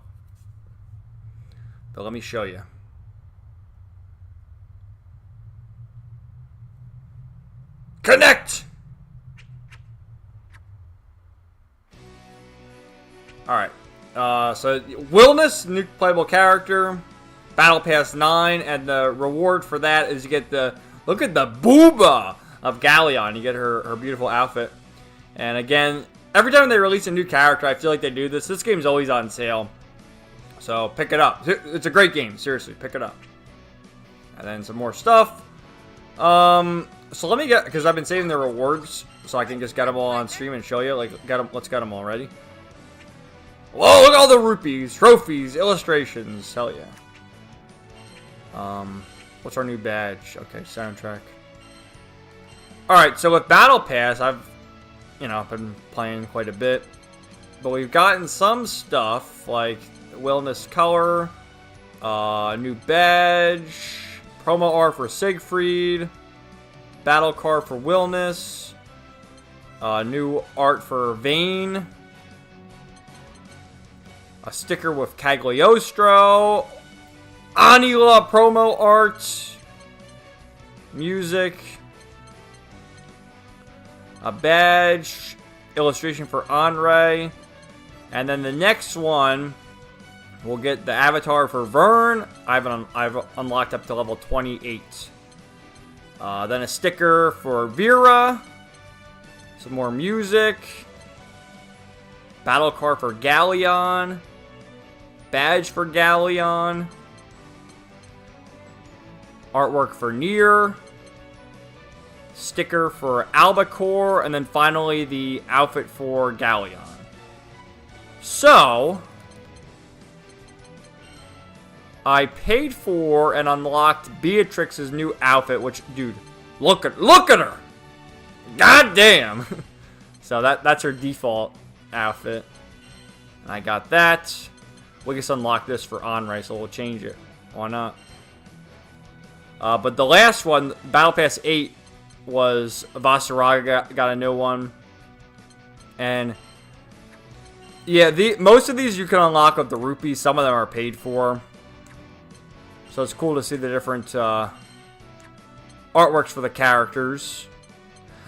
But let me show you. Connect! Alright. So, Wilnas, new playable character. Battle Pass 9. And the reward for that is you get the... Look at the booba of Galleon. You get her beautiful outfit. And again, every time they release a new character, I feel like they do this. This game's always on sale. So pick it up. It's a great game. Seriously, pick it up. And then some more stuff. So let me get, because I've been saving the rewards, so I can just get them all on stream and show you. Like, let's get them all ready. Whoa, look at all the rupees, trophies, illustrations. Hell yeah. What's our new badge? Okay, soundtrack. Alright, so with Battle Pass, I've been playing quite a bit. But we've gotten some stuff, like Wellness Color, new badge, promo art for Siegfried, battle card for Wilness, new art for Vane, a sticker with Cagliostro, Anila promo art, music, a badge, illustration for Anrei. And then the next one, we'll get the avatar for Vern. I've unlocked up to level 28. Then a sticker for Vera. Some more music. Battle card for Galleon. Badge for Galleon. Artwork for Nier. Sticker for Albacore. And then finally the outfit for Galleon. So, I paid for and unlocked Beatrix's new outfit, which, dude, look at her! God damn! So that's her default outfit. And I got that. We just unlock this for Anrei, so we'll change it. Why not? But the last one, Battle Pass 8, was Vasaraga got a new one. And yeah, most of these you can unlock with the rupees. Some of them are paid for. So it's cool to see the different artworks for the characters.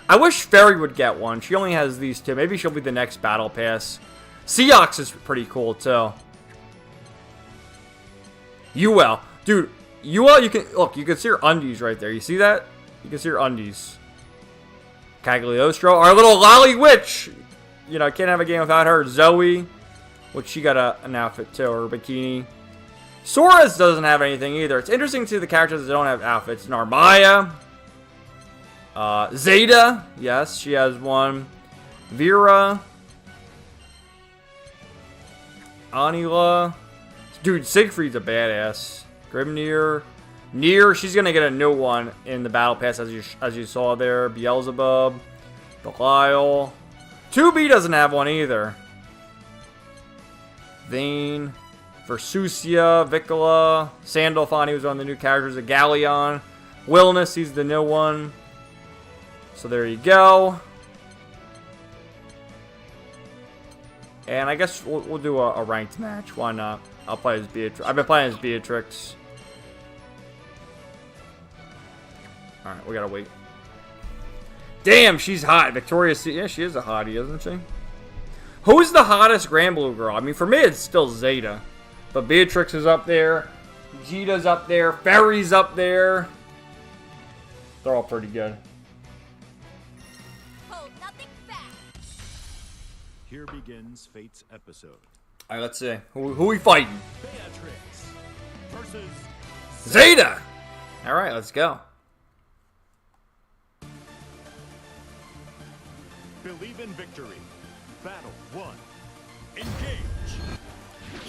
I wish Fairy would get one. She only has these two. Maybe she'll be the next Battle Pass. Seox is pretty cool too. UL. Dude, UL, you can see her undies right there. You see that? You can see her undies. Cagliostro, our little lolly witch. You know, can't have a game without her. Zoe, which she got an outfit too, or a bikini. Sora's doesn't have anything either. It's interesting to see the characters that don't have outfits. Narmaya. Zeta. Yes, she has one. Vera. Anila. Dude, Siegfried's a badass. Grimnir. Nier, she's going to get a new one in the Battle Pass, as you saw there. Beelzebub. Belial. 2B doesn't have one either. Vane. Versusia, Vicola, Sandalphon, he was one of the new characters. Of Galleon. Wilnas, he's the new one. So there you go. And I guess we'll do a ranked match. Why not? I'll play as Beatrix. I've been playing as Beatrix. Alright, we gotta wait. Damn, she's hot. Victoria, yeah, she is a hottie, isn't she? Who's the hottest Granblue girl? I mean, for me, it's still Zeta. But Beatrix is up there. Jita's up there. Fairy's up there. They're all pretty good. Hold nothing back. Here begins Fate's episode. Alright, let's see. Who we fighting? Beatrix versus Zeta! Alright, let's go. Believe in victory. Battle 1. Engage.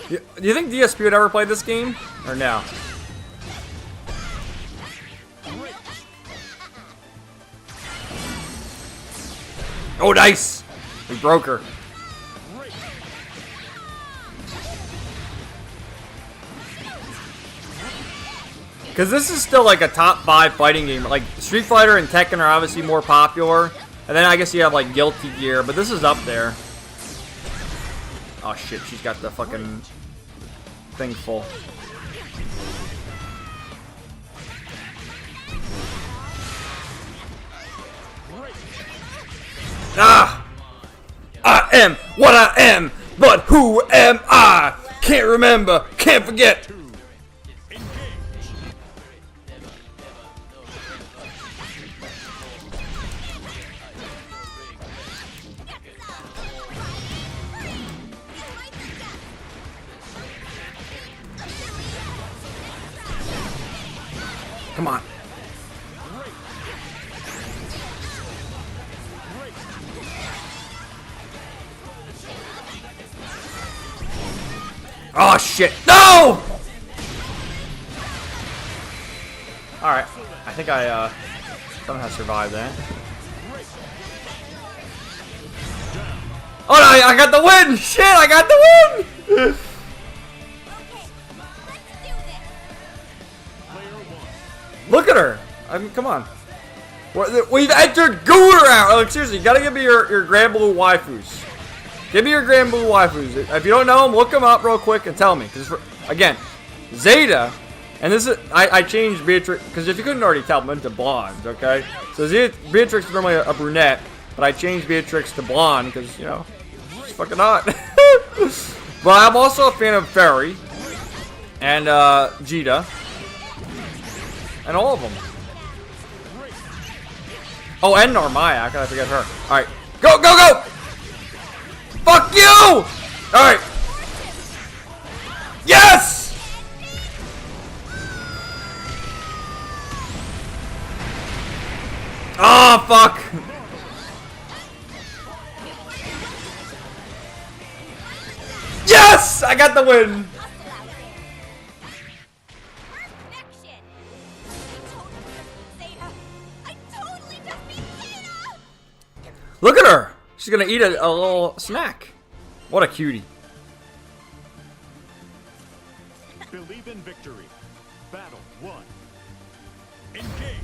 Do you think DSP would ever play this game? Or no? Oh, nice! We broke her. Because this is still like a top 5 fighting game. Like, Street Fighter and Tekken are obviously more popular. And then I guess you have like Guilty Gear, but this is up there. Oh shit, she's got the fucking thing full. Ah! I am what I am, but who am I? Can't remember, can't forget. Come on. Oh shit. No! Alright. I think I somehow survived that. Oh no, I got the win! Shit, I got the win! Look at her! I mean, come on. We've entered Gooner out! Like, seriously, you gotta give me your Granblue waifus. Give me your Granblue waifus. If you don't know them, look them up real quick and tell me. Because, again, Zeta, and this is, I changed Beatrix, because if you couldn't already tell, I'm into blondes, okay? So Beatrix is normally a brunette. But I changed Beatrix to blonde because, you know, she's fucking hot. But I'm also a fan of Fairy and Jita and all of them. Oh, and Narmaya. How can I forget her? All right, go, go, go! Fuck you! All right. Yes! Oh, fuck! Yes! I got the win! Look at her! She's gonna eat a little snack. What a cutie. Believe in victory. Battle 1. Engage.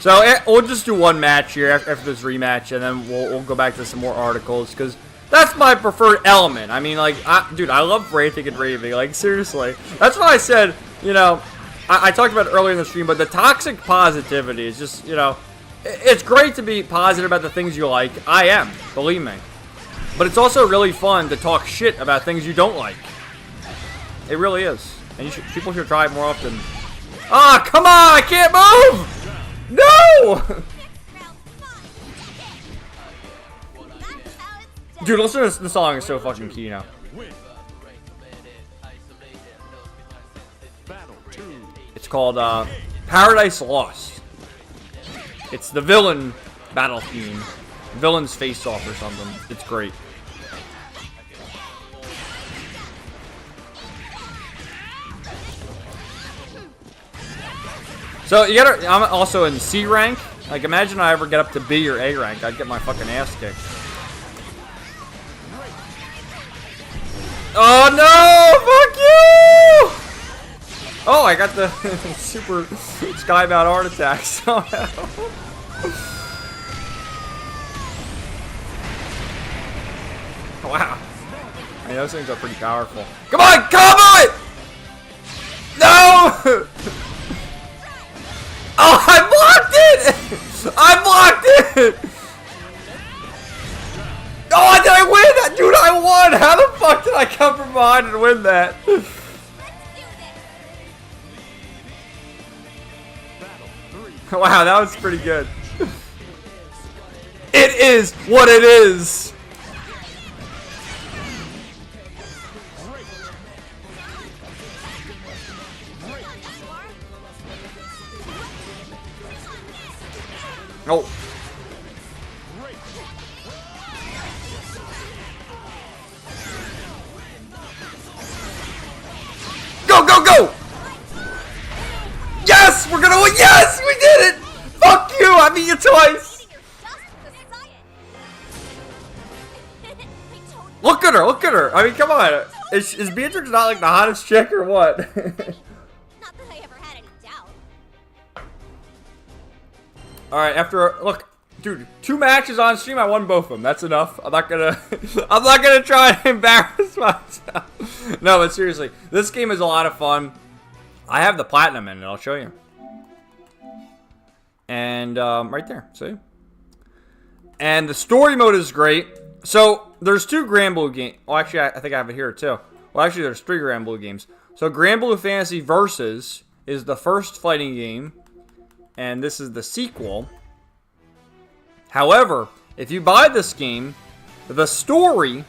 So we'll just do one match here after this rematch, and then we'll go back to some more articles, because that's my preferred element. I mean, like, dude, I love ranting and raving. Like, seriously. That's why I said, you know, I talked about it earlier in the stream, but the toxic positivity is just, you know, it's great to be positive about the things you like. I am, believe me. But it's also really fun to talk shit about things you don't like. It really is. And people should try it more often. Ah, come on! I can't move! No! Dude, listen to this song. Is so fucking key now. It's called Paradise Lost. It's the villain battle theme. Villain's face off or something. It's great. So you gotta. I'm also in C rank. Like, imagine I ever get up to B or A rank, I'd get my fucking ass kicked. Oh no! Fuck you! Oh, I got the super skybound heart attack somehow. Wow. I mean, those things are pretty powerful. Come on, come on! No! Oh, I blocked it! I blocked it! Oh, did I win? Dude, I won! How the fuck did I come from behind and win that? Wow, that was pretty good. It is what it is! Oh. Go, go, go! Yes! We're gonna win! Yes! We did it! Fuck you! I beat you twice! Look at her! Look at her! I mean, come on. Is Beatrix not like the hottest chick or what? Not that I ever had any doubt. Alright, after look, dude, 2 matches on stream, I won both of them. That's enough. I'm not gonna try and embarrass myself. No, but seriously, this game is a lot of fun. I have the platinum in it, I'll show you. And right there, see? And the story mode is great. So there's 2 Granblue games. Well, actually, I think I have it here too. Well, actually, there's 3 Granblue games. So Granblue Fantasy Versus is the first fighting game, and this is the sequel. However, if you buy this game, the story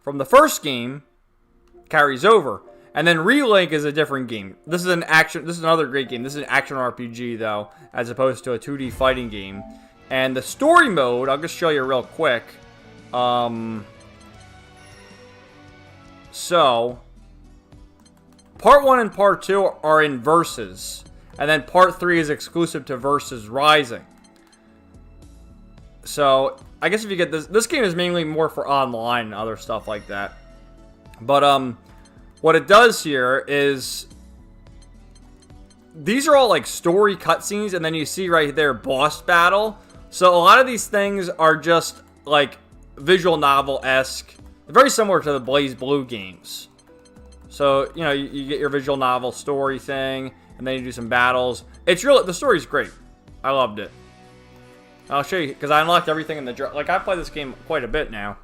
from the first game carries over, and then Relink is a different game. This is an action. This is another great game. This is an action RPG though, as opposed to a 2D fighting game. And the story mode, I'll just show you real quick. So part 1 and part 2 are in Versus. And then part 3 is exclusive to Versus Rising. So, I guess if you get this game is mainly more for online and other stuff like that. But, what it does here is, these are all like story cutscenes, and then you see right there, boss battle. So, a lot of these things are just like visual novel-esque. Very similar to the Blaze Blue games. So, you know, you get your visual novel story thing, and then you do some battles. It's really, the story's great. I loved it. I'll show you, because I unlocked everything in the journal. Like, I play this game quite a bit now.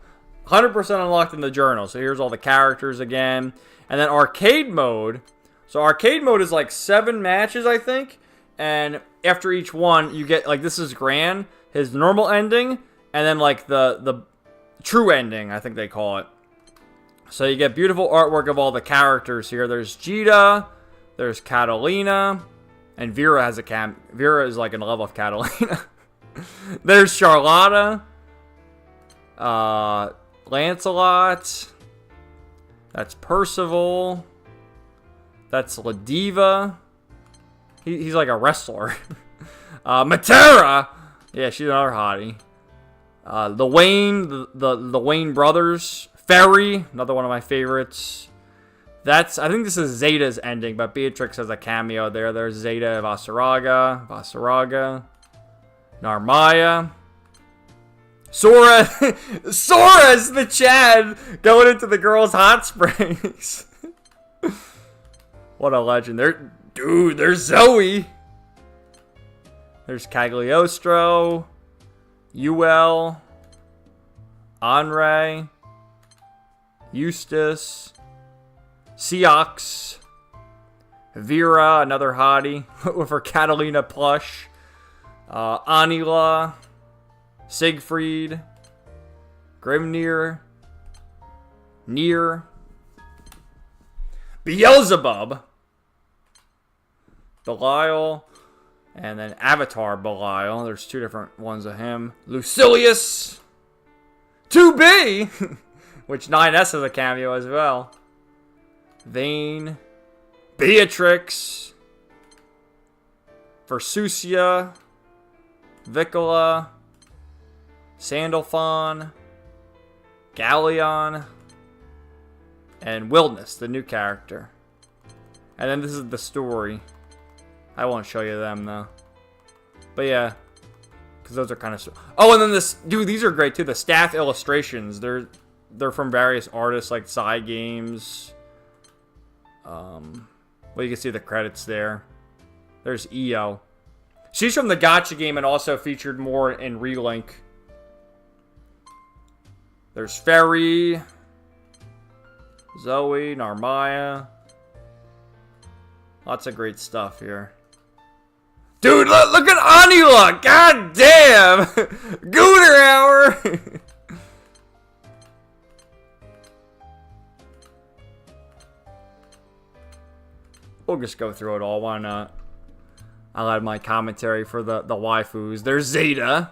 100% unlocked in the journal. So here's all the characters again. And then arcade mode. So arcade mode is like 7 matches, I think. And after each one, you get, like, this is Gran, his normal ending, and then, like, the true ending, I think they call it. So you get beautiful artwork of all the characters here. There's Jita, there's Catalina, and Vera has a Vera is, like, in love with Catalina. There's Charlotta, Lancelot, that's Percival, that's Ladiva. He's like a wrestler. Matera! Yeah, she's another hottie. The Wayne brothers. Ferry, another one of my favorites. I think this is Zeta's ending, but Beatrix has a cameo there. There's Zeta Vasaraga. Narmaya. Sora! Sora's the Chad going into the girls' hot springs. What a legend. Dude, there's Zoe. There's Cagliostro. Ul. Anre. Eustace. Seox. Vera, another hottie with her Catalina plush. Anila. Siegfried. Grimnir. Nier. Beelzebub. Belial. And then Avatar Belial. There's 2 different ones of him. Lucilius. 2B. Which 9S has a cameo as well. Vayne. Beatrix. Versusia. Vicola. Sandalphon. Galleon. And Wilnas, the new character. And then this is the story. I won't show you them, though. But yeah. Because those are kind of... Oh, and then this... Dude, these are great, too. The staff illustrations. They're from various artists, like Psy Games. Well, you can see the credits there. There's EO. She's from the Gacha game and also featured more in Relink. There's Ferry. Zoe, Narmaya. Lots of great stuff here. Dude, look at Anila! God damn! Gooner hour! We'll just go through it all, why not? I'll add my commentary for the waifus. There's Zeta.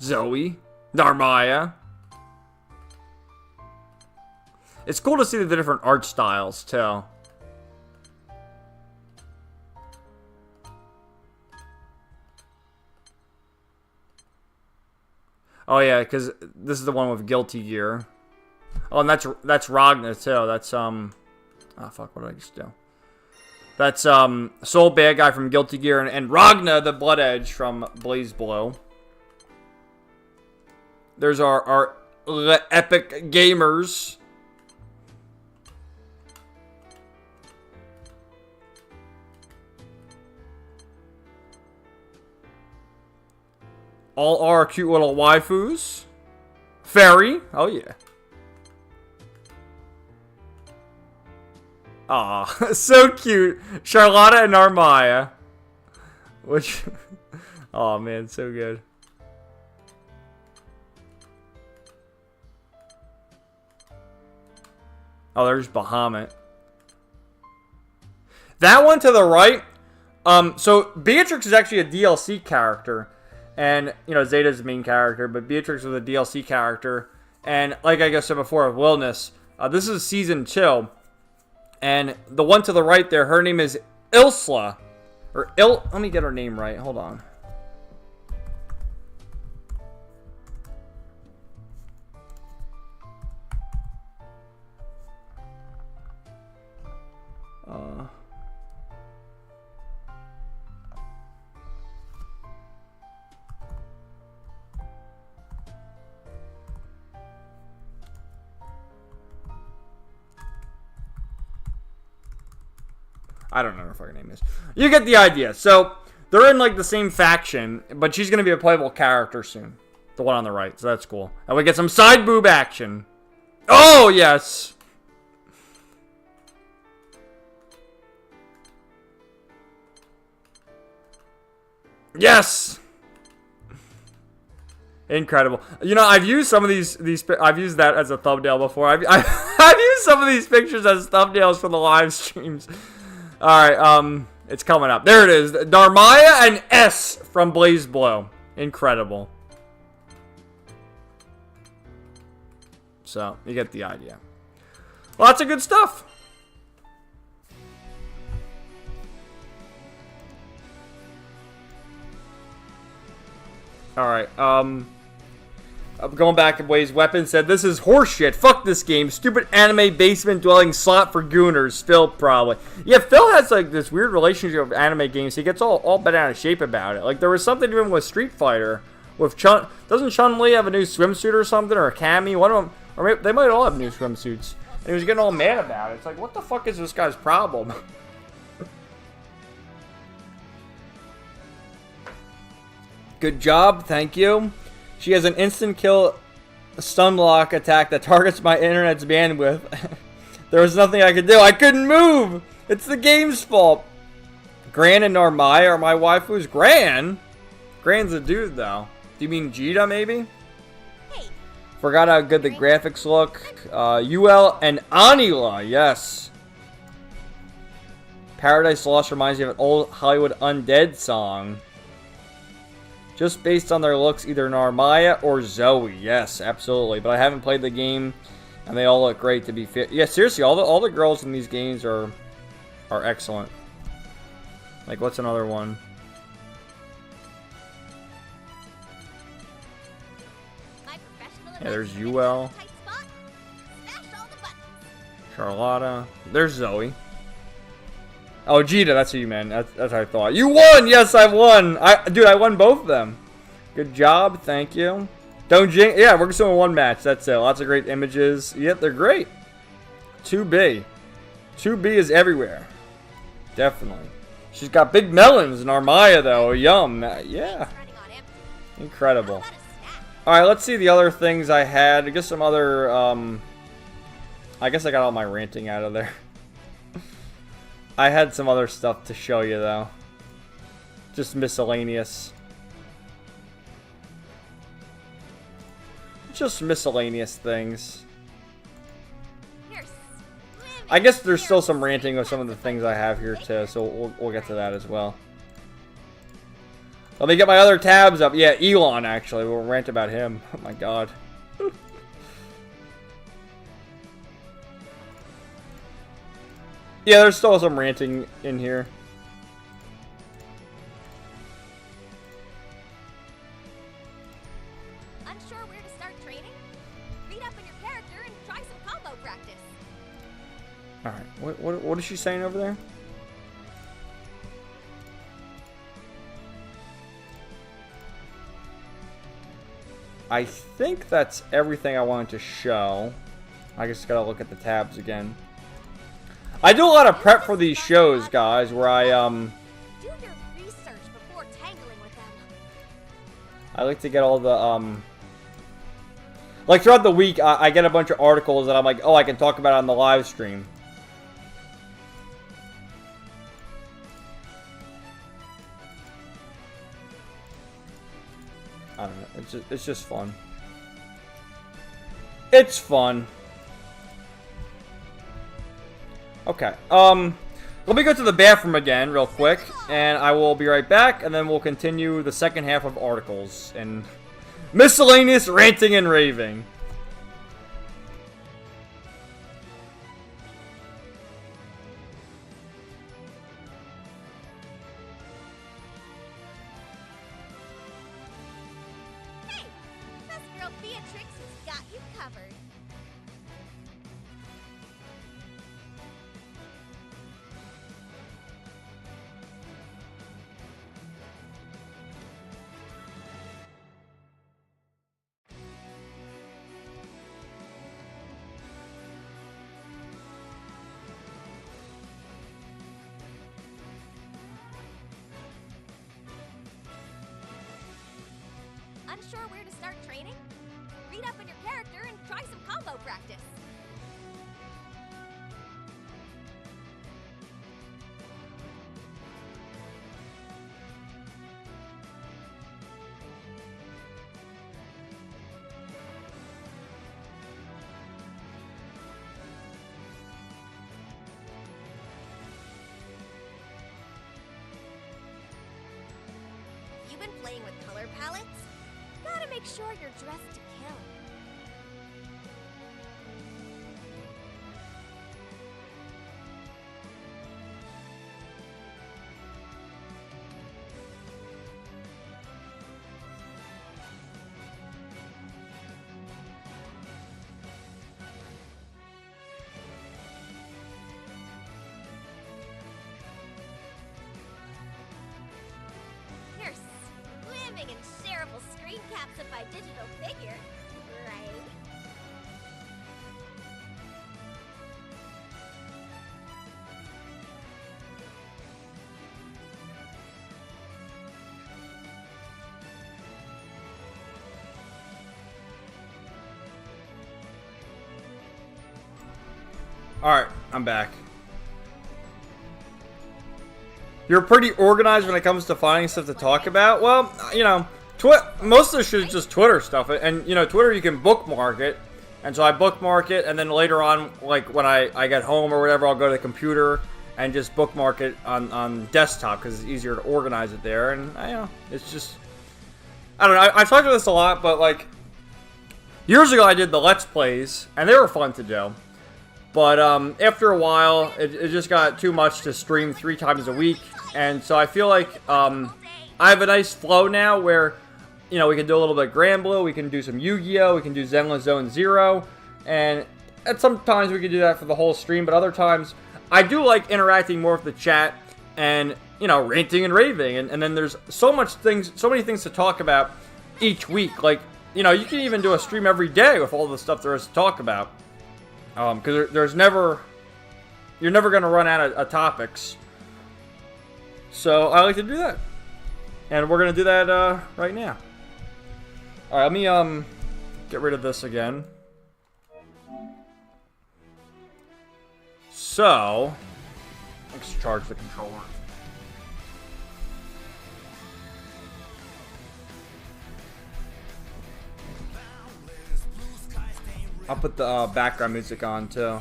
Zoe. Narmaya. It's cool to see the different art styles, too. Oh, yeah, because this is the one with Guilty Gear. Oh, and that's Ragna, too. That's, oh, fuck, what did I just do? That's, Soul Bad Guy from Guilty Gear, and Ragna, the Blood Edge from Blaze Blue. There's our epic gamers. All our cute little waifus. Fairy. Oh, yeah. Aw, so cute. Charlotta and Narmaya. Which... oh, man, so good. Oh, there's Bahamut. That one to the right. So Beatrix is actually a DLC character. And, you know, Zeta's the main character, but Beatrix was a DLC character. And like I said before, Wilnas, this is Season 2. And the one to the right there, her name is Ilsla. Let me get her name right. Hold on. I don't know what her fucking name is. You get the idea. So, they're in, like, the same faction, but she's going to be a playable character soon. The one on the right, so that's cool. And we get some side boob action. Oh, yes! Yes! Incredible. You know, I've used some of these I've used that as a thumbnail before. I've used some of these pictures as thumbnails for the live streams. Alright, it's coming up. There it is. Narmaya and S from BlazBlue. Incredible. So, you get the idea. Lots of good stuff. Alright, I'm going back a ways. Weapon said, this is horseshit. Fuck this game. Stupid anime basement dwelling slot for gooners. Phil, probably. Yeah, Phil has, like, this weird relationship with anime games. He gets all bent out of shape about it. Like, there was something even with Street Fighter. With Chun... Doesn't Chun-Li have a new swimsuit or something? Or a Cammy? One of them... Or maybe, they might all have new swimsuits. And he was getting all mad about it. It's like, what the fuck is this guy's problem? Good job, thank you. She has an instant kill stun lock attack that targets my internet's bandwidth. There was nothing I could do. I couldn't move! It's the game's fault. Gran and Narmaya are my waifus. Gran? Gran's a dude, though. Do you mean Jita, maybe? Hey. Forgot how good the graphics look. UL and Anila, yes. Paradise Lost reminds me of an old Hollywood Undead song. Just based on their looks, either Narmaya or Zoe. Yes, absolutely. But I haven't played the game, and they all look great to be fit. Yeah, seriously, all the girls in these games are excellent. Like, what's another one? Yeah, there's UL. Charlotta. There's Zoe. Oh, Jita, that's who you meant. That's what I thought. You won! Yes, I won! Dude, I won both of them. Good job, thank you. Don't jinx. Yeah, we're just doing one match. That's it. Lots of great images. Yep, they're great. 2B. 2B is everywhere. Definitely. She's got big melons in Narmaya, though. Yum. Yeah. Incredible. Alright, let's see the other things I had. I guess some other, I guess I got all my ranting out of there. I had some other stuff to show you, though. Just miscellaneous. Just miscellaneous things. I guess there's still some ranting of some of the things I have here, too, so we'll get to that as well. Let me get my other tabs up. Yeah, Elon, actually. We'll rant about him. Oh, my God. Yeah, there's still some ranting in here. Unsure where to start training? Read up on your character and try some combo practice. Alright, what is she saying over there? I think that's everything I wanted to show. I just gotta look at the tabs again. I do a lot of prep for these shows, guys, where I, Do your research before tangling with them. I like to get all the, like, throughout the week, I get a bunch of articles that I'm like, oh, I can talk about it on the live stream. I don't know, it's just fun. It's fun. Okay, let me go to the bathroom again real quick, and I will be right back, and then we'll continue the second half of articles and miscellaneous ranting and raving. Hey, best girl Beatrix has got you covered. Unsure where to start training? Read up on your character and try some combo practice. You've been playing with color palettes? Gotta make sure you're dressed to kill. You're swimming in shareable screen caps of my digital figure, right? Alright, I'm back. You're pretty organized when it comes to finding stuff to talk about? Well, you know, most of this shit is just Twitter stuff. And, you know, Twitter, you can bookmark it. And so I bookmark it, and then later on, like, when I get home or whatever, I'll go to the computer and just bookmark it on desktop, because it's easier to organize it there. And, you know, it's just... I don't know, I've talked about this a lot, but, like, years ago I did the Let's Plays, and they were fun to do. But after a while, it just got too much to stream 3 times a week. And so I feel like I have a nice flow now where, you know, we can do a little bit of Granblue, we can do some Yu-Gi-Oh!, we can do Zenless Zone Zero. And sometimes we can do that for the whole stream, but other times I do like interacting more with the chat and, you know, ranting and raving. And then there's so many things to talk about each week. Like, you know, you can even do a stream every day with all the stuff there is to talk about. Because you're never going to run out of topics. So I like to do that. And we're going to do that right now. Alright, let me get rid of this again. So, let's charge the controller. I'll put the background music on too.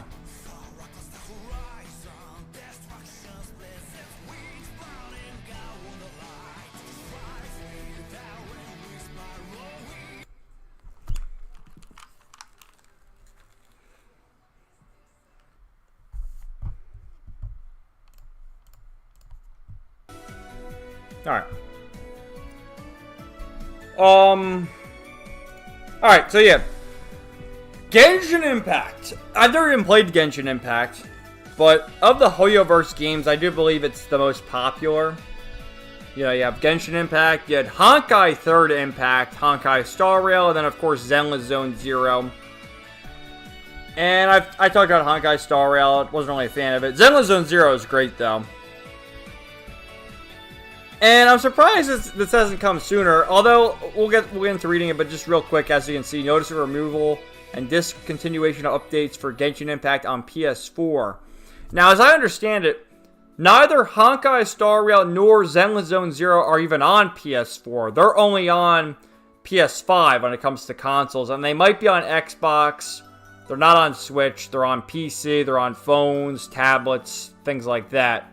Alright. Alright, so yeah. Genshin Impact. I've never even played Genshin Impact, but of the Hoyoverse games, I do believe it's the most popular. You know, you have Genshin Impact, you had Honkai 3rd Impact, Honkai Star Rail, and then of course Zenless Zone Zero. And I talked about Honkai Star Rail, wasn't really a fan of it. Zenless Zone Zero is great though. And I'm surprised this hasn't come sooner, although we'll get into reading it, but just real quick, as you can see, notice of removal and discontinuation of updates for Genshin Impact on PS4. Now, as I understand it, neither Honkai Star Rail nor Zenless Zone Zero are even on PS4. They're only on PS5 when it comes to consoles, and they might be on Xbox. They're not on Switch. They're on PC. They're on phones, tablets, things like that.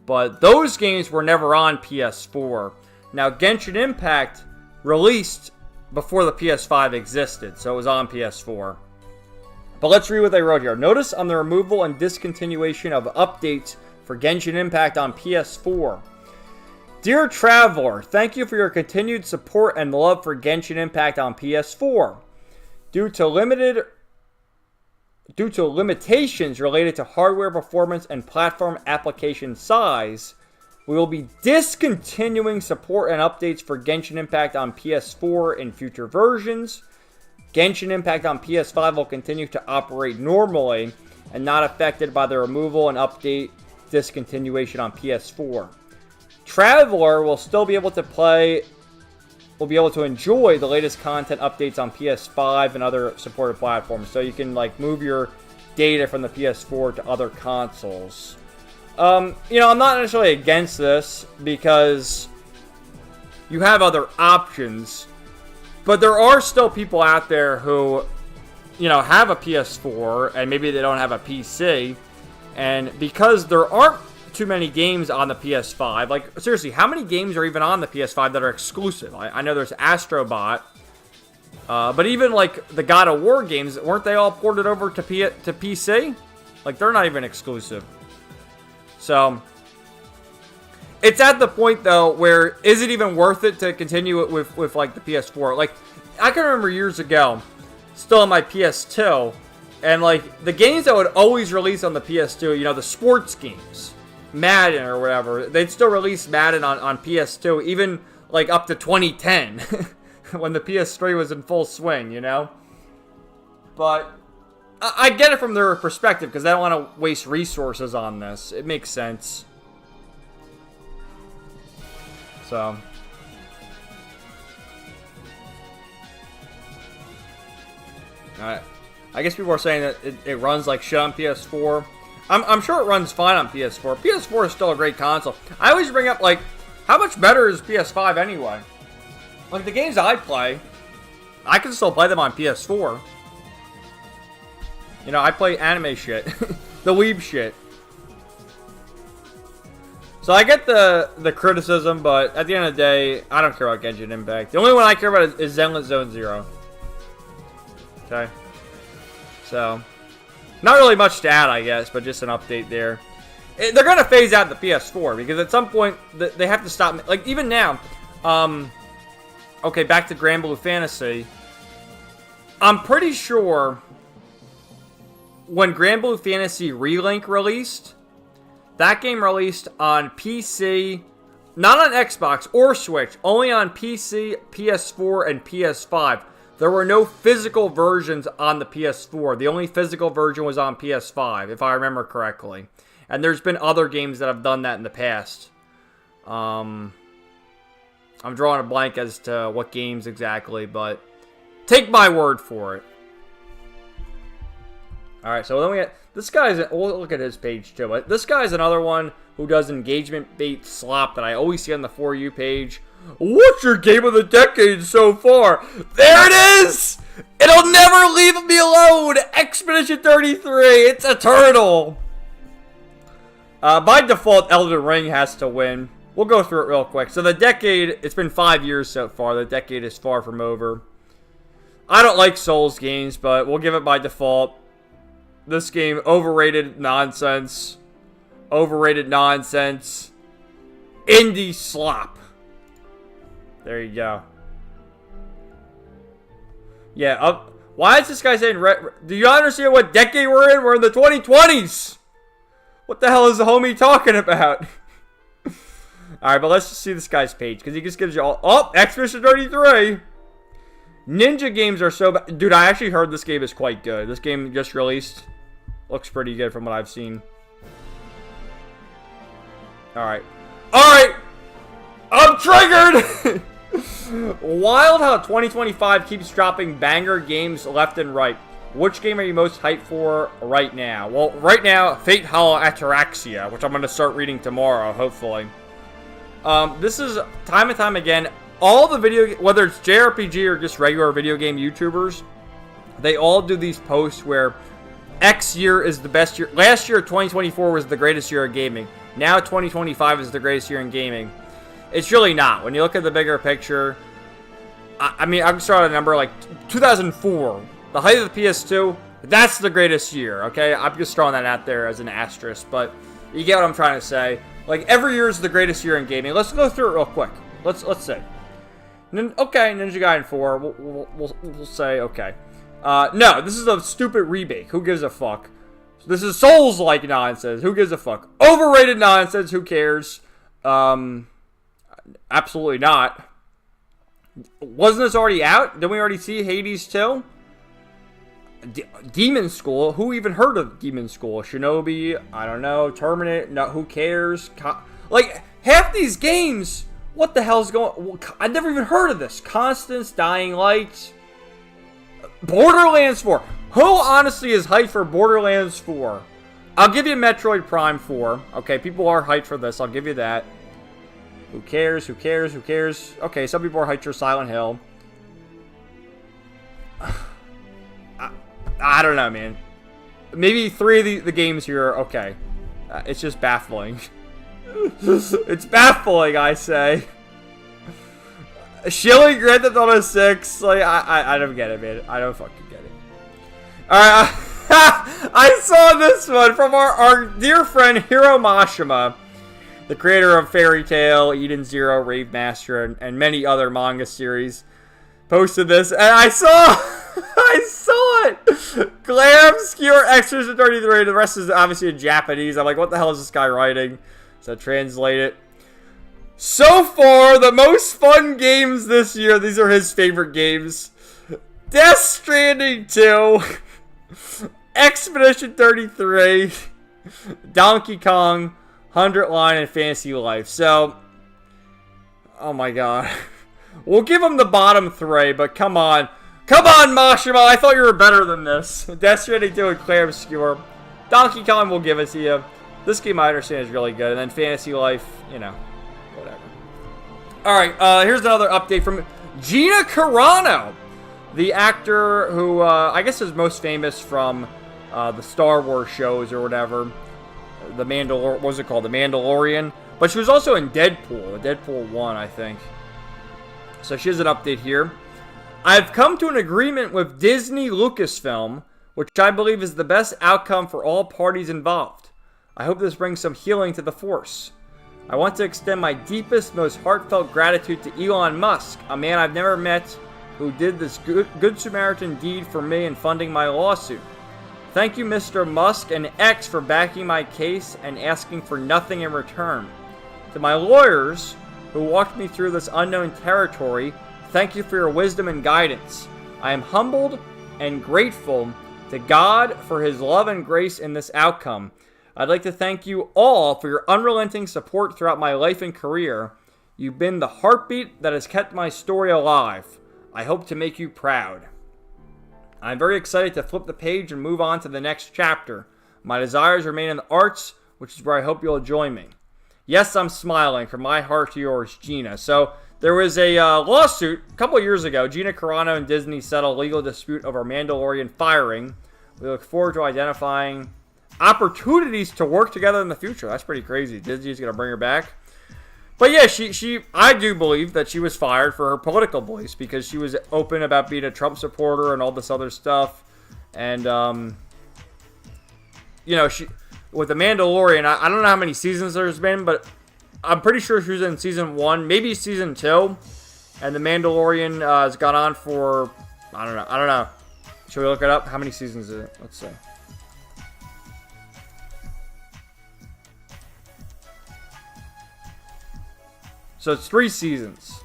But those games were never on PS4. Now, Genshin Impact released before the PS5 existed, so it was on PS4. But let's read what they wrote here. Notice on the removal and discontinuation of updates for Genshin Impact on PS4. Dear Traveler, thank you for your continued support and love for Genshin Impact on PS4. Due to limitations related to hardware performance and platform application size, we will be discontinuing support and updates for Genshin Impact on PS4 in future versions. Genshin Impact on PS5 will continue to operate normally and not affected by the removal and update discontinuation on PS4. Traveler will still be able to play will be able to enjoy the latest content updates on PS5 and other supported platforms. So you can like move your data from the PS4 to other consoles. I'm not necessarily against this because you have other options, but there are still people out there who, have a PS4 and maybe they don't have a PC, and because there aren't too many games on the PS5, like seriously, how many games are even on the PS5 that are exclusive? I know there's Astrobot, but even like the God of War games, weren't they all ported over to PC? Like they're not even exclusive. So, it's at the point, though, where is it even worth it to continue it with like, the PS4? Like, I can remember years ago, still on my PS2, and, like, the games that would always release on the PS2, the sports games, Madden or whatever, they'd still release Madden on PS2, even, like, up to 2010, when the PS3 was in full swing, But I get it from their perspective, because they don't want to waste resources on this. It makes sense. So. Alright. I guess people are saying that it runs like shit on PS4. I'm sure it runs fine on PS4. PS4 is still a great console. I always bring up, like, how much better is PS5 anyway? Like, the games I play, I can still play them on PS4. I play anime shit. The weeb shit. So I get the criticism, but at the end of the day, I don't care about Genshin Impact. The only one I care about is Zenless Zone Zero. Okay. So, not really much to add, I guess, but just an update there. They're going to phase out the PS4, because at some point, they have to stop. Like, even now, okay, back to Granblue Fantasy. I'm pretty sure when Granblue Fantasy Relink released, that game released on PC, not on Xbox or Switch, only on PC, PS4, and PS5. There were no physical versions on the PS4. The only physical version was on PS5, if I remember correctly. And there's been other games that have done that in the past. I'm drawing a blank as to what games exactly, but take my word for it. Alright, so then we get, this guy's, we'll look at his page too, but this guy's another one who does engagement bait slop that I always see on the For You page. What's your game of the decade so far? There it is! It'll never leave me alone! Expedition 33, it's eternal! By default, Elden Ring has to win. We'll go through it real quick. So the decade, it's been 5 years so far. The decade is far from over. I don't like Souls games, but we'll give it by default. This game, overrated nonsense. Overrated nonsense. Indie slop. There you go. Yeah, why is this guy saying... Do you understand what decade we're in? We're in the 2020s! What the hell is the homie talking about? Alright, but let's just see this guy's page, because he just gives you all... Oh, Expedition 33! Ninja games are so bad. Dude, I actually heard this game is quite good. This game just released. Looks pretty good from what I've seen. Alright. Alright! I'm triggered! Wild how 2025 keeps dropping banger games left and right. Which game are you most hyped for right now? Well, right now, Fate Hollow Ataraxia, which I'm going to start reading tomorrow, hopefully. This is, time and time again, all the video, whether it's JRPG or just regular video game YouTubers, they all do these posts where X year is the best year. Last year, 2024, was the greatest year of gaming. Now, 2025 is the greatest year in gaming. It's really not. When you look at the bigger picture, I mean, I'm just throwing a number like 2004, the height of the PS2, that's the greatest year, okay? I'm just throwing that out there as an asterisk, but you get what I'm trying to say. Like, every year is the greatest year in gaming. Let's go through it real quick. Let's see. Okay, Ninja Gaiden 4, we'll say, okay. No, this is a stupid remake. Who gives a fuck? This is Souls-like nonsense. Who gives a fuck? Overrated nonsense. Who cares? Absolutely not. Wasn't this already out? Didn't we already see Hades 2? Demon School? Who even heard of Demon School? Shinobi? I don't know. Terminate? No, who cares? Like, half these games What the hell's going... I've never even heard of this. Constance, Dying Light, Borderlands 4. Who honestly is hyped for Borderlands 4? I'll give you Metroid Prime 4. Okay, people are hyped for this. I'll give you that. Who cares? Who cares? Who cares? Okay, some people are hyped for Silent Hill. I don't know, man. Maybe 3 of the games here are okay. It's just baffling. It's baffling, I say. Shilling Grand Theft Auto 6. Like, I don't get it, man. I don't fucking get it. Alright, I saw this one from our dear friend Hiro Mashima, the creator of Fairy Tail, Eden Zero, Rave Master, and many other manga series. Posted this, and I saw it! Glam Skewer Extras 33. The rest is obviously in Japanese. I'm like, what the hell is this guy writing? So translate it. So far, the most fun games this year. These are his favorite games. Death Stranding 2. Expedition 33. Donkey Kong. 100 Line and Fantasy Life. So, oh my god. We'll give him the bottom 3, but come on. Come on, Mashima. I thought you were better than this. Death Stranding 2 and Clam Skewer. Donkey Kong will give it to you. This game I understand is really good. And then Fantasy Life, you know, whatever. Alright, here's another update from Gina Carano. The actor who, I guess is most famous from the Star Wars shows or whatever. The what was it called? The Mandalorian. But she was also in Deadpool. Deadpool 1, I think. So she has an update here. I've come to an agreement with Disney Lucasfilm, which I believe is the best outcome for all parties involved. I hope this brings some healing to the Force. I want to extend my deepest, most heartfelt gratitude to Elon Musk, a man I've never met who did this good Samaritan deed for me in funding my lawsuit. Thank you, Mr. Musk and X, for backing my case and asking for nothing in return. To my lawyers, who walked me through this unknown territory, thank you for your wisdom and guidance. I am humbled and grateful to God for his love and grace in this outcome. I'd like to thank you all for your unrelenting support throughout my life and career. You've been the heartbeat that has kept my story alive. I hope to make you proud. I'm very excited to flip the page and move on to the next chapter. My desires remain in the arts, which is where I hope you'll join me. Yes, I'm smiling. From my heart to yours, Gina. So, there was a lawsuit a couple years ago. Gina Carano and Disney settled a legal dispute over Mandalorian firing. We look forward to identifying opportunities to work together in the future. That's pretty crazy. Disney's going to bring her back. But yeah, I do believe that she was fired for her political beliefs because she was open about being a Trump supporter and all this other stuff. And, you know, with The Mandalorian, I don't know how many seasons there's been, but I'm pretty sure she was in season 1, maybe season 2. And The Mandalorian has gone on for, I don't know. Should we look it up? How many seasons is it? Let's see. So it's 3 seasons.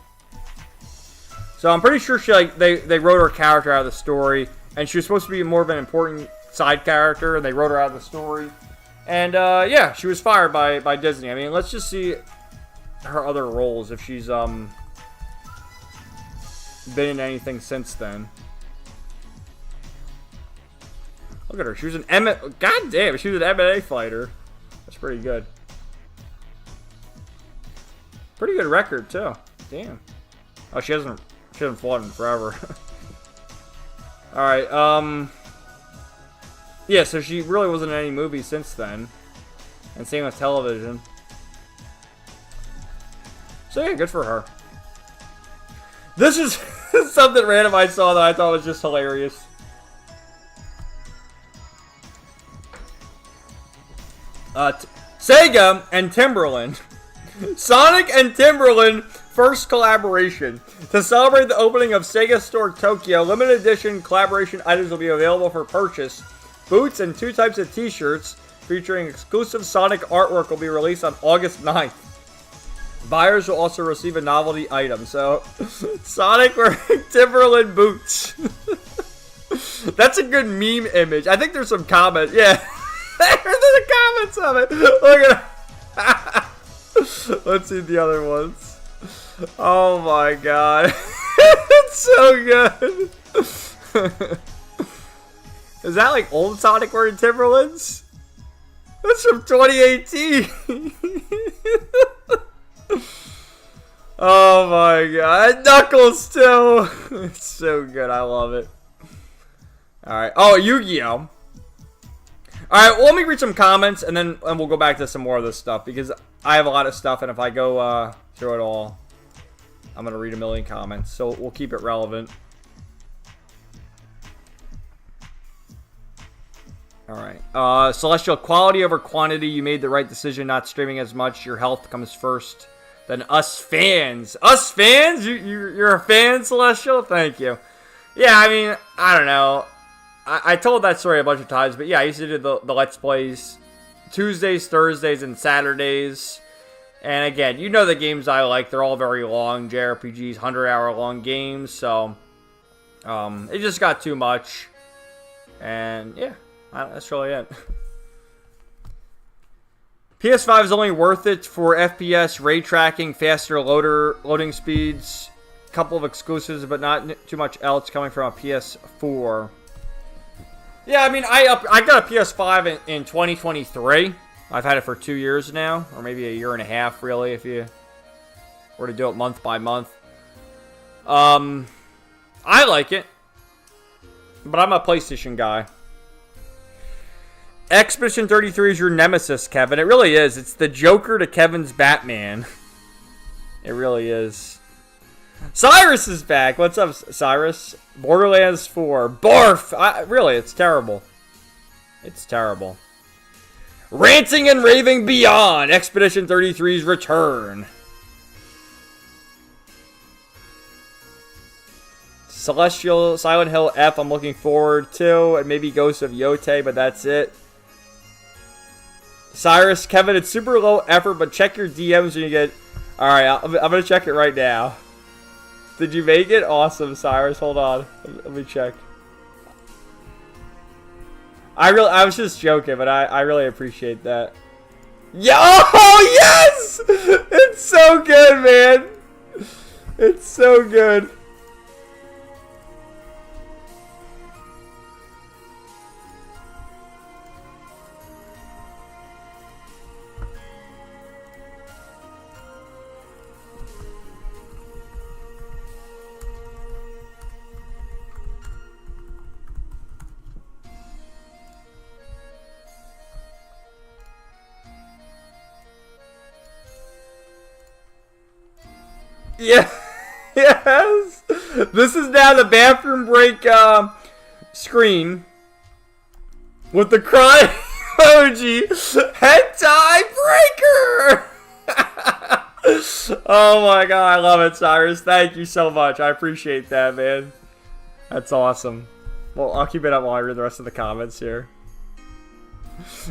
So I'm pretty sure they wrote her character out of the story, and she was supposed to be more of an important side character, and they wrote her out of the story. And yeah, she was fired by Disney. I mean, let's just see her other roles if she's been in anything since then. Look at her. She was an God damn, she was an MMA fighter. That's pretty good. Pretty good record too. Damn. Oh, she hasn't fought in forever. All right. Yeah. So she really wasn't in any movies since then, and same with television. So yeah, good for her. This is something random I saw that I thought was just hilarious. Sega and Timberland. Sonic and Timberland first collaboration. To celebrate the opening of Sega Store Tokyo, limited edition collaboration items will be available for purchase. Boots and 2 types of t-shirts featuring exclusive Sonic artwork will be released on August 9th. Buyers will also receive a novelty item. So, Sonic wearing Timberland boots. That's a good meme image. I think there's some comments. Yeah. There's the comments of it. Look at it. Let's see the other ones. Oh my god. It's so good. Is that like old Sonic wearing Timberlands? That's from 2018. Oh my god. Knuckles too. It's so good. I love it. Alright. Oh, Yu-Gi-Oh! Alright, well, let me read some comments and then we'll go back to some more of this stuff because I have a lot of stuff and if I go through it all, I'm going to read a million comments. So we'll keep it relevant. Alright. Celestial, quality over quantity. You made the right decision not streaming as much. Your health comes first. Then us fans. Us fans? You're a fan, Celestial? Thank you. Yeah, I mean, I don't know. I told that story a bunch of times, but yeah, I used to do the Let's Plays Tuesdays, Thursdays, and Saturdays. And again, you know the games I like. They're all very long. JRPGs, 100-hour long games. So, it just got too much. And yeah, that's really it. PS5 is only worth it for FPS, ray tracking, faster loading speeds, a couple of exclusives, but not too much else coming from a PS4. Yeah, I mean, I got a PS5 in 2023. I've had it for 2 years now, or maybe a year and a half, really, if you were to do it month by month. I like it, but I'm a PlayStation guy. Expedition 33 is your nemesis, Kevin. It really is. It's the Joker to Kevin's Batman. It really is. Cyrus is back. What's up, Cyrus? Borderlands 4. Barf! Really, it's terrible. It's terrible. Ranting and Raving Beyond. Expedition 33's return. Celestial, Silent Hill F, I'm looking forward to. And maybe Ghost of Yote, but that's it. Cyrus, Kevin, it's super low effort, but check your DMs when you get... Alright, I'm going to check it right now. Did you make it? Awesome, Cyrus. Hold on. Let me check. I was just joking, but I really appreciate that. Yo, oh, yes! It's so good, man. It's so good. Yeah, yes. This is now the bathroom break screen with the crying emoji. Hentai breaker. Oh my god, I love it, Cyrus. Thank you so much. I appreciate that, man. That's awesome. Well, I'll keep it up while I read the rest of the comments here.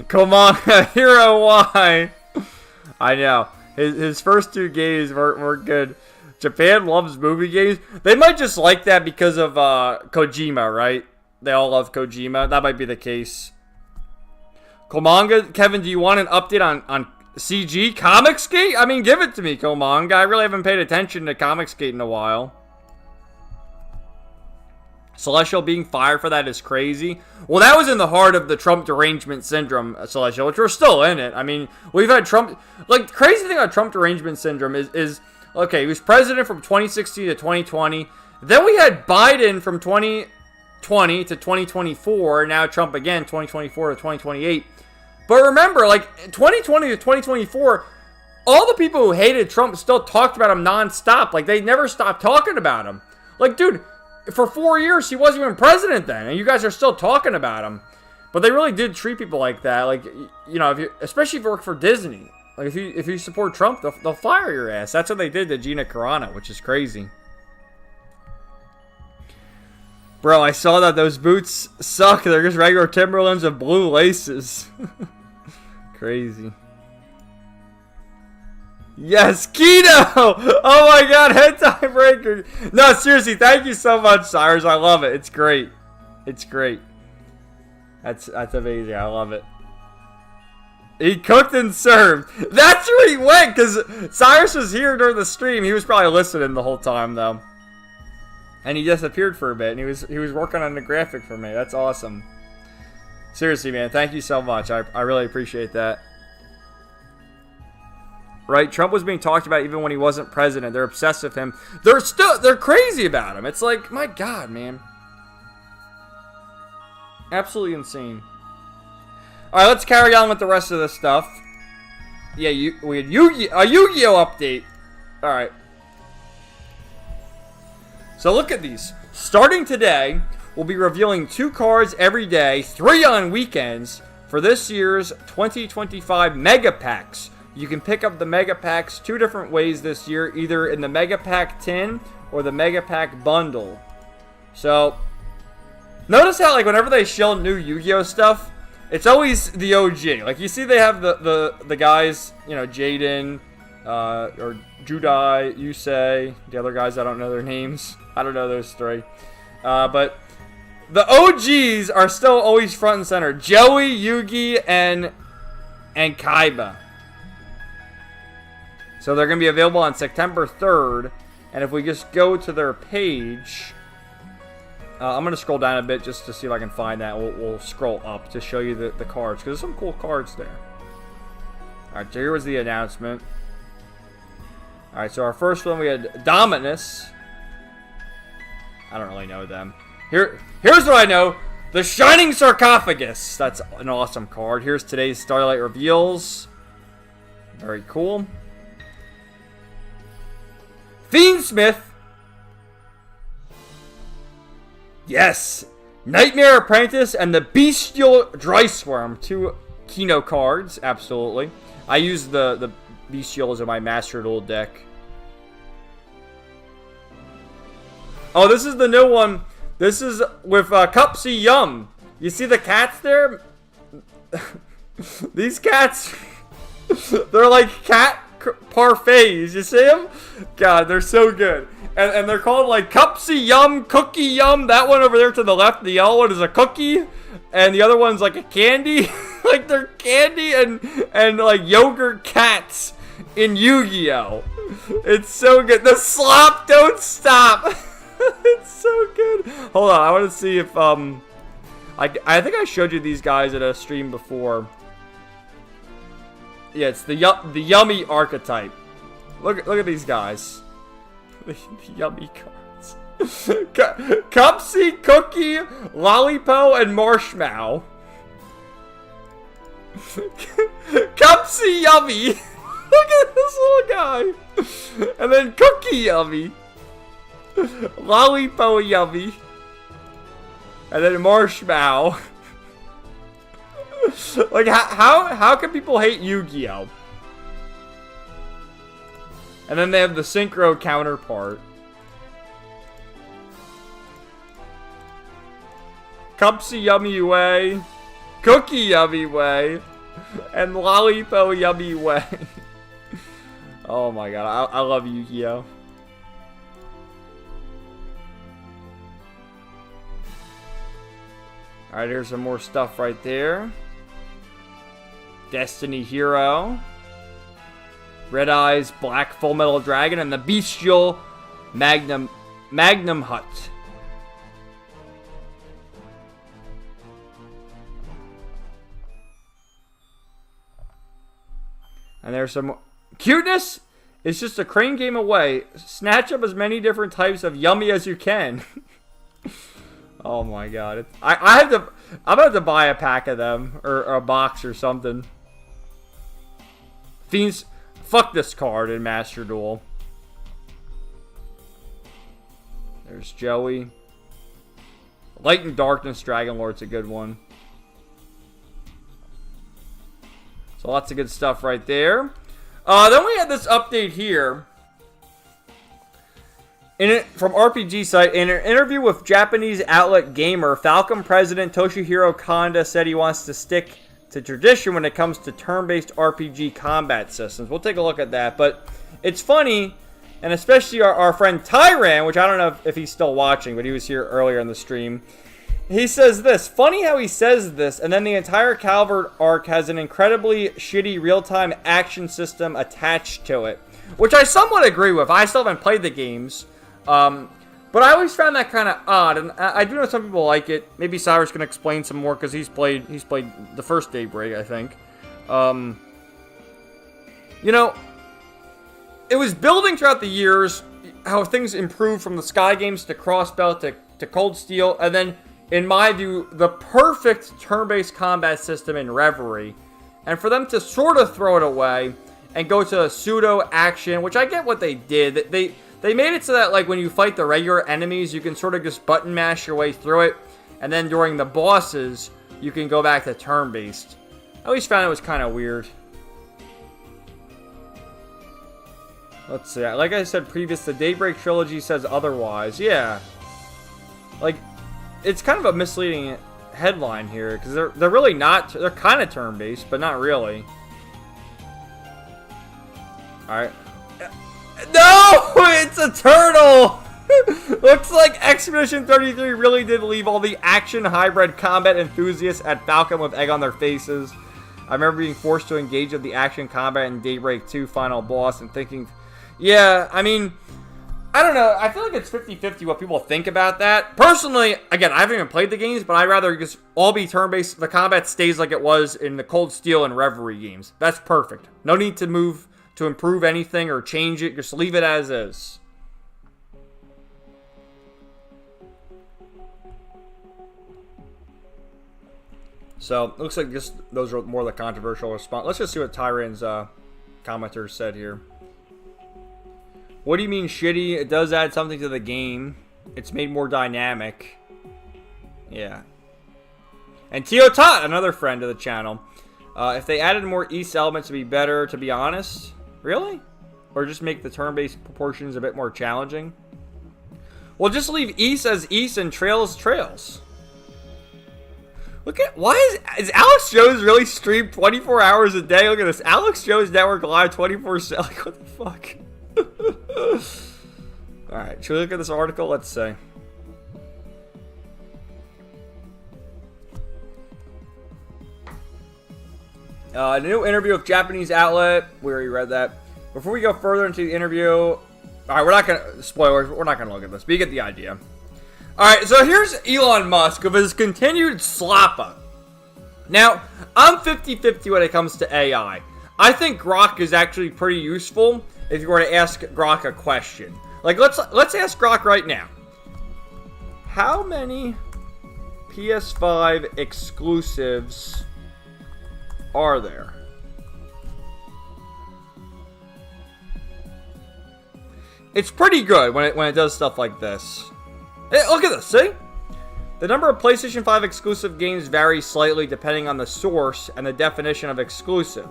Come on, Hero Y. I know. His first two games were good. Japan loves movie games. They might just like that because of Kojima, right? They all love Kojima. That might be the case. Komanga, Kevin, do you want an update on CG Comicsgate? I mean, give it to me, Komanga. I really haven't paid attention to Comicsgate in a while. Celestial being fired for that is crazy. Well, that was in the heart of the Trump derangement syndrome, Celestial, which we're still in it. I mean, we've had Trump... Like, the crazy thing about Trump derangement syndrome is okay, he was president from 2016 to 2020. Then we had Biden from 2020 to 2024. Now Trump again, 2024 to 2028. But remember, like, 2020 to 2024, all the people who hated Trump still talked about him nonstop. Like, they never stopped talking about him. Like, dude... For 4 years, he wasn't even president then, and you guys are still talking about him. But they really did treat people like that. Like, you know, especially if you work for Disney. Like, if you support Trump, they'll fire your ass. That's what they did to Gina Carano, which is crazy. Bro, I saw that those boots suck. They're just regular Timberlands with blue laces. Crazy. Yes, Kino! Oh my god, hentai breaker. No, seriously, thank you so much, Cyrus. I love it. It's great. It's great. That's amazing. I love it. He cooked and served. That's where he went, because Cyrus was here during the stream. He was probably listening the whole time, though. And he disappeared for a bit, and he was working on the graphic for me. That's awesome. Seriously, man, thank you so much. I really appreciate that. Right? Trump was being talked about even when he wasn't president. They're obsessed with him. They're crazy about him. It's like, my God, man. Absolutely insane. Alright, let's carry on with the rest of this stuff. Yeah, we had a Yu-Gi-Oh update. Alright. So look at these. Starting today, we'll be revealing 2 cards every day, 3 on weekends, for this year's 2025 Mega Packs. You can pick up the Mega Packs 2 different ways this year, either in the Mega Pack tin or the Mega Pack bundle. So, notice how, like, whenever they show new Yu-Gi-Oh stuff, it's always the OG. Like, you see they have the guys, you know, Jaden, or Judai, Yusei, the other guys, I don't know their names. I don't know those 3. But the OGs are still always front and center. Joey, Yugi, and Kaiba. So they're going to be available on September 3rd. And if we just go to their page... I'm going to scroll down a bit just to see if I can find that. We'll scroll up to show you the cards, because there's some cool cards there. Alright, so here was the announcement. Alright, so our first one, we had Dominus. I don't really know them. Here's what I know. The Shining Sarcophagus. That's an awesome card. Here's today's Starlight Reveals. Very cool. Fiendsmith. Yes! Nightmare Apprentice and the Bestial Dryswarm. 2 Kino cards, absolutely. I use the Bestials in my Master Duel deck. Oh, this is the new one. This is with Cupsy Yum. You see the cats there? These cats, they're like cat parfaits. You see them? God, they're so good. And they're called like Cupsy Yum, Cookie Yum. That one over there to the left, the yellow one is a cookie. And the other one's like a candy. Like they're candy and like yogurt cats in Yu-Gi-Oh! It's so good. The slop don't stop. It's so good. Hold on, I want to see if I think I showed you these guys at a stream before. Yeah, it's the yummy archetype. Look at these guys. The yummy cards. Cupsy, Cookie, Lollipo, and Marshmallow. Cupsy Yummy. Look at this little guy. And then Cookie Yummy. Lollipo Yummy. And then Marshmallow. Like, how can people hate Yu-Gi-Oh? And then they have the Synchro counterpart. Cupsy Yummy Way. Cookie Yummy Way. And Lollipo Yummy Way. Oh my god, I love Yu-Gi-Oh. Alright, here's some more stuff right there. Destiny Hero. Red Eyes Black Full Metal Dragon, and the Bestial Magnum Hut. And there's some cuteness. It's just a crane game away. Snatch up as many different types of yummy as you can. Oh my god! I'm gonna have to buy a pack of them or a box or something. Fiends. Fuck this card in Master Duel. There's Joey. Light and Darkness Dragon Lord's a good one. So lots of good stuff right there. Then we had this update here. From RPG site, in an interview with Japanese outlet Gamer, Falcom president Toshihiro Kanda said he wants to stick to tradition when it comes to turn-based RPG combat systems. We'll take a look at that, but it's funny, and especially our friend Tyran, which I don't know if he's still watching, but he was here earlier in the stream. He says this. Funny how he says this, and then the entire Calvert arc has an incredibly shitty real-time action system attached to it. Which I somewhat agree with. I still haven't played the games. But I always found that kind of odd, and I do know some people like it. Maybe Cyrus can explain some more, because he's played the first Daybreak, I think. You know, it was building throughout the years, how things improved from the Sky games to Crossbelt to Cold Steel, and then, in my view, the perfect turn-based combat system in Reverie. And for them to sort of throw it away and go to a pseudo-action, which I get what they did. They made it so that, like, when you fight the regular enemies, you can sort of just button mash your way through it. And then during the bosses, you can go back to turn-based. I always found it was kind of weird. Let's see. Like I said previous, the Daybreak trilogy says otherwise. Yeah. Like, it's kind of a misleading headline here, because they're really not. They're kind of turn-based, but not really. Alright. No! It's a turtle! Looks like Expedition 33 really did leave all the action hybrid combat enthusiasts at Falcon with egg on their faces. I remember being forced to engage with the action combat in Daybreak 2 final boss and thinking, yeah, I mean, I don't know. I feel like it's 50-50 what people think about that. Personally, again, I haven't even played the games, but I'd rather just all be turn-based. The combat stays like it was in the Cold Steel and Reverie games. That's perfect. No need to move to improve anything or change it. Just leave it as is. So, looks like just those are more the controversial response. Let's just see what Tyran's commenter said here. What do you mean shitty? It does add something to the game. It's made more dynamic. Yeah. And Tio Tot, another friend of the channel. If they added more East elements, it'd be better, to be honest. Really? Or just make the turn-based proportions a bit more challenging? Well, just leave East as East and Trails Trails. Look at, why is Alex Jones really streamed 24 hours a day? Look at this. Alex Jones Network Live 24/7. Like, what the fuck? Alright, should we look at this article? Let's see. A new interview with Japanese outlet. We already read that. Before we go further into the interview, alright, we're not gonna, spoilers, we're not gonna look at this, but you get the idea. Alright, so here's Elon Musk with his continued slappa. Now, I'm 50-50 when it comes to AI. I think Grok is actually pretty useful if you were to ask Grok a question. Like, let's ask Grok right now. How many PS5 exclusives are there? It's pretty good when it does stuff like this. Hey, look at this, see? The number of PlayStation 5 exclusive games varies slightly depending on the source and the definition of exclusive.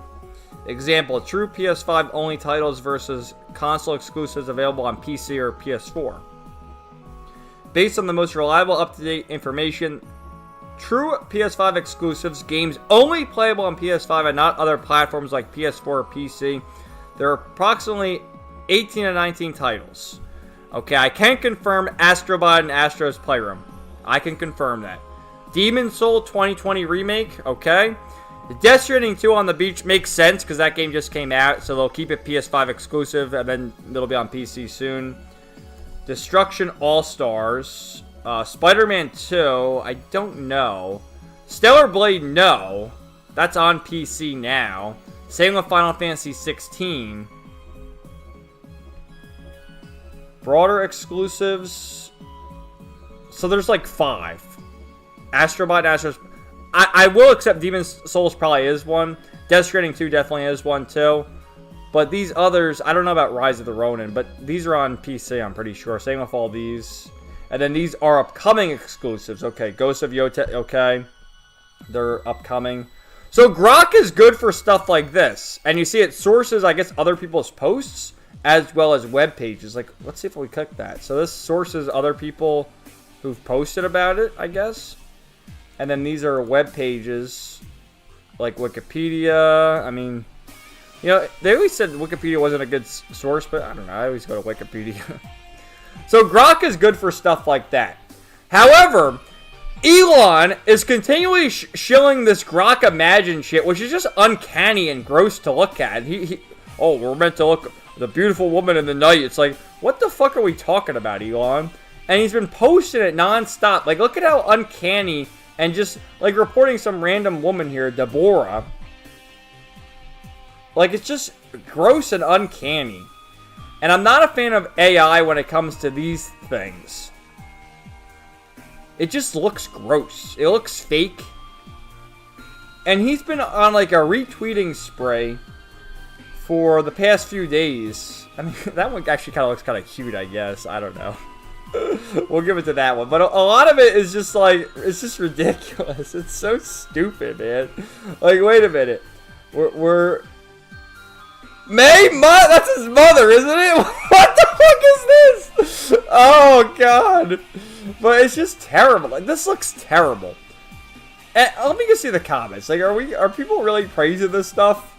Example, true PS5 only titles versus console exclusives available on PC or PS4. Based on the most reliable up-to-date information, true PS5 exclusives, games only playable on PS5 and not other platforms like PS4 or PC, there are approximately 18 to 19 titles. Okay, I can confirm Astrobot and Astro's Playroom. I can confirm that. Demon's Soul 2020 Remake, okay. Death Stranding 2 on the Beach makes sense because that game just came out, so they'll keep it PS5 exclusive and then it'll be on PC soon. Destruction All-Stars. Spider-Man 2, I don't know. Stellar Blade, no. That's on PC now. Same with Final Fantasy 16. Broader exclusives. So there's like 5. Astrobot, Astro's... I will accept Demon's Souls probably is one. Death Stranding 2 definitely is one too. But these others, I don't know about Rise of the Ronin, but these are on PC, I'm pretty sure. Same with all these. And then these are upcoming exclusives. Okay, Ghost of Yota, okay. They're upcoming. So Grok is good for stuff like this. And you see it sources, I guess, other people's posts as well as web pages. Like, let's see if we click that. So this sources other people who've posted about it, I guess. And then these are web pages like Wikipedia. I mean, you know, they always said Wikipedia wasn't a good source, but I don't know. I always go to Wikipedia. So Grok is good for stuff like that. However, Elon is continually shilling this Grok Imagine shit, which is just uncanny and gross to look at. Oh, we're meant to look the beautiful woman in the night. It's like, what the fuck are we talking about, Elon? And he's been posting it nonstop. Like, look at how uncanny and just, like, reporting some random woman here, Deborah. Like, it's just gross and uncanny. And I'm not a fan of AI when it comes to these things. It just looks gross. It looks fake. And he's been on, like, a retweeting spree for the past few days. I mean, that one actually kind of looks kind of cute, I guess. I don't know. We'll give it to that one. But a lot of it is just, like, it's just ridiculous. It's so stupid, man. Like, wait a minute. We're... That's his mother, isn't it? What the fuck is this? Oh, God. But it's just terrible. Like, this looks terrible. And let me just see the comments. Like, are people really praising this stuff?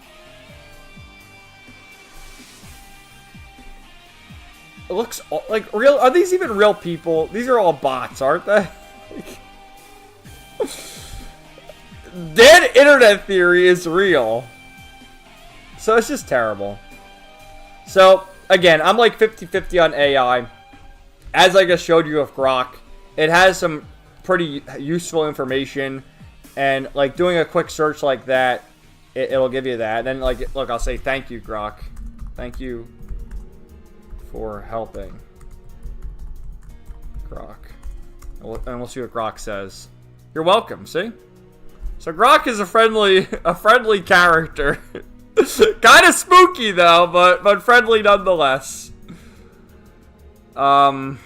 It looks like real. Are these even real people? These are all bots, aren't they? Dead internet theory is real. So it's just terrible. So, again, I'm like 50-50 on AI. As I just showed you with Grok, it has some pretty useful information. And, like, doing a quick search like that, it'll give you that. And then, like, look, I'll say, thank you, Grok. Thank you for helping Grok. And we'll see what Grok says. You're welcome, see? So Grok is a friendly character. Kind of spooky though, but friendly nonetheless. I'll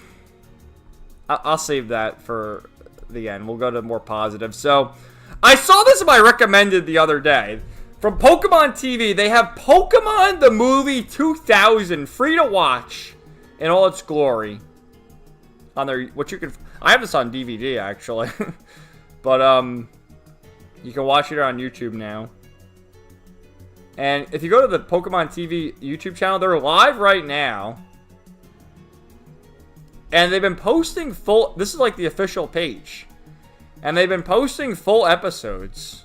save that for the end. We'll go to more positive. So I saw this in my recommended the other day. From Pokemon TV, they have Pokemon the Movie 2000 free to watch in all its glory. On their, I have this on DVD actually, but you can watch it on YouTube now. And if you go to the Pokemon TV YouTube channel, they're live right now, and they've been posting full. This is like the official page, and they've been posting full episodes.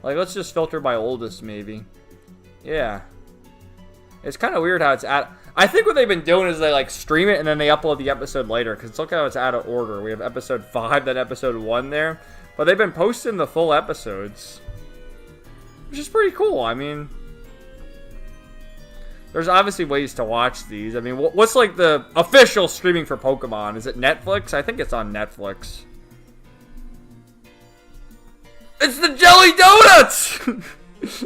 Like, let's just filter by oldest, maybe. Yeah. It's kind of weird how it's at... I think what they've been doing is they, like, stream it and then they upload the episode later. Because look how it's out of order. We have episode 5, then episode 1 there. But they've been posting the full episodes. Which is pretty cool. I mean... There's obviously ways to watch these. I mean, what's, like, the official streaming for Pokemon? Is it Netflix? I think it's on Netflix. It's the Jelly Donuts!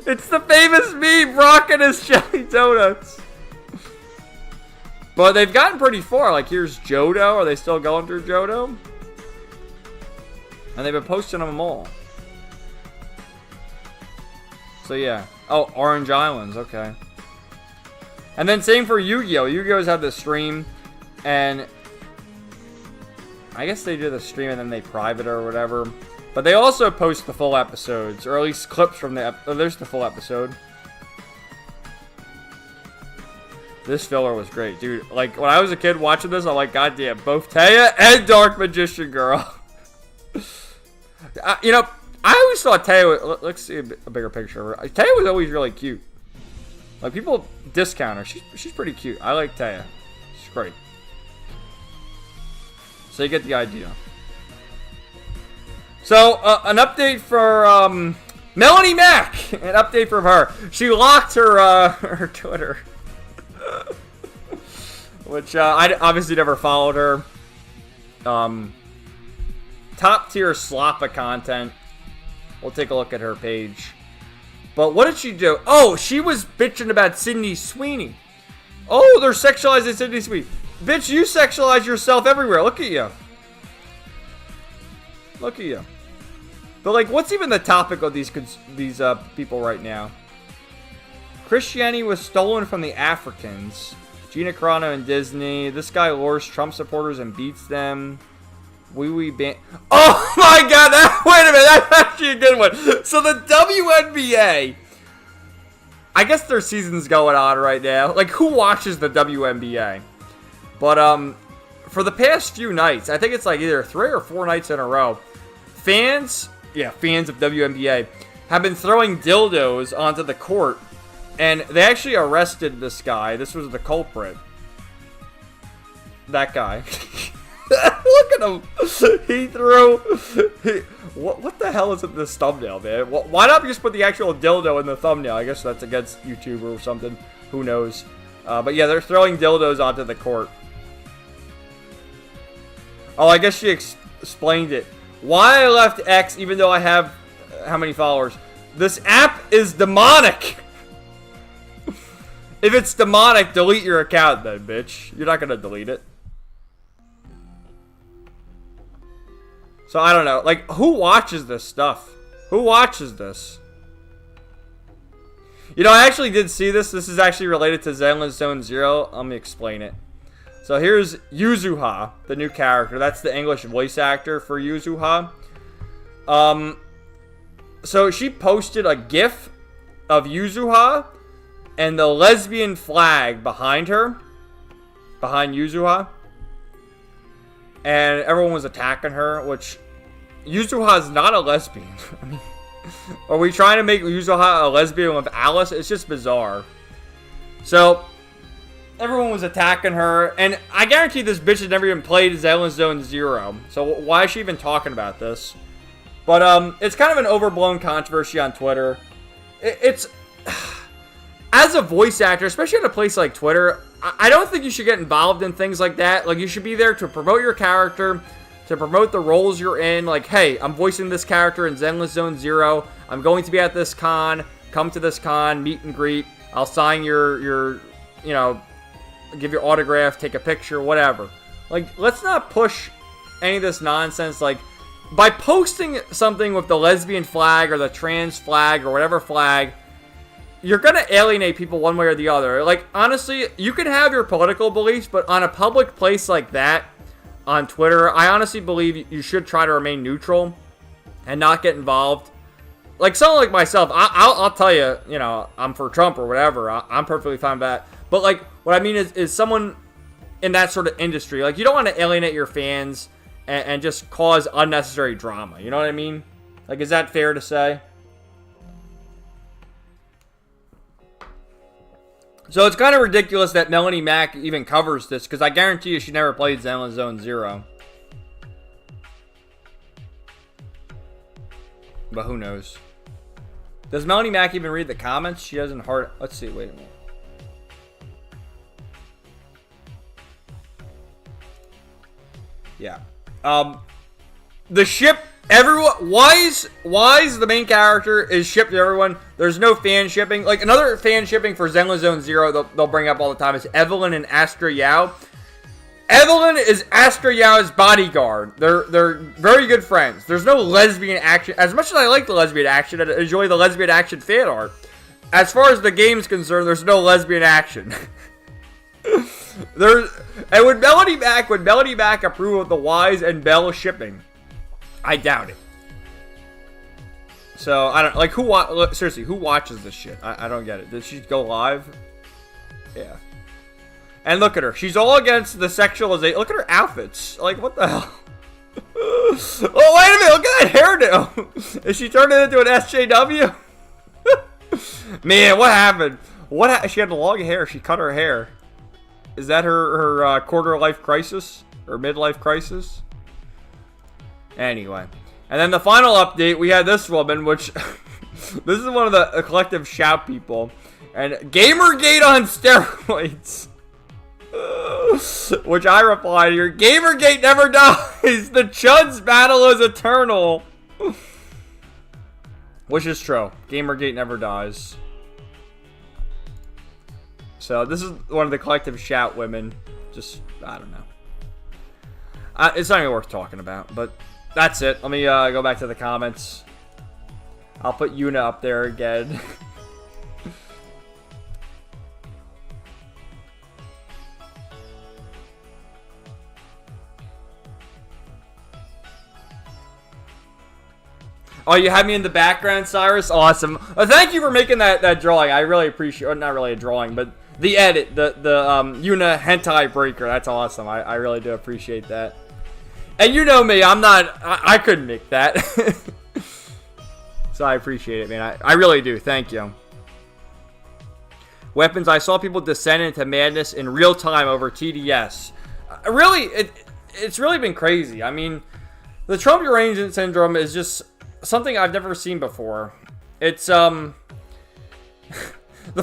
It's the famous meme, Brock and his Jelly Donuts. But they've gotten pretty far. Like, here's Johto. Are they still going through Johto? And they've been posting them all. So, yeah. Oh, Orange Islands. Okay. And then same for Yu-Gi-Oh! Yu-Gi-Oh's had the stream. And I guess they do the stream and then they private or whatever. But they also post the full episodes, or at least clips from the oh, there's the full episode. This filler was great, dude. Like, when I was a kid watching this, I'm like, goddamn, both Taya and Dark Magician Girl. You know, I always thought Taya, let's see a bigger picture of her. Taya was always really cute. Like, people discount her. She's pretty cute. I like Taya. She's great. So you get the idea. So, an update for Melanie Mack. An update from her. She locked her her Twitter. Which, I obviously never followed her. Top tier slappa content. We'll take a look at her page. But what did she do? Oh, she was bitching about Sydney Sweeney. Oh, they're sexualizing Sydney Sweeney. Bitch, you sexualize yourself everywhere. Look at you. Look at you. But, like, what's even the topic of these people right now? Christianity was stolen from the Africans. Gina Carano and Disney. This guy lures Trump supporters and beats them. Wee ban. Oh my god! Wait a minute, that's actually a good one. So the WNBA. I guess their season's going on right now. Like, who watches the WNBA? But for the past few nights, I think it's like either 3 or 4 nights in a row, fans of WNBA, have been throwing dildos onto the court, and they actually arrested this guy. This was the culprit. That guy. Look at him. He threw... What the hell is in this thumbnail, man? Why not just put the actual dildo in the thumbnail? I guess that's against YouTube or something. Who knows? But yeah, they're throwing dildos onto the court. Oh, I guess she explained it. Why I left X even though I have... how many followers? This app is demonic! If it's demonic, delete your account then, bitch. You're not gonna delete it. So, I don't know. Like, who watches this stuff? Who watches this? You know, I actually did see this. This is actually related to Zenless Zone Zero. Let me explain it. So, here's Yuzuha, the new character. That's the English voice actor for Yuzuha. So, she posted a GIF of Yuzuha and the lesbian flag behind her. Behind Yuzuha. And everyone was attacking her, which Yuzuha is not a lesbian. I mean, are we trying to make Yuzuha a lesbian with Alice? It's just bizarre. So, everyone was attacking her, and I guarantee this bitch has never even played Zenless Zone Zero. So why is she even talking about this? But it's kind of an overblown controversy on Twitter. It's as a voice actor, especially at a place like Twitter, I don't think you should get involved in things like that. Like, you should be there to promote your character, to promote the roles you're in. Like, hey, I'm voicing this character in Zenless Zone Zero. I'm going to be at this con. Come to this con, meet and greet. I'll sign your you know, give your autograph, take a picture, whatever. Like, let's not push any of this nonsense. Like, by posting something with the lesbian flag or the trans flag or whatever flag, you're going to alienate people one way or the other. Like, honestly, you can have your political beliefs, but on a public place like that, on Twitter, I honestly believe you should try to remain neutral and not get involved. Like, someone like myself, I'll tell you, you know, I'm for Trump or whatever. I'm perfectly fine with that. But, like, what I mean is someone in that sort of industry, like, you don't want to alienate your fans and just cause unnecessary drama. You know what I mean? Like, is that fair to say? So it's kind of ridiculous that Melanie Mack even covers this, because I guarantee you she never played Zenless Zone Zero. But who knows? Does Melanie Mack even read the comments? She doesn't hard... Let's see, wait a minute. Yeah. The ship... Everyone, why is the main character is shipped to everyone? There's no fan shipping. Like, another fan shipping for Zenless Zone Zero they'll bring up all the time is Evelyn and Astra Yao. Evelyn is Astra Yao's bodyguard. They're very good friends. There's no lesbian action. As much as I like the lesbian action and enjoy the lesbian action fan art, as far as the game's concerned, there's no lesbian action. And would Melanie Mack approve of the Wise and Belle shipping? I doubt it. So, I don't... Like, seriously, who watches this shit? I don't get it. Did she go live? Yeah. And look at her. She's all against the sexualization. Look at her outfits. Like, what the hell? Oh, wait a minute. Look at that hairdo. Is she turning into an SJW? Man, what happened? She had long hair. She cut her hair. Is that her quarter-life crisis? Or midlife crisis? Anyway. And then the final update, we had this woman, which... this is one of the collective shout people. And Gamergate on steroids. Which I replied here, Gamergate never dies. The Chud's battle is eternal. Which is true. Gamergate never dies. So this is one of the collective shout women. Just, I don't know. It's not even worth talking about, but that's it. Let me go back to the comments. I'll put Yuna up there again. Oh, you had me in the background, Cyrus? Awesome. Thank you for making that drawing. I really appreciate it. Not really a drawing, but The edit, the Yuna hentai breaker. That's awesome. I really do appreciate that. And you know me, I couldn't make that. So I appreciate it, man. I really do. Thank you. Weapons, I saw people descend into madness in real time over TDS. It's really been crazy. I mean, the Trump derangement syndrome is just something I've never seen before. It's, the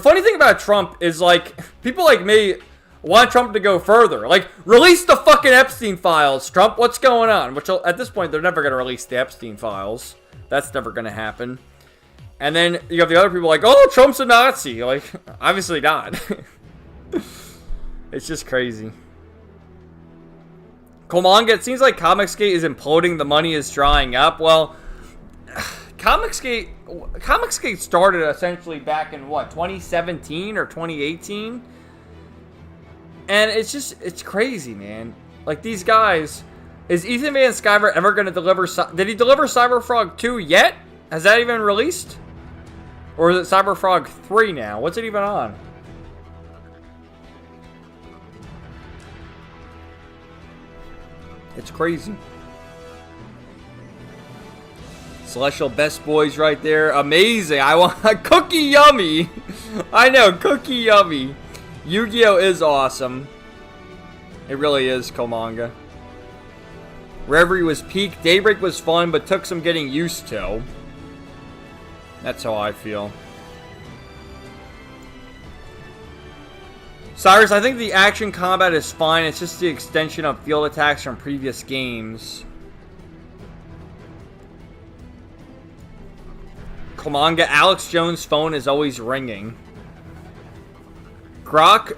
funny thing about Trump is, like, people like me want Trump to go further. Like, release the fucking Epstein files, Trump. What's going on? Which, at this point, they're never going to release the Epstein files. That's never going to happen. And then you have the other people like, oh, Trump's a Nazi. Like, obviously not. It's just crazy. Komanga, it seems like Comicsgate is imploding. The money is drying up. Well, Comicsgate started essentially back in, what, 2017 or 2018? And it's crazy, man. Like, these guys, is Ethan Van Sciver ever going to deliver, did he deliver Cyberfrog 2 yet? Has that even released? Or is it Cyberfrog 3 now? What's it even on? It's crazy. Celestial Best Boys right there. Amazing. I want a Cookie Yummy. I know, Cookie Yummy. Yu-Gi-Oh! Is awesome. It really is, Komanga. Reverie was peak. Daybreak was fun, but took some getting used to. That's how I feel. Cyrus, I think the action combat is fine. It's just the extension of field attacks from previous games. Komanga, Alex Jones' phone is always ringing. Grok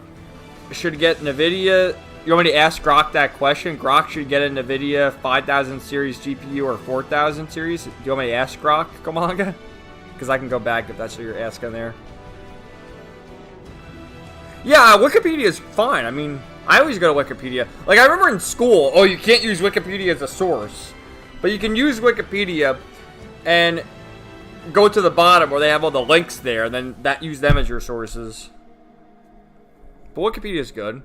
should get NVIDIA. You want me to ask Grok that question? Grok should get a NVIDIA 5000 series GPU or 4000 series. Do you want me to ask Grok, Komanga? Because I can go back if that's what you're asking there. Yeah, Wikipedia is fine. I mean, I always go to Wikipedia. Like, I remember in school, oh, you can't use Wikipedia as a source. But you can use Wikipedia and go to the bottom where they have all the links there, and then use them as your sources. But Wikipedia is good.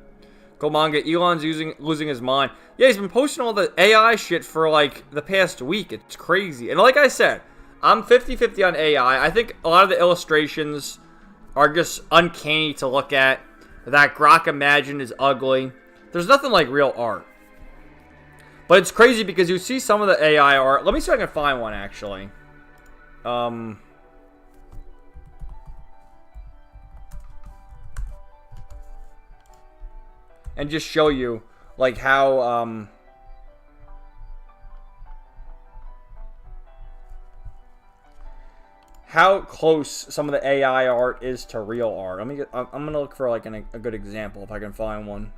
Komanga, Elon's losing his mind. Yeah, he's been posting all the AI shit for, like, the past week. It's crazy. And like I said, I'm 50-50 on AI. I think a lot of the illustrations are just uncanny to look at. That Grok Imagine is ugly. There's nothing like real art. But it's crazy because you see some of the AI art. Let me see if I can find one, actually. And just show you, like, how, how close some of the AI art is to real art. I'm gonna look for, like, a good example if I can find one.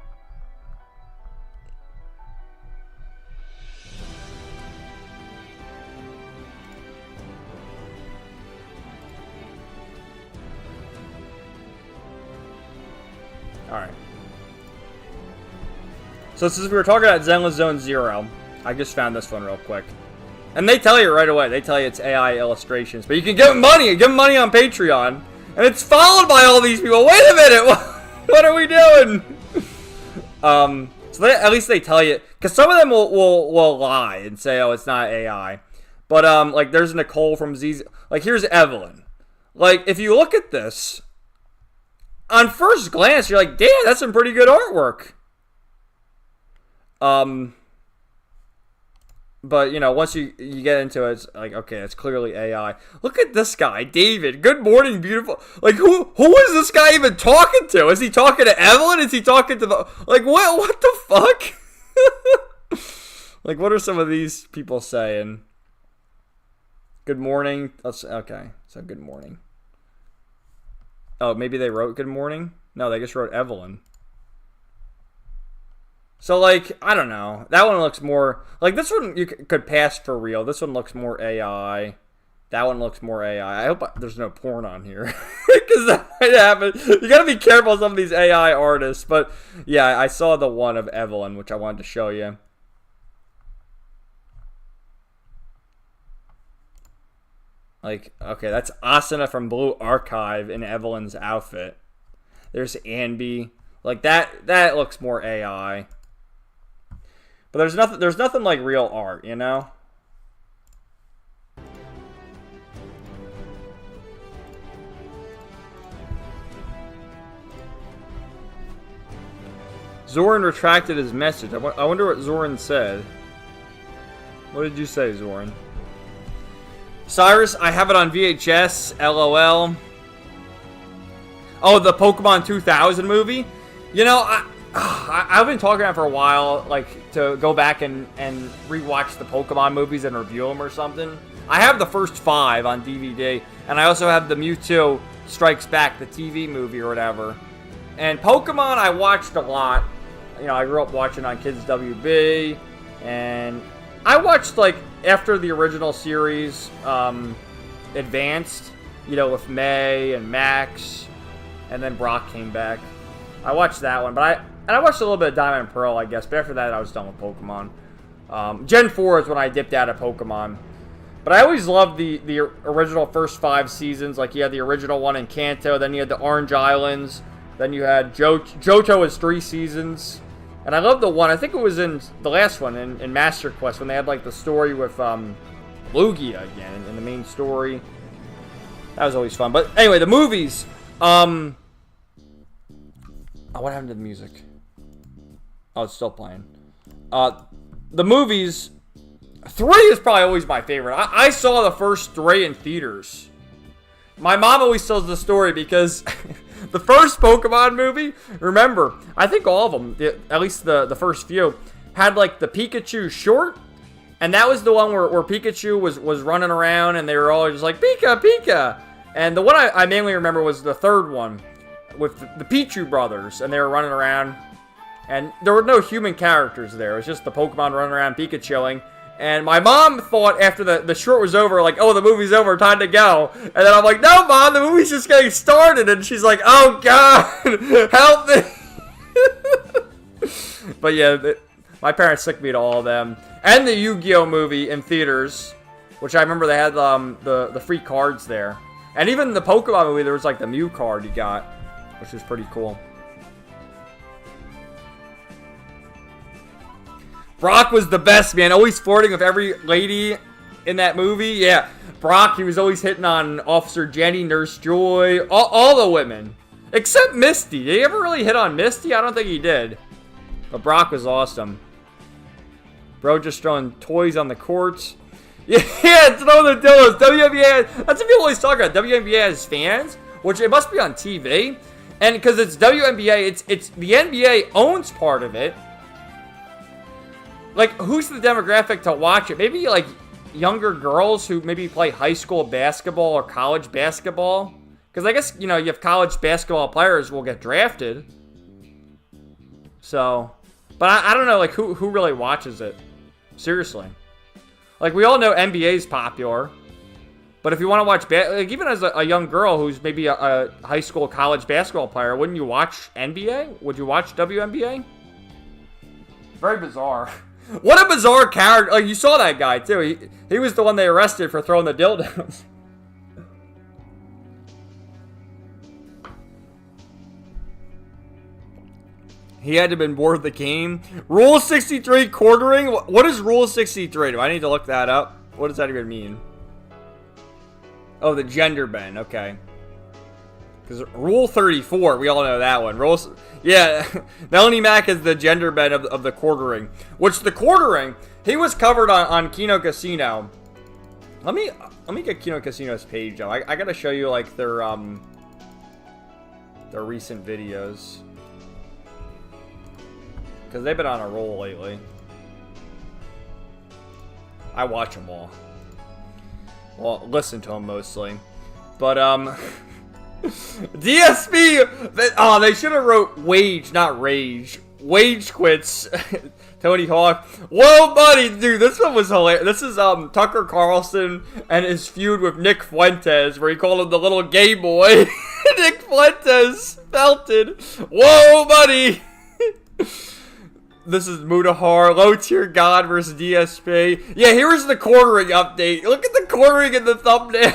Alright. So since we were talking about Zenless Zone Zero, I just found this one real quick. And they tell you right away. They tell you it's AI illustrations. But you can give them money. Give them money on Patreon. And it's followed by all these people. Wait a minute. What are we doing? So at least they tell you. Because some of them will lie and say, oh, it's not AI. But, like, there's Nicole from ZZZ. Like, here's Evelyn. Like, if you look at this, on first glance, you're like, damn, that's some pretty good artwork. But, you know, once you get into it, it's like, okay, it's clearly AI. Look at this guy, David. Good morning, beautiful. Like, who is this guy even talking to? Is he talking to Evelyn? Is he talking to the... Like, what the fuck? Like, what are some of these people saying? Good morning. Okay, so good morning. Oh, maybe they wrote good morning? No, they just wrote Evelyn. So, like, I don't know. That one looks more... Like, this one you could pass for real. This one looks more AI. That one looks more AI. I hope there's no porn on here. Because that might happen. You gotta be careful of some of these AI artists. But, yeah, I saw the one of Evelyn, which I wanted to show you. Like, okay, that's Asuna from Blue Archive in Evelyn's outfit. There's Anby. Like that looks more AI. But there's nothing like real art, you know? Zoran retracted his message. I wonder what Zoran said. What did you say, Zoran? Cyrus, I have it on VHS. LOL. Oh, the Pokemon 2000 movie? You know, I've been talking about it for a while, like, to go back and rewatch the Pokemon movies and review them or something. I have the first 5 on DVD, and I also have the Mewtwo Strikes Back, the TV movie or whatever. And Pokemon I watched a lot. You know, I grew up watching on Kids WB, and I watched, like, after the original series advanced, you know, with May and Max, and then Brock came back. I watched that one, but I watched a little bit of Diamond and Pearl, I guess, but after that I was done with Pokemon. Gen 4 is when I dipped out of Pokemon. But I always loved the original first 5 seasons. Like, you had the original one in Kanto, then you had the Orange Islands, then you had Johto was 3 seasons. And I love the one, I think it was in the last one, in Master Quest, when they had, like, the story with Lugia again, in the main story. That was always fun. But anyway, the movies. Oh, what happened to the music? Oh, it's still playing. The movies, 3 is probably always my favorite. I saw the first 3 in theaters. My mom always tells the story because the first Pokemon movie, remember, I think all of them, at least the first few, had like the Pikachu short. And that was the one where Pikachu was running around and they were all just like, Pika, Pika. And the one I mainly remember was the third one with the Pichu brothers. And they were running around. And there were no human characters there. It was just the Pokemon running around Pikachuing. And my mom thought after the short was over, like, oh, the movie's over, time to go. And then I'm like, no, Mom, the movie's just getting started. And she's like, oh, God, help me. But yeah, my parents took me to all of them. And the Yu-Gi-Oh movie in theaters, which I remember they had the free cards there. And even the Pokemon movie, there was like the Mew card you got, which was pretty cool. Brock was the best, man. Always flirting with every lady in that movie. Yeah, Brock, he was always hitting on Officer Jenny, Nurse Joy, all the women. Except Misty. Did he ever really hit on Misty? I don't think he did. But Brock was awesome. Bro just throwing toys on the courts. Yeah, throw the dildos. WNBA, that's what people always talk about. WNBA has fans, which it must be on TV. And because it's WNBA, it's the NBA owns part of it. Like, who's the demographic to watch it? Maybe, like, younger girls who maybe play high school basketball or college basketball. Because I guess, you know, you have college basketball players will get drafted. So, but I don't know, like, who really watches it? Seriously. Like, we all know NBA's popular. But if you want to watch, like, even as a young girl who's maybe a high school, college basketball player, wouldn't you watch NBA? Would you watch WNBA? Very bizarre. What a bizarre character. Like, you saw that guy, too. He was the one they arrested for throwing the dildos. He had to have been bored of the game. Rule 63 quartering? What is Rule 63? Do I need to look that up? What does that even mean? Oh, the gender bend. Okay. Because Rule 34, we all know that one. Yeah, Melanie Mac is the gender bend of the quartering. Which the quartering, he was covered on Kino Casino. Let me get Kino Casino's page up. I gotta show you like their recent videos. Because they've been on a roll lately. I watch them all. Well, listen to them mostly. But, DSP! They should have wrote wage, not rage. Wage quits. Tony Hawk. Whoa, buddy! Dude, this one was hilarious. This is, Tucker Carlson and his feud with Nick Fuentes, where he called him the little gay boy. Nick Fuentes belted. Whoa, buddy! This is Mudahar, low tier god versus DSP. Yeah, here's the quartering update. Look at the quartering in the thumbnail.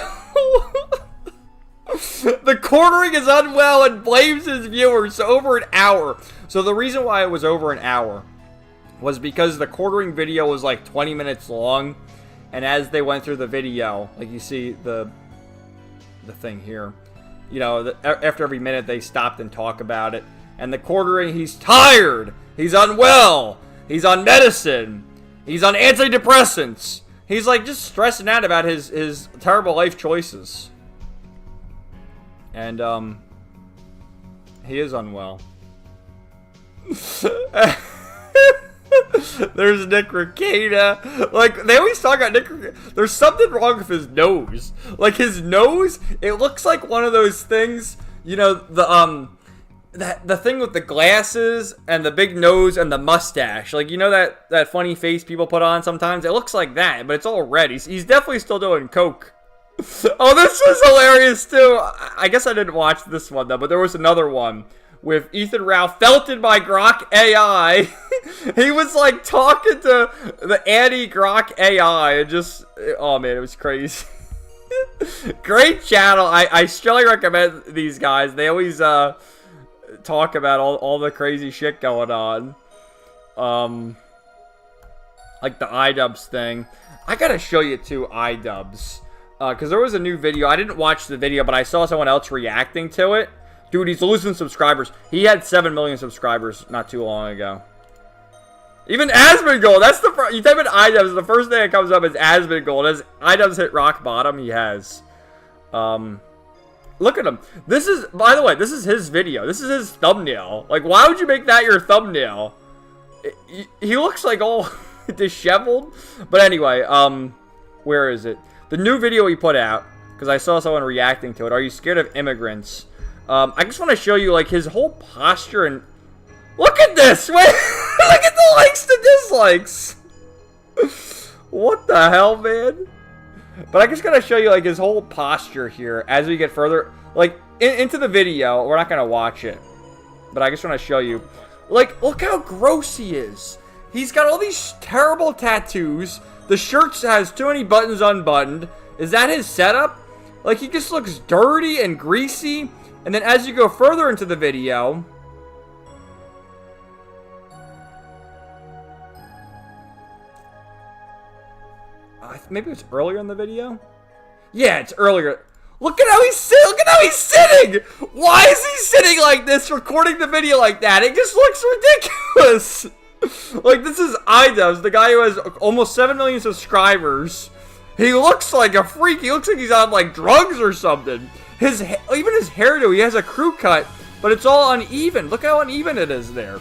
The quartering is unwell and blames his viewers over an hour. So the reason why it was over an hour was because the quartering video was like 20 minutes long. And as they went through the video, like you see the thing here, you know, after every minute they stopped and talk about it. And the quartering, he's tired, he's unwell, he's on medicine, he's on antidepressants. He's like just stressing out about his terrible life choices. And he is unwell. There's Nick Ricada. Like, they always talk about Nick Ricada. There's something wrong with his nose. Like, his nose, it looks like one of those things, you know, the thing with the glasses and the big nose and the mustache. Like, you know that funny face people put on sometimes? It looks like that, but it's all red. He's definitely still doing coke. Oh, this was hilarious, too. I guess I didn't watch this one, though, but there was another one with Ethan Ralph, felted by Grok AI. He was like talking to the anti-Grok AI and just, oh man, it was crazy. Great channel. I strongly recommend these guys. They always talk about all the crazy shit going on. Like the iDubbbz thing. I gotta show you too, iDubbbz. Because there was a new video. I didn't watch the video, but I saw someone else reacting to it. Dude, he's losing subscribers. He had 7 million subscribers not too long ago. Even Asmongold, that's the first. You type in iDubbbz, the first thing that comes up is Asmongold. As iDubbbz hit rock bottom, he has. Look at him. This is, by the way, this is his video. This is his thumbnail. Like, why would you make that your thumbnail? He looks like all disheveled. But anyway, where is it? The new video he put out, because I saw someone reacting to it. Are you scared of immigrants? I just want to show you, like, his whole posture and... Look at this! Wait! Look at the likes to dislikes! What the hell, man? But I just gotta show you, like, his whole posture here as we get further... Like, into the video. We're not gonna watch it. But I just want to show you. Like, look how gross he is. He's got all these terrible tattoos. The shirt has too many buttons unbuttoned. Is that his setup? Like, he just looks dirty and greasy. And then as you go further into the video, maybe it's earlier in the video. Yeah, it's earlier. Look at how he's sitting. Look at how he's sitting. Why is he sitting like this, recording the video like that? It just looks ridiculous. Like, this is iDubbbz, the guy who has almost 7 million subscribers. He looks like a freak. He looks like he's on like drugs or something. Even his hairdo, he has a crew cut, but it's all uneven. Look how uneven it is there.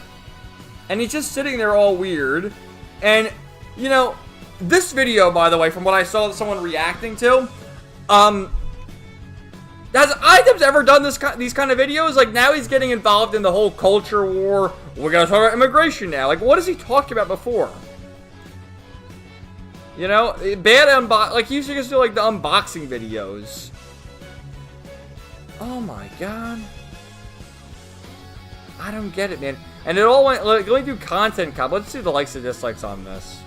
And he's just sitting there all weird. And, you know, this video, by the way, from what I saw someone reacting to, has iDubbbz ever done these kind of videos? Like, now he's getting involved in the whole culture war. We're gonna talk about immigration now. Like, what has he talked about before? You know, like, he used to just do, like, the unboxing videos. Oh my god. I don't get it, man. And it all went, like, going through content comp. Let's see the likes and dislikes on this.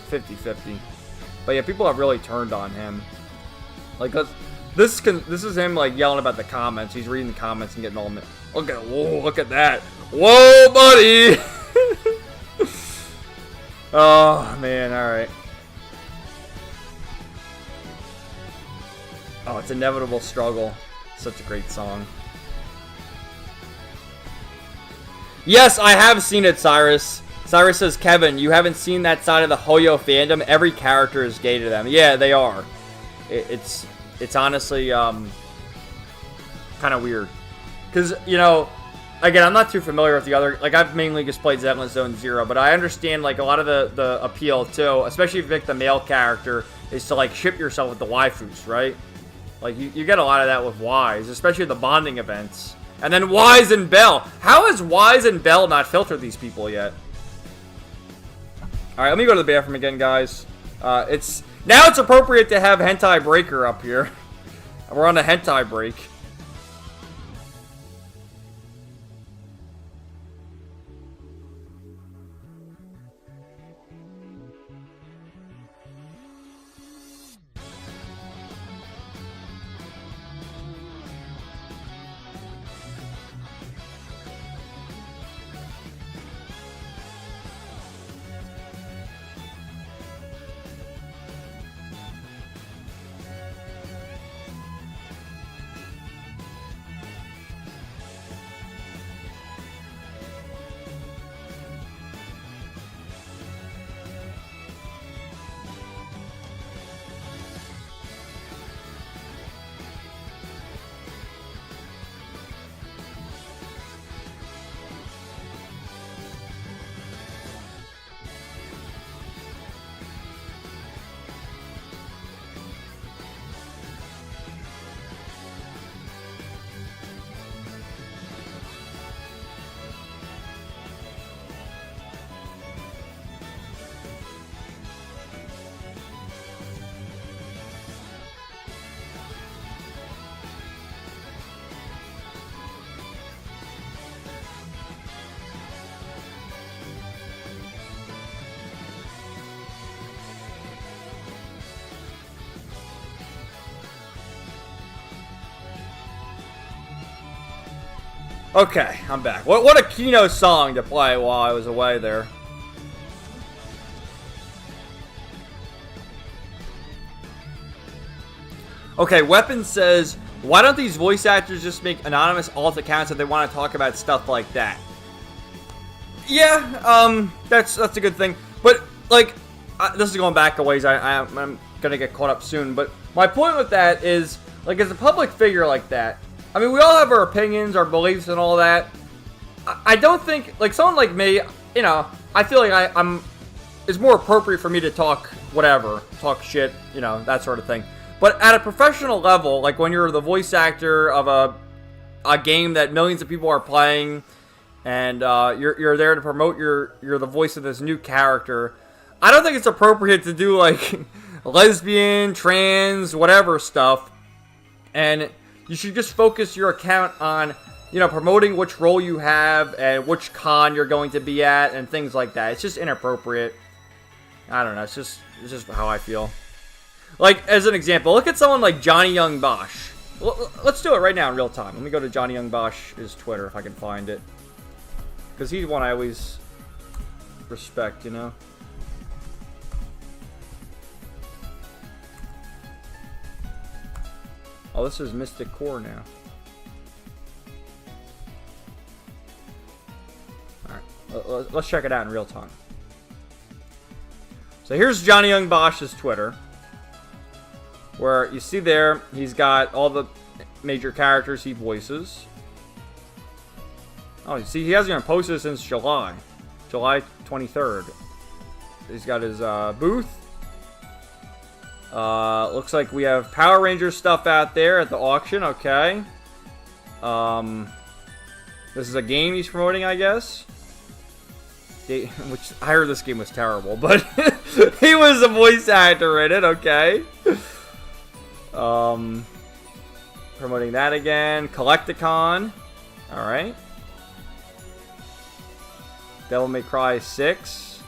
50-50. But yeah, people have really turned on him. Like, this is him, like, yelling about the comments. He's reading the comments and getting all... Whoa, look at that. Whoa, buddy! Oh, man, alright. Oh, it's Inevitable Struggle. Such a great song. Yes, I have seen it, Cyrus. Cyrus says, Kevin, you haven't seen that side of the Hoyo fandom? Every character is gay to them. Yeah, they are. It's honestly kind of weird. Because, you know, again, I'm not too familiar with the other... Like, I've mainly just played Zenless Zone Zero, but I understand, like, a lot of the appeal, too. Especially if you pick the male character, is to, like, ship yourself with the waifus, right? Like, you get a lot of that with Wise, especially the bonding events. And then Wise and Bell. How has Wise and Bell not filtered these people yet? Alright, let me go to the bathroom again, guys. Now it's appropriate to have Hentai Breaker up here. We're on a hentai break. Okay, I'm back. What a Kino song to play while I was away there. Okay, Weapon says, why don't these voice actors just make anonymous alt accounts if they want to talk about stuff like that? Yeah, that's a good thing. But, like, this is going back a ways. I'm gonna get caught up soon. But my point with that is, like, as a public figure like that, I mean, we all have our opinions, our beliefs, and all that. I don't think, like, someone like me, you know, I feel like it's more appropriate for me to talk whatever, talk shit, you know, that sort of thing. But at a professional level, like when you're the voice actor of a game that millions of people are playing, and you're there to promote you're the voice of this new character, I don't think it's appropriate to do like lesbian, trans, whatever stuff. And you should just focus your account on, you know, promoting which role you have and which con you're going to be at and things like that. It's just inappropriate. I don't know. It's just how I feel. Like, as an example, look at someone like Johnny Young Bosch. Let's do it right now in real time. Let me go to Johnny Young Bosch's Twitter if I can find it. Because he's one I always respect, you know? Oh, this is Mystic Core now. Alright, let's check it out in real time. So here's Johnny Young Bosch's Twitter. Where you see there, he's got all the major characters he voices. Oh, you see, he hasn't even posted since July 23rd. He's got his booth. Looks like we have Power Rangers stuff out there at the auction. Okay. This is a game he's promoting, I guess. Which I heard this game was terrible, but he was a voice actor in it. Okay. Promoting that again. Collecticon. Alright. Devil May Cry 6.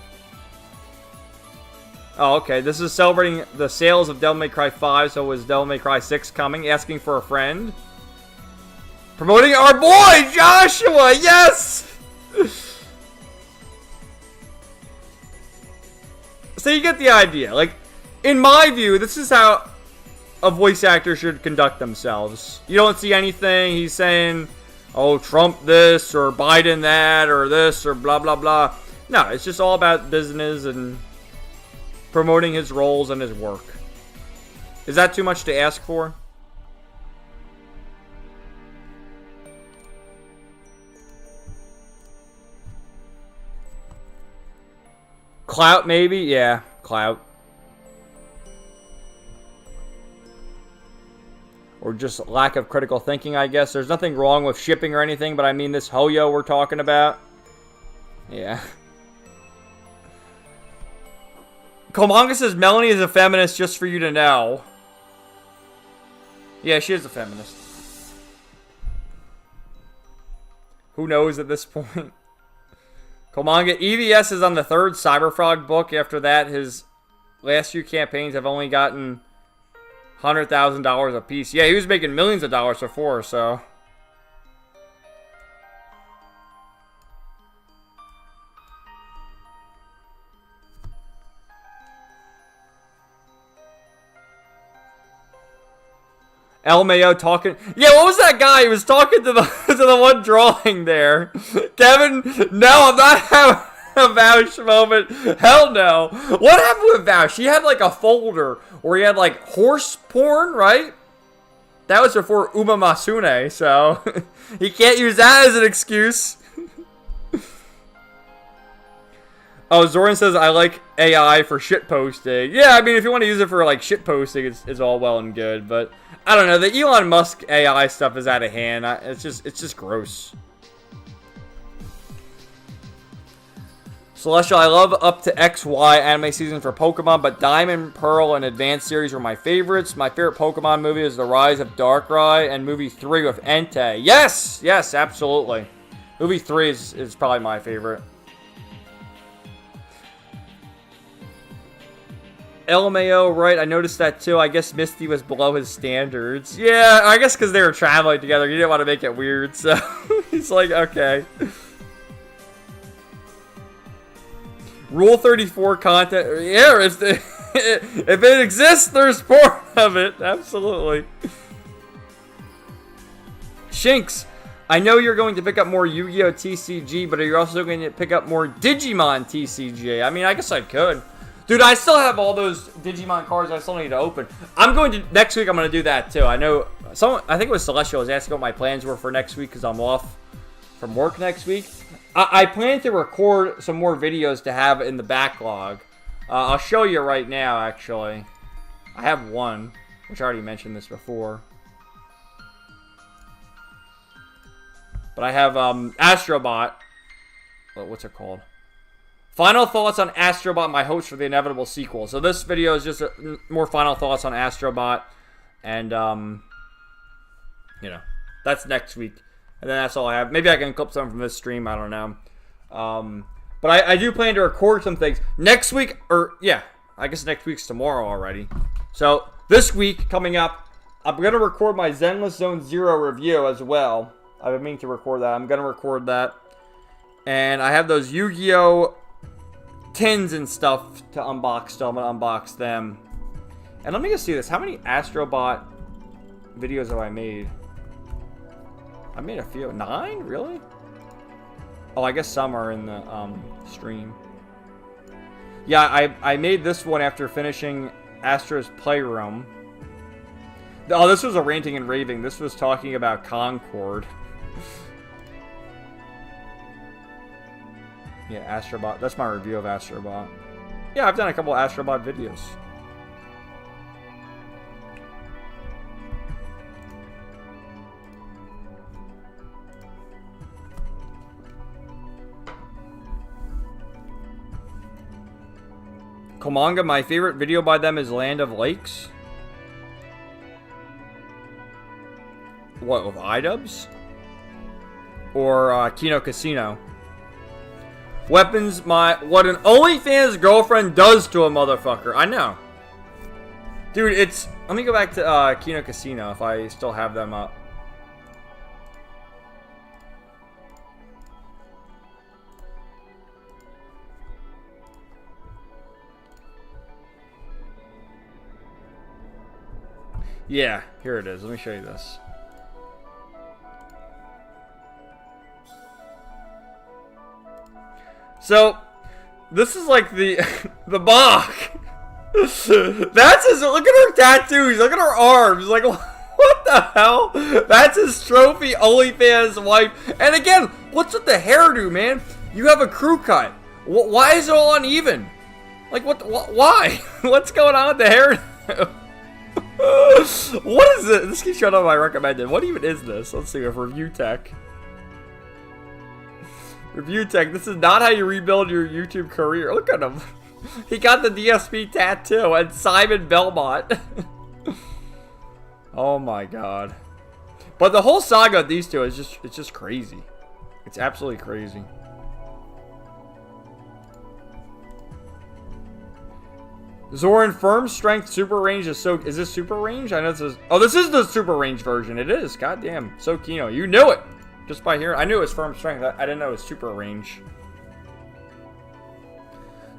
Oh, okay. This is celebrating the sales of Devil May Cry 5, so was Devil May Cry 6 coming? Asking for a friend. Promoting our boy, Joshua! Yes! So you get the idea. Like, in my view, this is how a voice actor should conduct themselves. You don't see anything he's saying, oh, Trump this, or Biden that, or this, or blah, blah, blah. No, it's just all about business and promoting his roles and his work. Is that too much to ask for? Clout, maybe? Yeah, clout. Or just lack of critical thinking, I guess. There's nothing wrong with shipping or anything, but I mean this Hoyo we're talking about. Yeah. Komanga says Melanie is a feminist, just for you to know. Yeah, she is a feminist. Who knows at this point? Komanga, EVS is on the 3rd Cyberfrog book. After that, his last few campaigns have only gotten $100,000 a piece. Yeah, he was making millions of dollars before, so. El Mayo talking. Yeah, what was that guy? He was talking to the to the one drawing there. Kevin, no, I'm not having a Vouch moment. Hell no. What happened with Vouch? He had like a folder where he had like horse porn, right? That was before Uma Masune, so he can't use that as an excuse. Oh, Zoran says, I like AI for shit posting. Yeah, I mean, if you want to use it for, like, shit posting, it's all well and good. But, I don't know, the Elon Musk AI stuff is out of hand. It's just gross. Celestial, I love up to XY anime season for Pokemon, but Diamond, Pearl, and Advanced series were my favorites. My favorite Pokemon movie is The Rise of Darkrai and movie 3 with Entei. Yes! Yes, absolutely. Movie 3 is probably my favorite. LMAO, right? I noticed that too. I guess Misty was below his standards. Yeah, I guess because they were traveling together. He didn't want to make it weird, so he's like, okay. Rule 34 content. Yeah, if it exists, there's more of it. Absolutely. Shinx, I know you're going to pick up more Yu-Gi-Oh! TCG, but are you also going to pick up more Digimon TCG? I mean, I guess I could. Dude, I still have all those Digimon cards I still need to open. Next week I'm going to do that too. I know, I think it was Celestial was asking what my plans were for next week because I'm off from work next week. I plan to record some more videos to have in the backlog. I'll show you right now, actually. I have one, which I already mentioned this before. But I have Astrobot. What's it called? Final thoughts on Astrobot, my hopes for the inevitable sequel. So this video is just more final thoughts on Astrobot. And, you know, that's next week. And then that's all I have. Maybe I can clip some from this stream. I don't know. But I do plan to record some things. Next week, or yeah, I guess next week's tomorrow already. So this week, coming up, I'm going to record my Zenless Zone Zero review as well. I've been meaning to record that. I'm going to record that. And I have those Yu-Gi-Oh! Tins and stuff to unbox still. I'm going to unbox them. And let me just see this. How many Astrobot videos have I made? I made a few. 9? Really? Oh, I guess some are in the stream. Yeah, I made this one after finishing Astro's Playroom. Oh, this was a Ranting and Raving. This was talking about Concord. Yeah, Astrobot. That's my review of Astrobot. Yeah, I've done a couple of Astrobot videos. Komanga, my favorite video by them is Land of Lakes. What, with iDubbbz? Or Kino Casino? Weapons, what an OnlyFans girlfriend does to a motherfucker. I know. Dude, it's... Let me go back to Kino Casino if I still have them up. Yeah, here it is. Let me show you this. So, this is like the Bach. That's his. Look at her tattoos. Look at her arms. Like, what the hell? That's his trophy OnlyFans wife. And again, what's with the hairdo, man? You have a crew cut. Why is it all uneven? Like, why? What's going on with the hairdo? What is it? This keeps showing up my recommended. What even is this? Let's see. With Review Tech. Review Tech. This is not how you rebuild your YouTube career. Look at him. He got the DSP tattoo and Simon Belmont. Oh my god. But the whole saga of these two is just crazy. It's absolutely crazy. Zoran firm strength super range is so. Is this super range? I know this is. Oh, this is the super range version. It is. Goddamn. So Kino, you knew it just by hearing. I knew it was firm strength. I didn't know it was super range.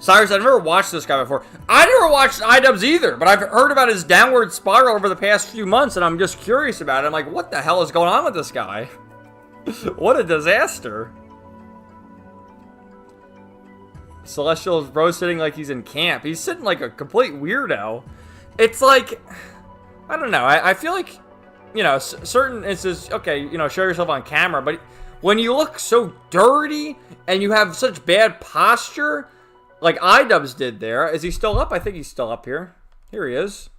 Cyrus, I've never watched this guy before. I never watched iDubbbz either, but I've heard about his downward spiral over the past few months, and I'm just curious about it. I'm like, what the hell is going on with this guy? What a disaster. Celestial is bro sitting like he's in camp. He's sitting like a complete weirdo. It's like, I don't know. I feel like, you know, certain instances, okay, you know, show yourself on camera, but when you look so dirty and you have such bad posture, like iDubbbz did there. Is he still up? I think he's still up here. Here he is.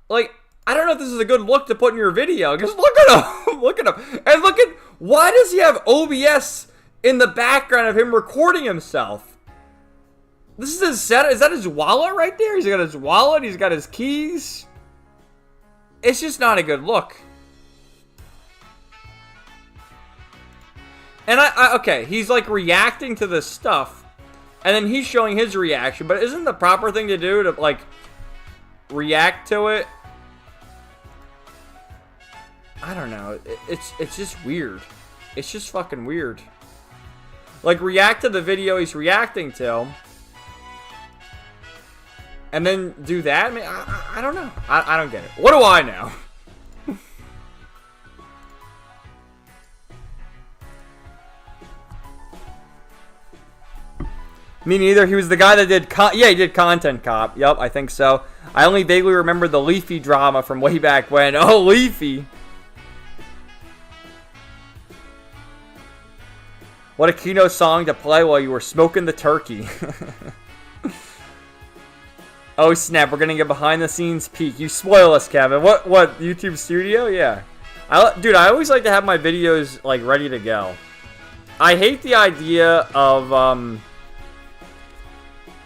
Like, I don't know if this is a good look to put in your video. Just look at him. Look at him. And look at, why does he have OBS in the background of him recording himself? This is his set. Is that his wallet right there? He's got his wallet. He's got his keys. It's just not a good look. And okay, he's like reacting to this stuff. And then he's showing his reaction. But isn't the proper thing to do to, like, react to it? I don't know. It's just weird. It's just fucking weird. Like, react to the video he's reacting to. And then do that? I mean, I don't know. I don't get it. What do I know? Me neither. He was the guy that did... yeah, he did Content Cop. Yep, I think so. I only vaguely remember the Leafy drama from way back when. Oh, Leafy. What a Kino song to play while you were smoking the turkey. Oh, snap. We're going to get behind-the-scenes peek. You spoil us, Kevin. What? YouTube Studio? Yeah. Dude, I always like to have my videos, like, ready to go. I hate the idea of...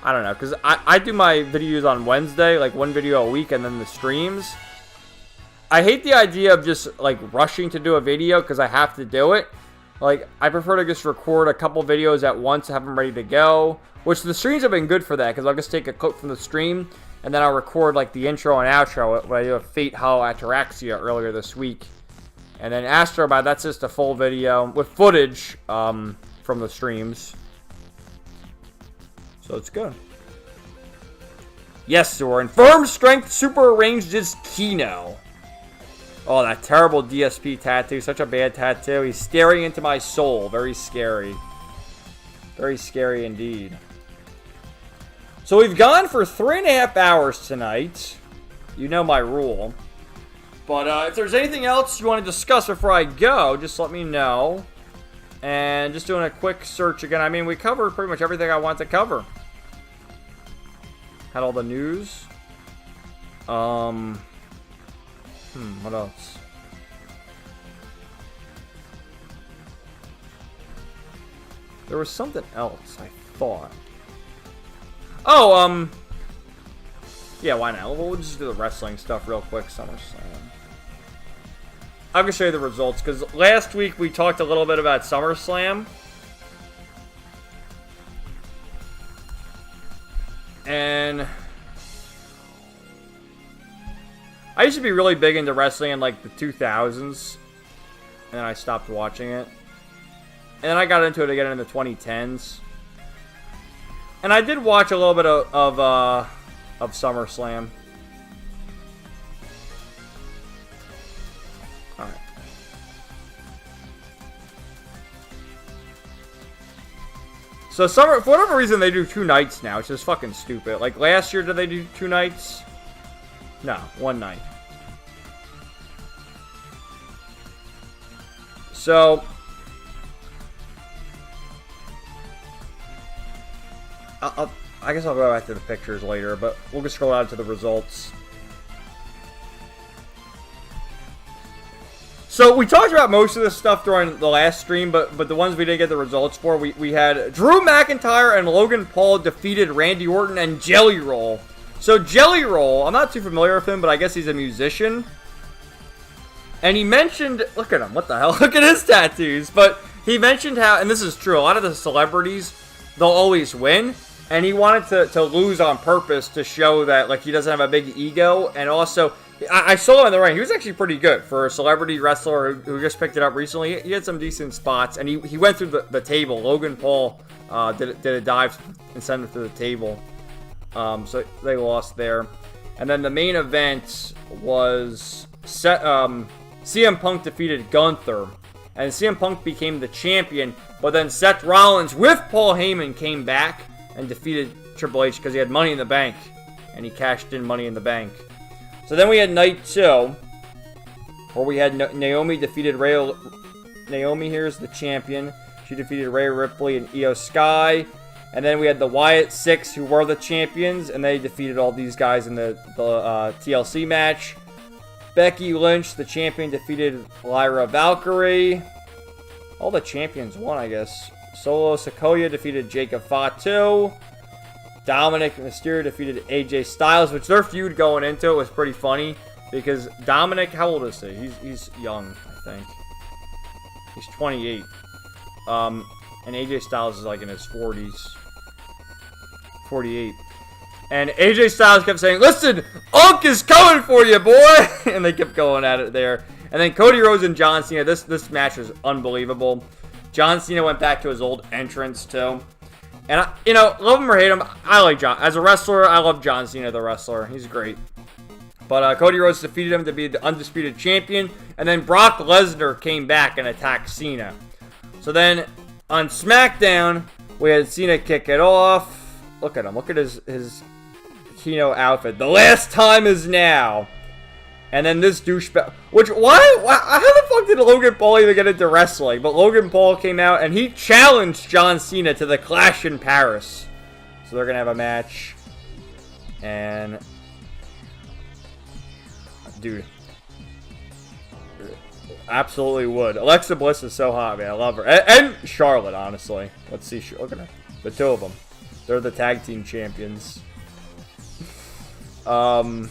I don't know, because I do my videos on Wednesday, like one video a week, and then the streams. I hate the idea of just, like, rushing to do a video because I have to do it. Like, I prefer to just record a couple videos at once, have them ready to go. Which the streams have been good for that, because I'll just take a clip from the stream, and then I'll record, like, the intro and outro when I do a Fate Hollow Ataraxia earlier this week. And then Astrobot, that's just a full video with footage from the streams. So it's good. Yes, Soren. Firm Strength Super Arranged is Kino. Oh, that terrible DSP tattoo. Such a bad tattoo. He's staring into my soul. Very scary. Very scary indeed. So we've gone for 3.5 hours tonight. You know my rule. But if there's anything else you want to discuss before I go, just let me know. And just doing a quick search again. I mean, we covered pretty much everything I want to cover. Had all the news. What else? There was something else, I thought. Oh, yeah, why not? We'll just do the wrestling stuff real quick. SummerSlam. I'm going to show you the results, because last week we talked a little bit about SummerSlam. And I used to be really big into wrestling in, like, the 2000s. And then I stopped watching it. And then I got into it again in the 2010s. And I did watch a little bit of SummerSlam. Alright. So, for whatever reason, they do 2 nights now. It's just fucking stupid. Like, last year, did they do 2 nights? No, 1 night. So... I guess I'll go back to the pictures later, but we'll just scroll down to the results. So we talked about most of this stuff during the last stream, but the ones we didn't get the results for, we had Drew McIntyre and Logan Paul defeated Randy Orton and Jelly Roll. So Jelly Roll, I'm not too familiar with him, but I guess he's a musician. And he mentioned, look at him, what the hell? Look at his tattoos. But he mentioned how, and this is true, a lot of the celebrities, they'll always win. And he wanted to lose on purpose to show that, like, he doesn't have a big ego. And also, I saw him in the ring. He was actually pretty good for a celebrity wrestler who just picked it up recently. He had some decent spots. And he went through the table. Logan Paul did a dive and sent him through the table. So they lost there. And then the main event was CM Punk defeated Gunther. And CM Punk became the champion. But then Seth Rollins with Paul Heyman came back and defeated Triple H because he had Money in the Bank. And he cashed in Money in the Bank. So then we had night 2, where we had Naomi defeated Rhea. Naomi here is the champion. She defeated Rhea Ripley and Io Sky. And then we had the Wyatt Six, who were the champions, and they defeated all these guys in the TLC match. Becky Lynch, the champion, defeated Lyra Valkyrie. All the champions won, I guess. Solo Sikoa defeated Jacob Fatu. Dominic Mysterio defeated AJ Styles, which their feud going into it was pretty funny. Because Dominic, how old is he? He's young, I think. He's 28. And AJ Styles is like in his 40s. 48. And AJ Styles kept saying, listen, Unk is coming for you, boy! And they kept going at it there. And then Cody Rhodes and John Cena. This match was unbelievable. John Cena went back to his old entrance, too. And, love him or hate him, I like John. As a wrestler, I love John Cena, the wrestler. He's great. But Cody Rhodes defeated him to be the undisputed champion. And then Brock Lesnar came back and attacked Cena. So then, on SmackDown, we had Cena kick it off. Look at him. Look at his Kino outfit. The last time is now. And then this douchebag. How the fuck did Logan Paul even get into wrestling? But Logan Paul came out and he challenged John Cena to the Clash in Paris. So they're going to have a match. And. Dude. Absolutely would. Alexa Bliss is so hot, man. I love her. And Charlotte, honestly. Let's see. Look at her. The two of them. They're the tag team champions. What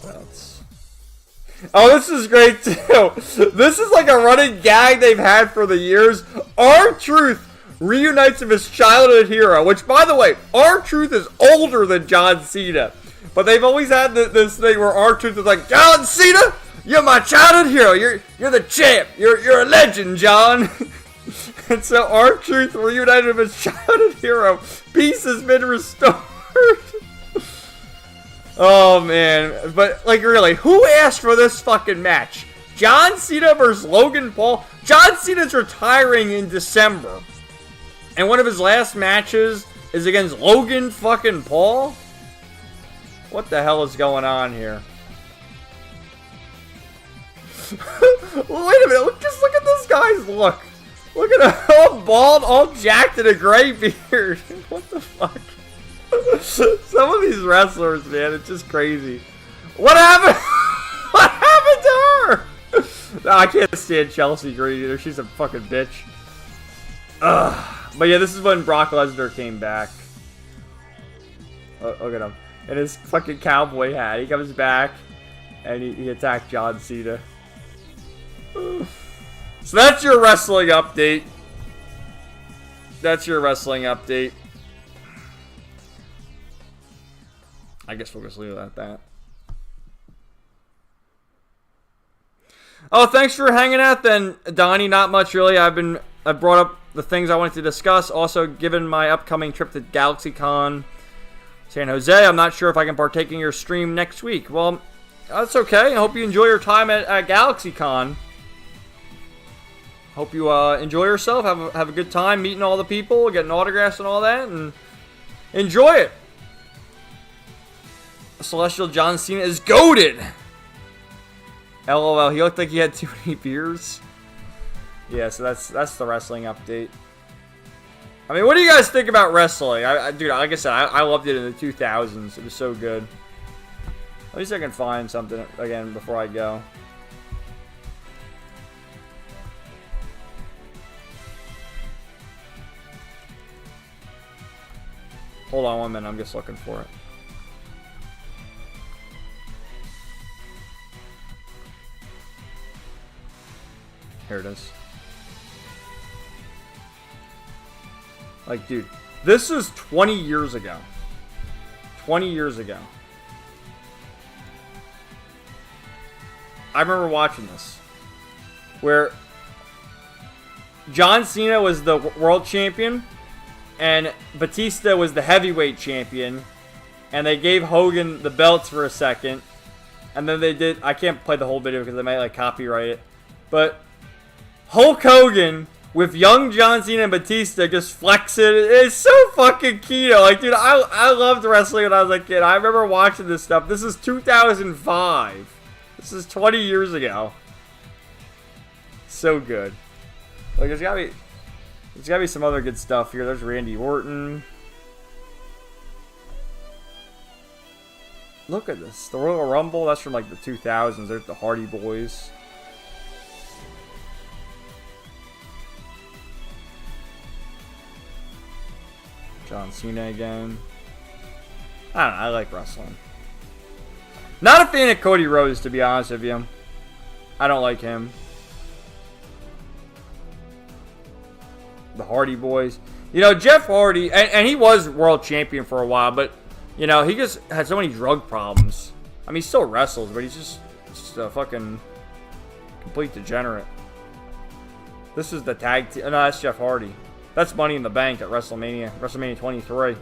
else? Oh, this is great, too. This is like a running gag they've had for the years. R-Truth reunites with his childhood hero. Which, by the way, R-Truth is older than John Cena. But they've always had this thing where R-Truth is like, John Cena, you're my childhood hero. You're the champ. You're a legend, John. And so R-Truth reunited with his childhood hero. Peace has been restored. Oh, man. But, like, really, who asked for this fucking match? John Cena versus Logan Paul? John Cena's retiring in December. And one of his last matches is against Logan fucking Paul? What the hell is going on here? Wait a minute. Just look at this guy's look. Look at him. All bald, all jacked, and a gray beard. What the fuck? Some of these wrestlers, man, it's just crazy. What happened? What happened to her? No, I can't stand Chelsea Green either. She's a fucking bitch. Ugh. But yeah, this is when Brock Lesnar came back. Look at him. In his fucking cowboy hat. He comes back and he attacked John Cena. So that's your wrestling update. That's your wrestling update. I guess we'll just leave it at that. Oh, thanks for hanging out then, Donnie. Not much really. I brought up the things I wanted to discuss. Also, given my upcoming trip to GalaxyCon San Jose, I'm not sure if I can partake in your stream next week. Well, that's okay. I hope you enjoy your time at GalaxyCon. Hope you enjoy yourself. Have a good time meeting all the people, getting autographs and all that, and enjoy it. Celestial John Cena is goated. LOL, he looked like he had too many beers. Yeah, so that's the wrestling update. I mean, what do you guys think about wrestling? Dude, like I said, I loved it in the 2000s. It was so good. At least I can find something again before I go. Hold on 1 minute, I'm just looking for it. Here it is. Like, dude, this is 20 years ago. 20 years ago. I remember watching this. Where John Cena was the world champion. And Batista was the heavyweight champion. And they gave Hogan the belts for a second. And then they did... I can't play the whole video because they might, like, copyright it. But Hulk Hogan with young John Cena and Batista just flexing. It's so fucking Kino. Like, dude, I loved wrestling when I was a kid. I remember watching this stuff. This is 2005. This is 20 years ago. So good. Like, there's gotta be some other good stuff here. There's Randy Orton. Look at this. The Royal Rumble, that's from like the 2000s. There's the Hardy Boys. John Cena again. I don't know. I like wrestling. Not a fan of Cody Rhodes, to be honest with you. I don't like him. The Hardy Boys. You know, Jeff Hardy, and he was world champion for a while, but, you know, he just had so many drug problems. I mean, he still wrestles, but he's just a fucking complete degenerate. This is the tag team. No, that's Jeff Hardy. That's Money in the Bank at WrestleMania. WrestleMania 23.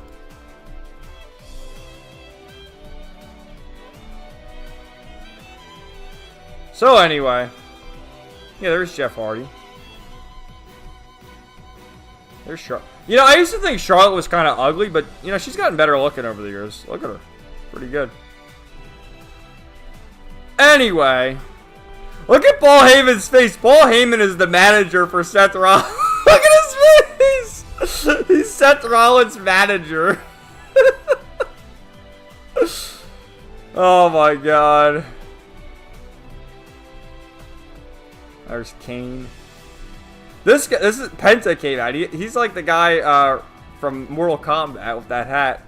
So anyway. Yeah, there's Jeff Hardy. There's Charlotte. You know, I used to think Charlotte was kind of ugly, but, you know, she's gotten better looking over the years. Look at her. Pretty good. Anyway. Look at Paul Heyman's face. Paul Heyman is the manager for Seth Rollins. Look at his face. He's Seth Rollins' manager. Oh my god. There's Kane. This is Penta came out. He's like the guy from Mortal Kombat with that hat.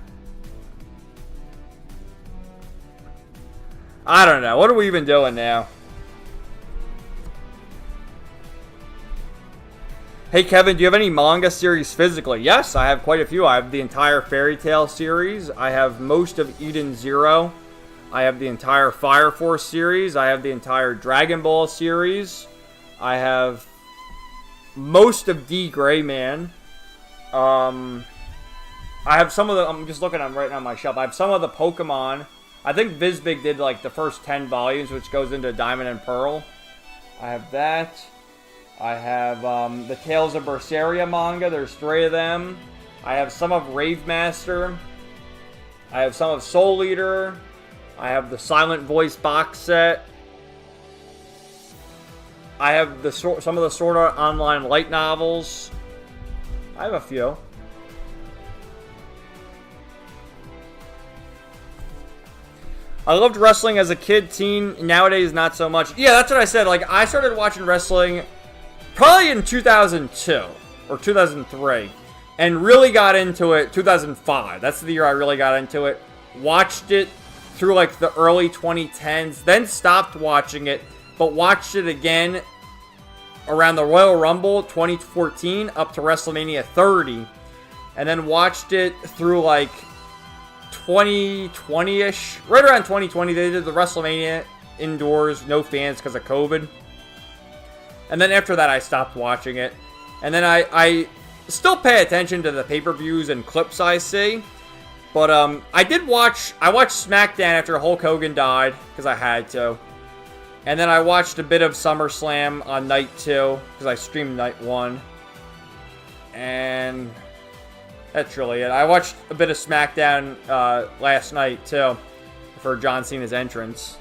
I don't know. What are we even doing now? Hey Kevin, do you have any manga series physically? Yes, I have quite a few. I have the entire Fairy Tail series. I have most of Eden Zero. I have the entire Fire Force series. I have the entire Dragon Ball series. I have most of D. Gray Man. I have some of the... I'm just looking at them right now on my shelf. I have some of the Pokemon. I think Vizbig did like the first 10 volumes, which goes into Diamond and Pearl. I have that. I have the Tales of Berseria manga. There's 3 of them. I have some of Rave Master. I have some of Soul Eater. I have the Silent Voice box set. I have some of the Sword Art Online light novels. I have a few. I loved wrestling as a kid, teen. Nowadays, not so much. Yeah, that's what I said. Like, I started watching wrestling probably in 2002 or 2003 and really got into it 2005. That's the year I really got into it. Watched it through like the early 2010s, then stopped watching it, but watched it again around the Royal Rumble 2014 up to WrestleMania 30, and then watched it through like 2020-ish. Right around 2020, they did the WrestleMania indoors, no fans because of COVID. And then after that, I stopped watching it. And then I still pay attention to the pay-per-views and clips I see. But I watched SmackDown after Hulk Hogan died, because I had to. And then I watched a bit of SummerSlam on night 2, because I streamed night 1. And that's really it. I watched a bit of SmackDown last night, too, for John Cena's entrance.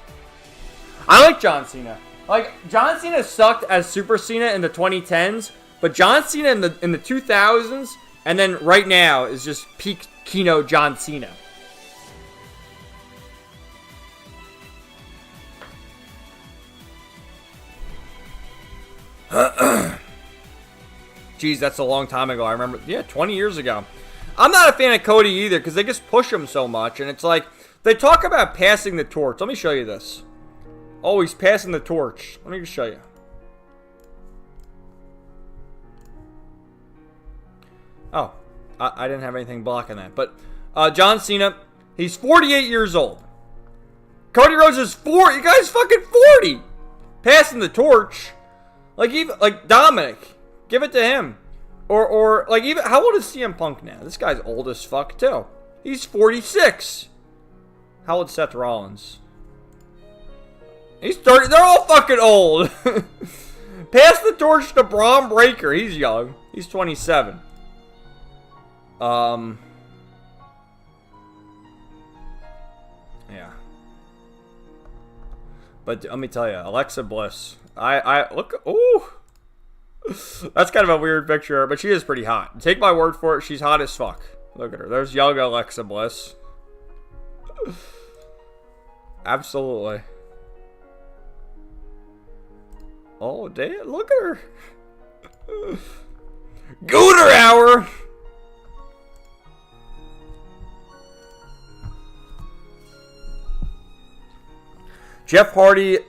I like John Cena. Like, John Cena sucked as Super Cena in the 2010s, but John Cena in the 2000s, and then right now is just peak Kino John Cena. Jeez, that's a long time ago. I remember, 20 years ago. I'm not a fan of Cody either, because they just push him so much, and it's like, they talk about passing the torch. Let me show you this. Oh, he's passing the torch. Let me just show you. Oh, I didn't have anything blocking that. But John Cena, he's 48 years old. Cody Rhodes is 40. You guys fucking 40. Passing the torch. Like Dominic, give it to him. Or like even how old is CM Punk now? This guy's old as fuck too. He's 46. How old is Seth Rollins? He's 30. They're all fucking old. Pass the torch to Braun Breaker. He's young. He's 27. Yeah. But let me tell you, Alexa Bliss. I look. Ooh. That's kind of a weird picture, but she is pretty hot. Take my word for it. She's hot as fuck. Look at her. There's young Alexa Bliss. Absolutely. Oh, damn. Look at her. Gooner hour. Jeff Hardy,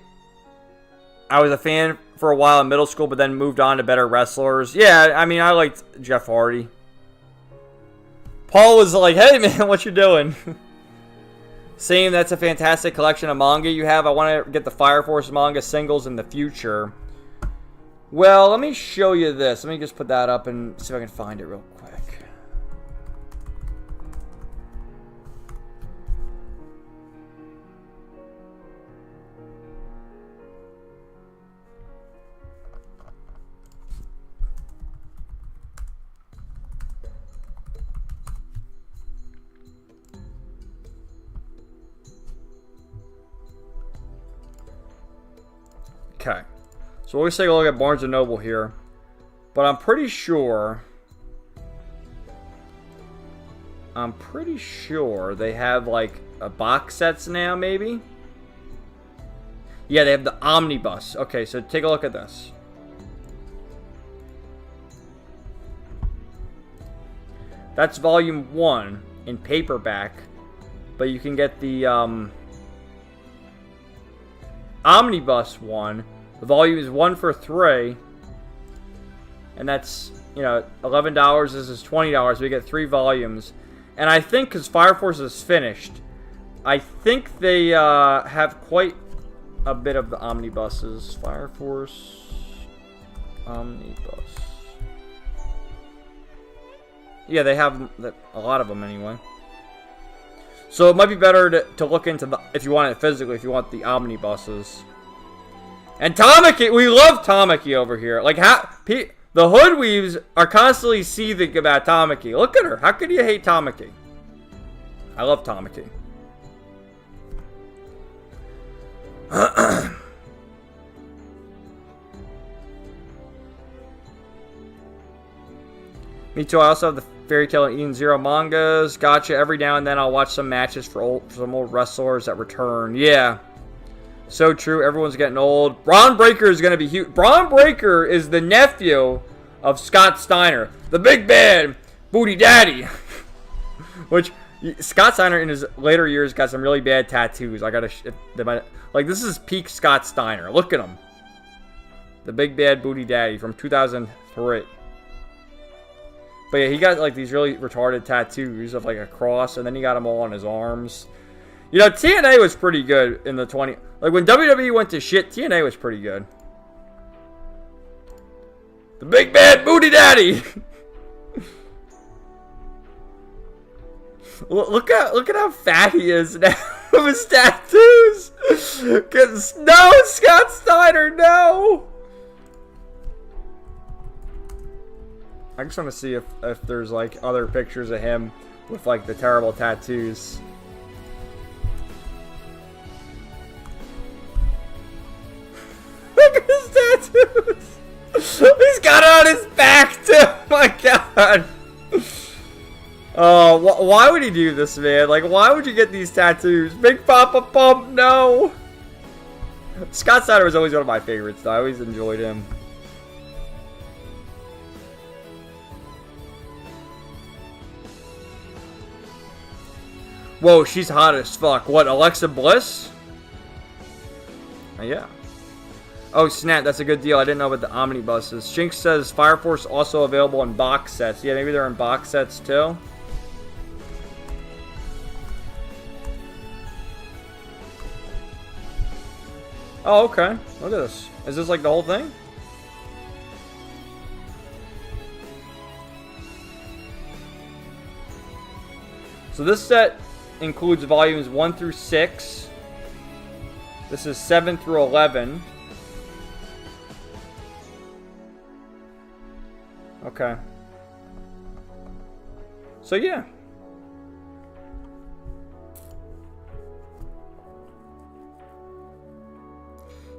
I was a fan for a while in middle school, but then moved on to better wrestlers. Yeah, I mean, I liked Jeff Hardy. Paul was like, hey man, what you doing? Same, that's a fantastic collection of manga you have. I want to get the Fire Force manga singles in the future. Well, let me show you this. Let me just put that up and see if I can find it real quick. Okay, so we'll take a look at Barnes & Noble here, but I'm pretty sure they have like a box sets now, maybe? Yeah, they have the omnibus. Okay, so take a look at this. That's volume 1 in paperback, but you can get the omnibus one. The volume is 1 for $3, and that's, you know, $11. This is $20. We get 3 volumes, and I think because Fire Force is finished, I think they have quite a bit of the omnibuses. Fire Force omnibus. Yeah, they have a lot of them anyway. So it might be better to look into the, if you want it physically, if you want the omnibuses. And Tamaki, we love Tamaki over here. Like, the Hoodweaves are constantly seething about Tamaki. Look at her. How could you hate Tamaki? I love Tamaki. Me too. I also have the Fairy Tail and Eden Zero mangas. Gacha. Every now and then I'll watch some matches for some old wrestlers that return. Yeah. So true. Everyone's getting old. Braun Breaker is going to be huge. Braun Breaker is the nephew of Scott Steiner, the big bad booty daddy. Which, Scott Steiner in his later years got some really bad tattoos. I gotta, like, this is peak Scott Steiner. Look at him. The big bad booty daddy from 2003. But yeah, he got like these really retarded tattoos of like a cross, and then he got them all on his arms. You know, TNA was pretty good in the 20... Like, when WWE went to shit, TNA was pretty good. The big bad booty daddy! Look at how fat he is now with his tattoos! No, Scott Steiner, no! I just want to see if there's, like, other pictures of him with, like, the terrible tattoos. Look at his tattoos! He's got it on his back, too! Oh my god! Oh, why would he do this, man? Like, why would you get these tattoos? Big Papa Pump, no! Scott Steiner was always one of my favorites, though. I always enjoyed him. Whoa, she's hot as fuck. What, Alexa Bliss? Yeah. Oh, snap, that's a good deal. I didn't know about the omnibuses. Shinx says Fire Force also available in box sets. Yeah, maybe they're in box sets too. Oh, okay. Look at this. Is this like the whole thing? So this set includes volumes 1 through 6. This is 7 through 11. Okay. So yeah.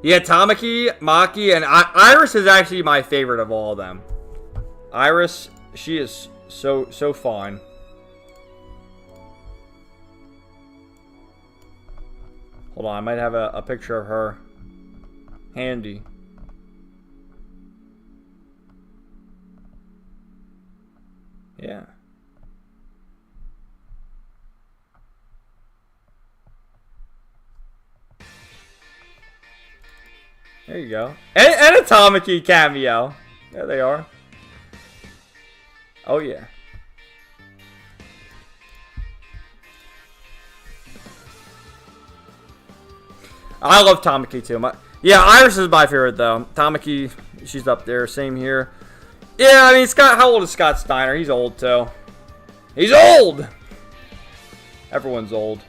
Yeah, Tamaki, Maki, and Iris is actually my favorite of all of them. Iris, she is so fine. Hold on, I might have a picture of her handy. Yeah. There you go. And a Tamaki cameo. There they are. Oh, yeah. I love Tamaki too. Yeah, Iris is my favorite though. Tamaki, she's up there. Same here. Yeah, I mean, Scott. How old is Scott Steiner? He's old too. He's old. Everyone's old.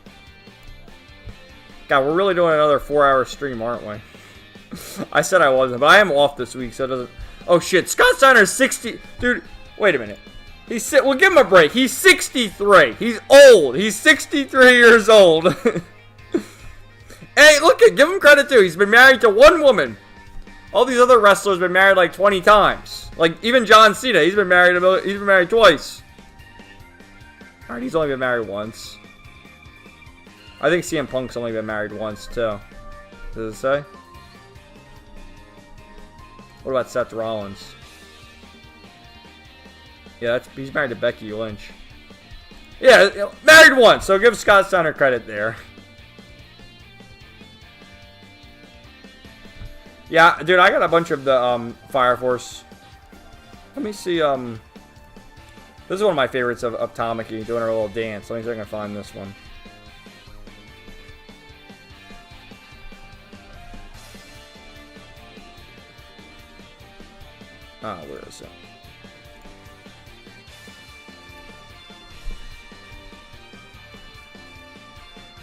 God, we're really doing another 4-hour stream, aren't we? I said I wasn't, but I am off this week, so it doesn't. Oh shit, Scott Steiner's 60. Dude, wait a minute. We'll give him a break. He's 63. He's old. He's 63 years old. Hey, look, give him credit too. He's been married to one woman. All these other wrestlers have been married like 20 times. Like even John Cena, he's been married twice. All right, he's only been married once. I think CM Punk's only been married once too. Does it say? What about Seth Rollins? Yeah, he's married to Becky Lynch. Yeah, married once, so give Scott Steiner credit there. Yeah, dude, I got a bunch of the Fire Force. Let me see. This is one of my favorites of Tamaki doing her little dance. Let me see if I can find this one. Ah, where is it?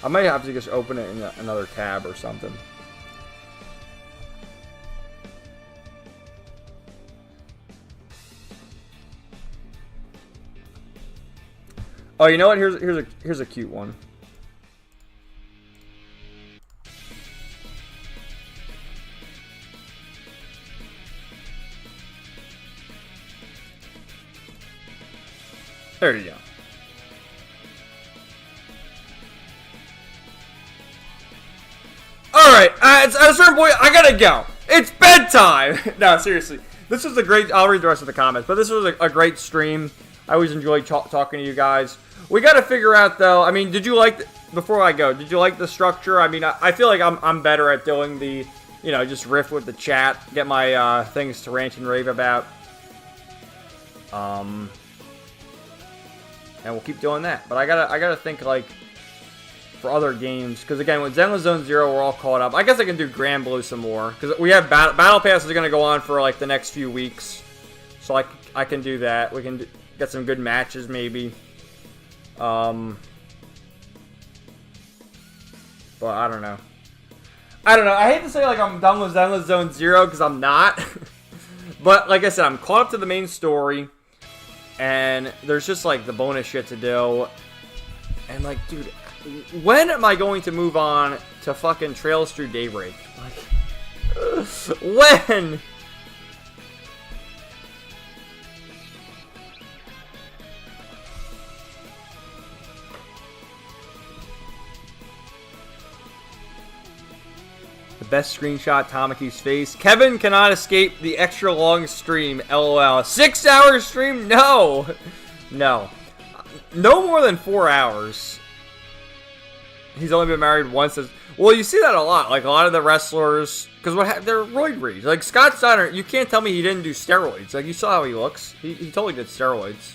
I might have to just open it in another tab or something. Oh, you know what? Here's a cute one. There you go. Alright, at a certain point, I gotta go. It's bedtime! No, seriously. This was a great... I'll read the rest of the comments, but this was a great stream. I always enjoy talking to you guys. We gotta figure out, though... I mean, did you like... Before I go, did you like the structure? I mean, I feel like I'm better at doing the... You know, just riff with the chat. Get my things to rant and rave about. And we'll keep doing that. But I gotta think, like... For other games, because again, with Zenless Zone Zero, we're all caught up. I guess I can do Granblue some more, because we have Battle Pass is going to go on for like the next few weeks, so I can do that. We can get some good matches maybe. But I don't know. I hate to say like I'm done with Zenless Zone Zero because I'm not. But like I said, I'm caught up to the main story, and there's just like the bonus shit to do, and like, dude. When am I going to move on to fucking Trails Through Daybreak? Like, when? The best screenshot, Tamaki's face. Kevin cannot escape the extra long stream, LOL. 6-hour stream? No. No. No more than 4 hours. He's only been married once. Well, you see that a lot. Like, a lot of the wrestlers... Because they're roid rage. Like, Scott Steiner, you can't tell me he didn't do steroids. Like, you saw how he looks. He totally did steroids.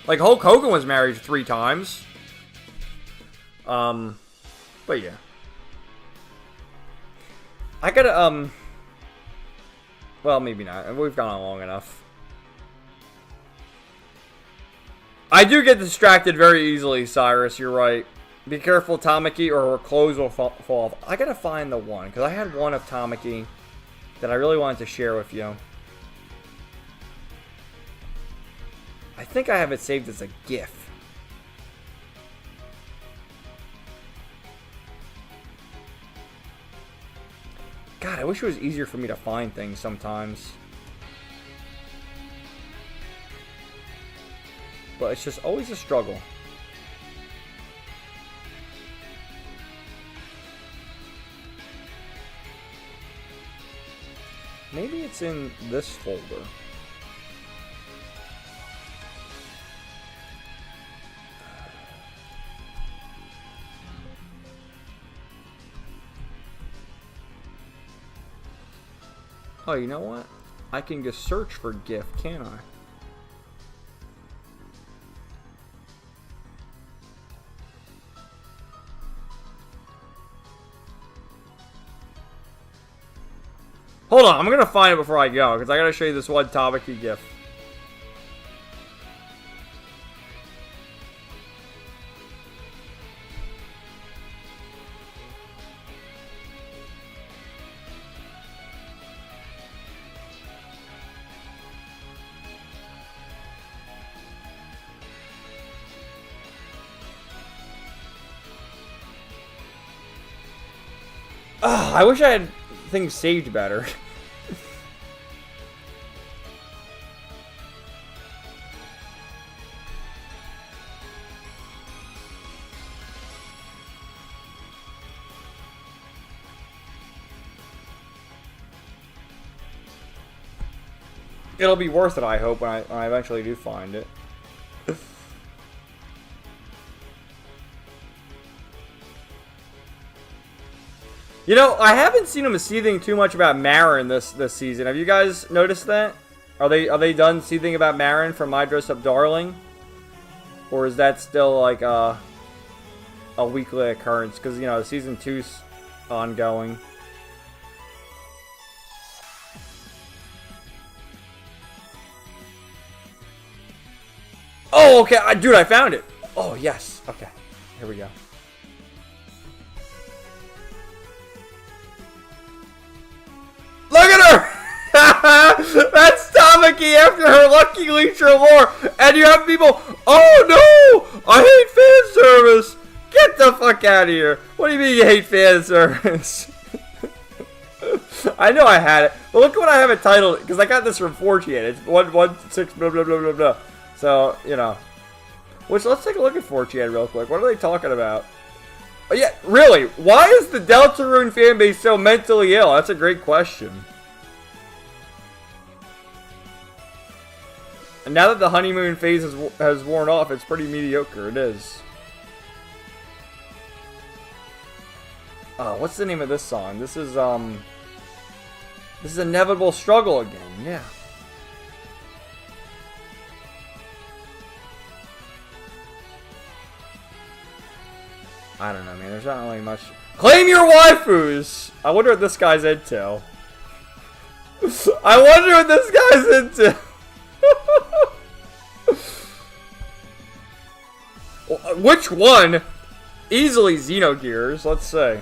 Like, Hulk Hogan was married 3 times. But, yeah. I gotta, Well, maybe not. We've gone on long enough. I do get distracted very easily, Cyrus. You're right. Be careful, Tamaki, or her clothes will fall off. I gotta find the one, because I had one of Tamaki that I really wanted to share with you. I think I have it saved as a GIF. God, I wish it was easier for me to find things sometimes. But it's just always a struggle. Maybe it's in this folder. Oh, you know what? I can just search for GIF, can't I? Hold on, I'm gonna find it before I go, because I gotta show you this one Tamaki GIF. I wish I had things saved better. It'll be worth it, I hope, when I eventually do find it. You know, I haven't seen them seething too much about Marin this season. Have you guys noticed that? Are they done seething about Marin from My Dress Up Darling? Or is that still like a weekly occurrence? Because, you know, season 2's ongoing. Oh, okay. Dude, I found it. Oh, yes. Okay. Here we go. Look at her! That's Tamaki after her Lucky Leisure lore. And you have people, oh no! I hate fan service! Get the fuck out of here. What do you mean you hate fan service? I know I had it. But look what I have it titled, because I got this from 4chan. It's 116 blah blah blah blah blah. So, you know. Which, let's take a look at 4chan real quick. What are they talking about? Oh, yeah, really, why is the Deltarune fanbase so mentally ill? That's a great question. And now that the honeymoon phase has worn off, it's pretty mediocre. It is. What's the name of this song? This is Inevitable Struggle again. Yeah. I don't know, man. There's not really much. Claim your waifus! I wonder what this guy's into. I wonder what this guy's into. Which one? Easily Xenogears. Let's say.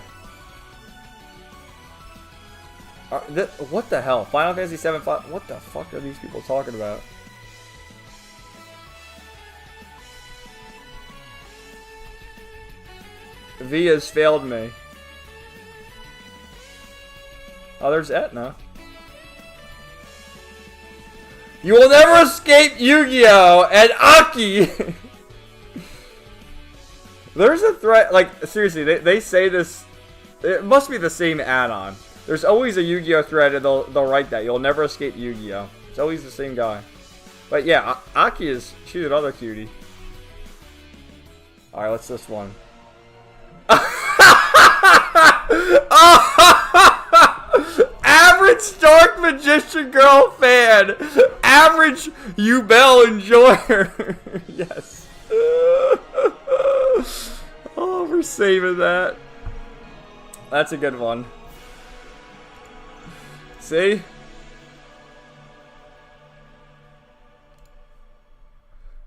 What the hell? Final Fantasy 7 5. What the fuck are these people talking about? V has failed me. Oh, there's Etna. You will never escape Yu-Gi-Oh! And Aki! There's a threat, like, seriously, they say this, it must be the same add-on. There's always a Yu-Gi-Oh! Thread and they'll write that. You'll never escape Yu-Gi-Oh! It's always the same guy. But yeah, Aki she's another cutie. Alright, what's this one? Average Dark Magician Girl fan. Average Yubel enjoyer. Yes. Oh, we're saving that. That's a good one. See?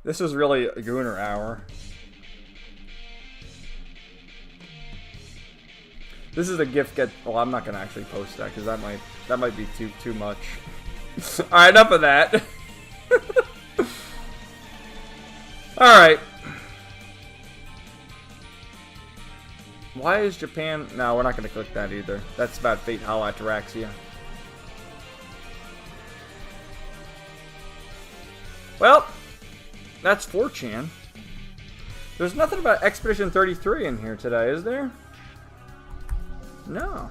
This is really a Gooner hour. This is a gift get. Well, I'm not gonna actually post that because that might be too much. All right, enough of that. All right. Why is Japan? No, we're not gonna click that either. That's about Fate Holotaraxia. Well, that's 4chan. There's nothing about Expedition 33 in here today, is there? No.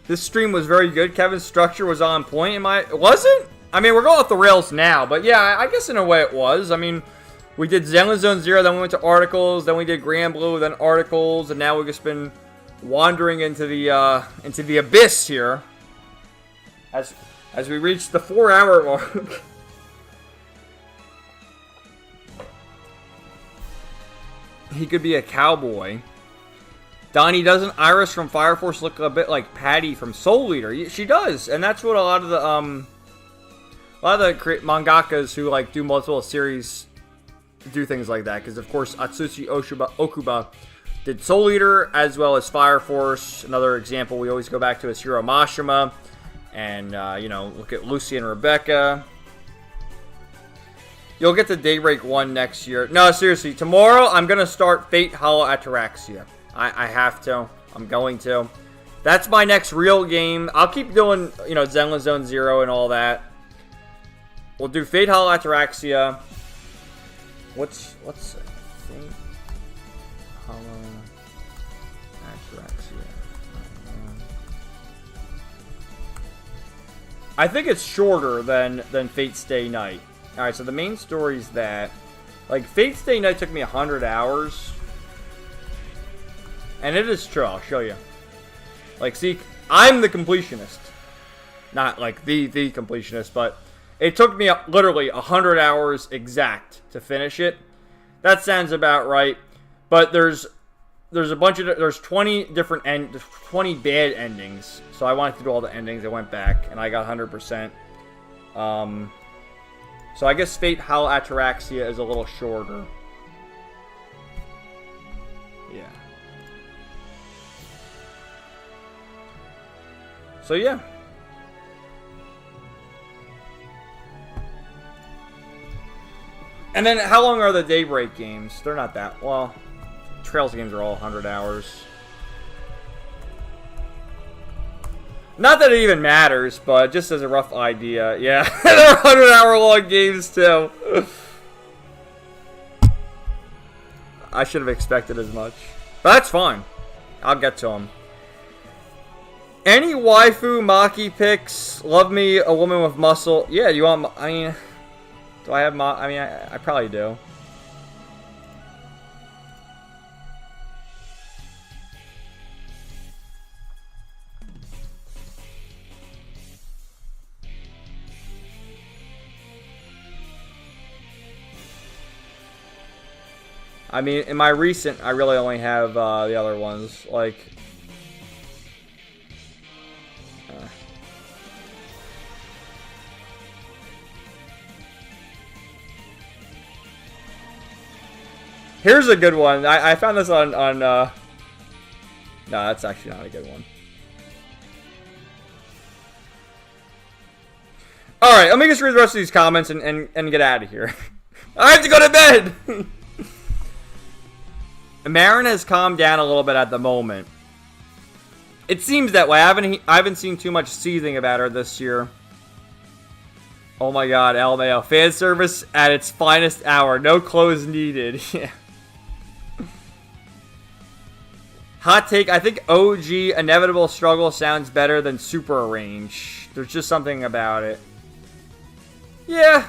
This stream was very good. Kevin's structure was on point. Was it? I mean, we're going off the rails now, but yeah, I guess in a way it was. I mean, we did Zenless Zone Zero, then we went to articles, then we did Granblue, then articles, and now we've just been wandering into the abyss here. As we reach the 4-hour mark. he could be a cowboy. Donnie, doesn't Iris from Fire Force look a bit like Patty from Soul Eater? She does, and that's what a lot of the mangakas who like do multiple series do things like that. Because of course Atsushi Okuba did Soul Eater as well as Fire Force. Another example we always go back to is Hiro Mashima, and you know, look at Lucy and Rebecca. You'll get to Daybreak 1 next year. No, seriously, tomorrow I'm gonna start Fate Hollow Ataraxia. I have to. I'm going to. That's my next real game. I'll keep doing, you know, Zenless Zone Zero and all that. We'll do Fate Hollow Ataraxia. What's Fate Hollow Ataraxia? I think it's shorter than Fate Stay Night. Alright, so the main story is that, like, Fate Stay Night took me 100 hours. And it is true, I'll show you. Like, see, I'm the completionist. Not, like, the completionist, but it took me literally 100 hours exact to finish it. That sounds about right. But there's a bunch of, there's 20 different, 20 bad endings. So I wanted to do all the endings. I went back, and I got 100%. So I guess Fate Hollow Ataraxia is a little shorter. Yeah. So yeah. And then how long are the Daybreak games? They're not that, well, Trails games are all 100 hours. Not that it even matters, but just as a rough idea. Yeah, they're 100-hour long games too. I should have expected as much. But that's fine. I'll get to them. Any waifu Maki picks? Love me a woman with muscle. Yeah, you want, I mean, do I have I mean, I probably do. I mean, in my recent, I really only have the other ones, like... Here's a good one. I found this on no, that's actually not a good one. Alright, let me just read the rest of these comments and get out of here. I have to go to bed! Marin has calmed down a little bit at the moment. It seems that way. I haven't seen too much seething about her this year. Oh my god, LMAO. Fan service at its finest hour. No clothes needed. Yeah. Hot take, I think OG Inevitable Struggle sounds better than Super Arrange. There's just something about it. Yeah,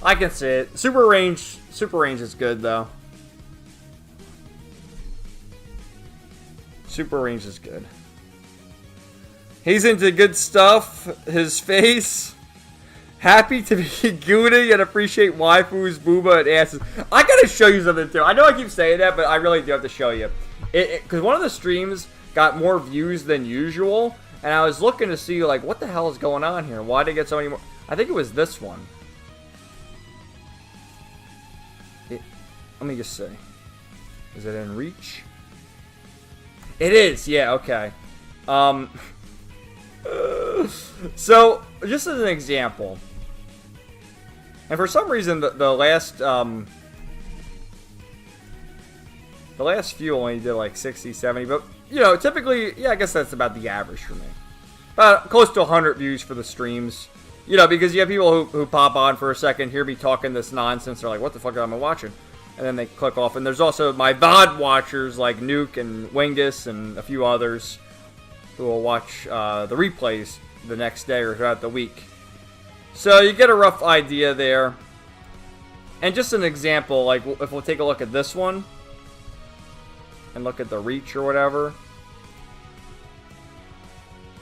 I can see it. Super Arrange is good though. Super Arrange is good. He's into good stuff. His face. Happy to be Gooner and appreciate waifus, booba, and asses. I gotta show you something too. I know I keep saying that, but I really do have to show you. Because one of the streams got more views than usual, and I was looking to see, like, what the hell is going on here? Why did it get so many more? I think it was this one. Let me just see. Is it in reach? It is, yeah, okay. So, just as an example, and for some reason, the last few only did like 60, 70, but, you know, typically, yeah, I guess that's about the average for me. About close to 100 views for the streams. You know, because you have people who pop on for a second, hear me talking this nonsense, they're like, what the fuck am I watching? And then they click off. And there's also my VOD watchers like Nuke and Wingus and a few others who will watch the replays the next day or throughout the week. So you get a rough idea there. And just an example, like if we'll take a look at this one and look at the reach or whatever.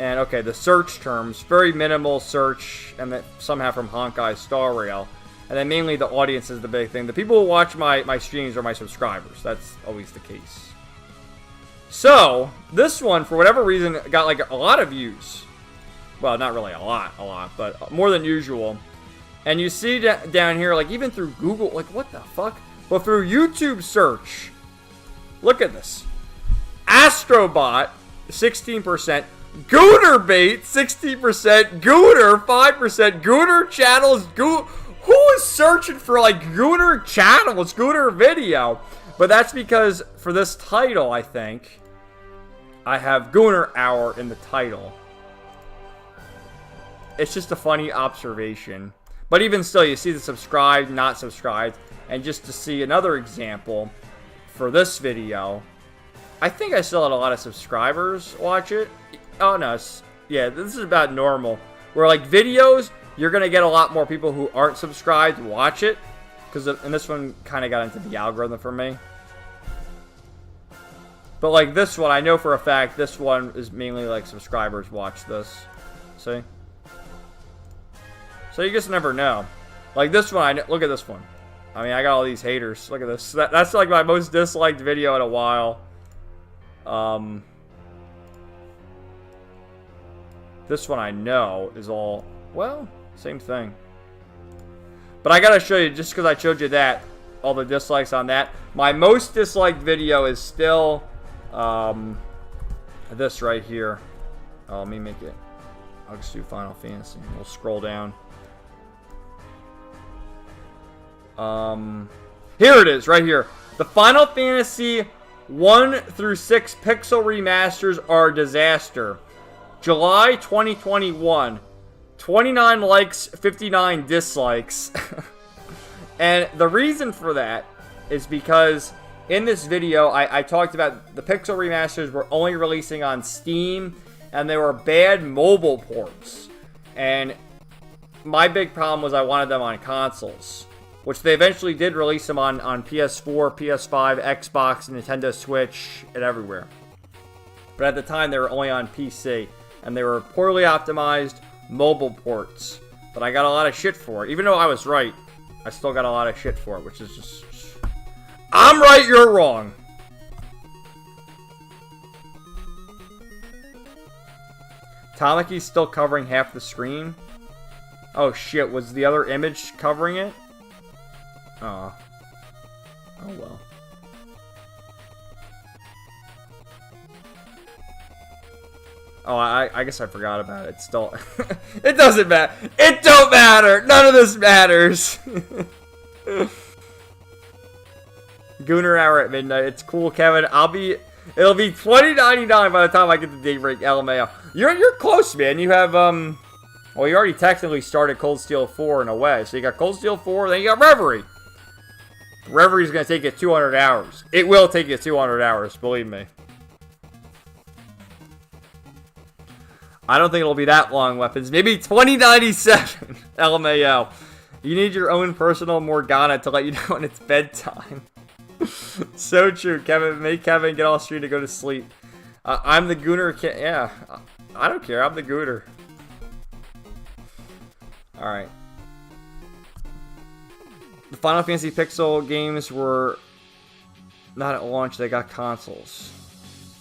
And okay, the search terms, very minimal search, and that somehow from Honkai Star Rail. And then mainly the audience is the big thing. The people who watch my streams are my subscribers. That's always the case. So, this one, for whatever reason, got like a lot of views. Well, not really a lot, but more than usual. And you see down here, like even through Google, like what the fuck? But through YouTube search, look at this. Astrobot, 16%. Gooner Bait, 60%. Gooner, 5%. Gooner Channels, who is searching for like Gooner Channels, Gooner Video? But that's because for this title, I think, I have Gooner Hour in the title. It's just a funny observation. But even still, you see the subscribed, not subscribed. And just to see another example for this video, I think I still had a lot of subscribers watch it. Oh no, yeah, this is about normal. Where like videos, you're going to get a lot more people who aren't subscribed watch it. And this one kind of got into the algorithm for me. But like this one, I know for a fact this one is mainly like subscribers watch this. See? So you just never know. Like this one, look at this one. I mean, I got all these haters. Look at this. That's like my most disliked video in a while. This one I know is all, well, same thing. But I gotta show you, just because I showed you that, all the dislikes on that. My most disliked video is still this right here. Oh, let me make it. I'll just do Final Fantasy. We'll scroll down. Here it is, right here. The Final Fantasy 1 through 6 pixel remasters are a disaster. July 2021. 29 likes, 59 dislikes. And the reason for that is because in this video, I talked about the pixel remasters were only releasing on Steam, and they were bad mobile ports. And my big problem was I wanted them on consoles, which they eventually did release them on PS4, PS5, Xbox, Nintendo Switch, and everywhere. But at the time, they were only on PC, and they were poorly optimized mobile ports. But I got a lot of shit for it. Even though I was right, I still got a lot of shit for it, which is just... I'm right, you're wrong. Tamaki's still covering half the screen. Oh shit, was the other image covering it? Oh. Oh well. Oh, I guess I forgot about it. It's still... It doesn't matter. It don't matter. None of this matters. Gooner Hour at midnight. It's cool, Kevin. It'll be $20.99 by the time I get the Daybreak LMAO. You're close, man. You have, well, you already technically started Cold Steel 4 in a way. So you got Cold Steel 4, then you got Reverie. Reverie's going to take you 200 hours. It will take you 200 hours, believe me. I don't think it'll be that long, Weapons. Maybe 2097 LMAO. You need your own personal Morgana to let you know when it's bedtime. So true, Kevin. Make Kevin get off stream to go to sleep. I'm the Gooner. Yeah, I don't care. I'm the Gooner. Alright. The Final Fantasy Pixel games were not at launch. They got consoles.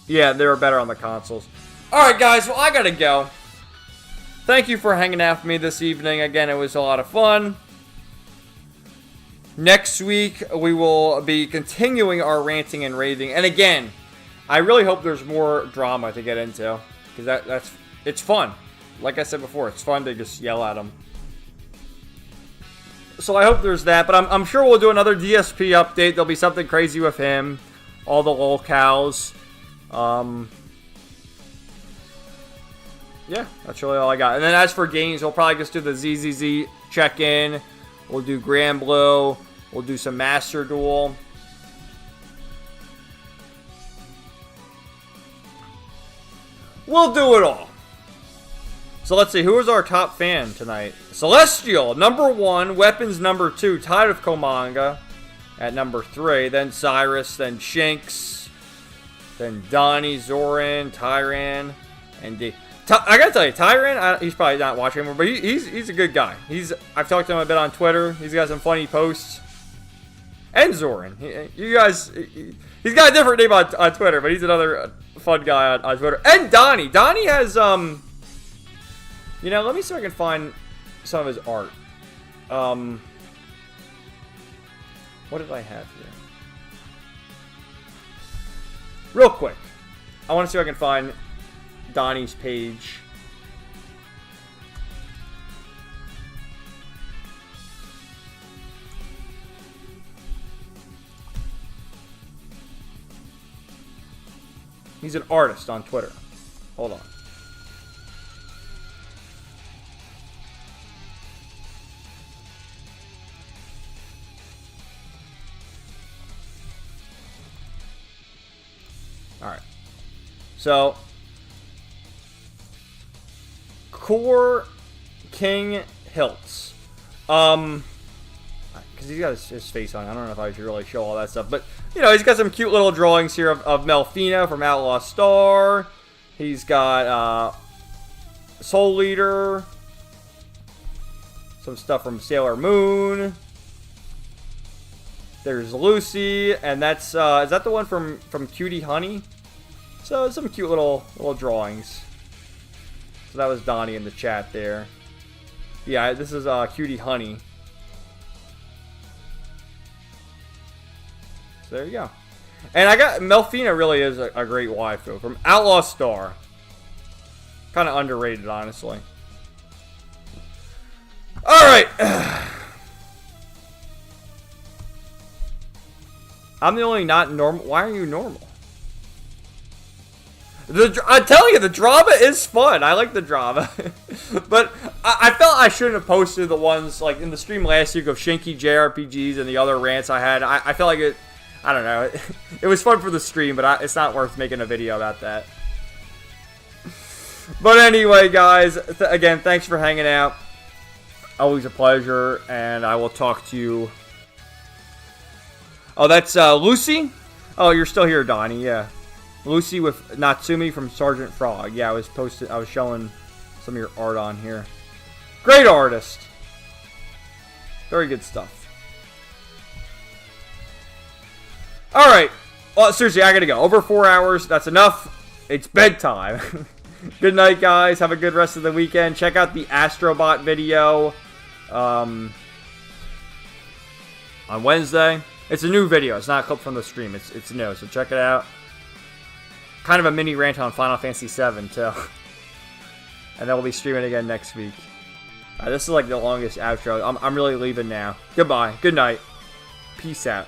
Yeah, they were better on the consoles. Alright, guys. Well, I gotta go. Thank you for hanging out with me this evening. Again, it was a lot of fun. Next week, we will be continuing our ranting and raving. And again, I really hope there's more drama to get into. Because it's fun. Like I said before, it's fun to just yell at them. So I hope there's that. But I'm sure we'll do another DSP update. There'll be something crazy with him. All the lolcows. Yeah, that's really all I got. And then as for games, we'll probably just do the ZZZ check-in. We'll do Granblue. We'll do some Master Duel. We'll do it all. So let's see, who is our top fan tonight? Celestial, number 1. Weapons, number 2. Tide of Komanga at number 3. Then Cyrus, then Shinx. Then Donnie, Zoran, Tyran, and D. I gotta tell you, Tyran, he's probably not watching anymore, but he's a good guy. I've talked to him a bit on Twitter. He's got some funny posts. And Zoran. He's got a different name on Twitter, but he's another fun guy on Twitter. And Donnie. Donnie has, let me see if I can find some of his art. What did I have here? Real quick. I want to see if I can find Donnie's page. He's an artist on Twitter. Hold on. Alright. So, Core King Hiltz. Because he's got his face on. I don't know if I should really show all that stuff. But, he's got some cute little drawings here of Melfina from Outlaw Star. He's got Soul Leader. Some stuff from Sailor Moon. There's Lucy. And that's, is that the one from Cutie Honey? So, some cute little drawings. So that was Donnie in the chat there. Yeah, this is Cutie Honey. So there you go. And I got Melfina really is a great waifu from Outlaw Star. Kind of underrated, honestly. All right. I'm the only not normal. Why are you normal? I tell you, the drama is fun. I like the drama. But I felt I shouldn't have posted the ones, like, in the stream last week of Shinky JRPGs and the other rants I had. I felt like it, I don't know. It was fun for the stream, but it's not worth making a video about that. But anyway, guys, again, thanks for hanging out. Always a pleasure, and I will talk to you. Oh, that's Lucy? Oh, you're still here, Donnie, yeah. Lucy with Natsumi from Sergeant Frog. Yeah, I was showing some of your art on here. Great artist. Very good stuff. Alright. Well, seriously, I gotta go. Over 4 hours. That's enough. It's bedtime. Good night, guys. Have a good rest of the weekend. Check out the Astrobot video on Wednesday. It's a new video. It's not a clip from the stream. It's new, so check it out. Kind of a mini rant on Final Fantasy VII, too. And then we'll be streaming again next week. This is like the longest outro. I'm really leaving now. Goodbye. Good night. Peace out.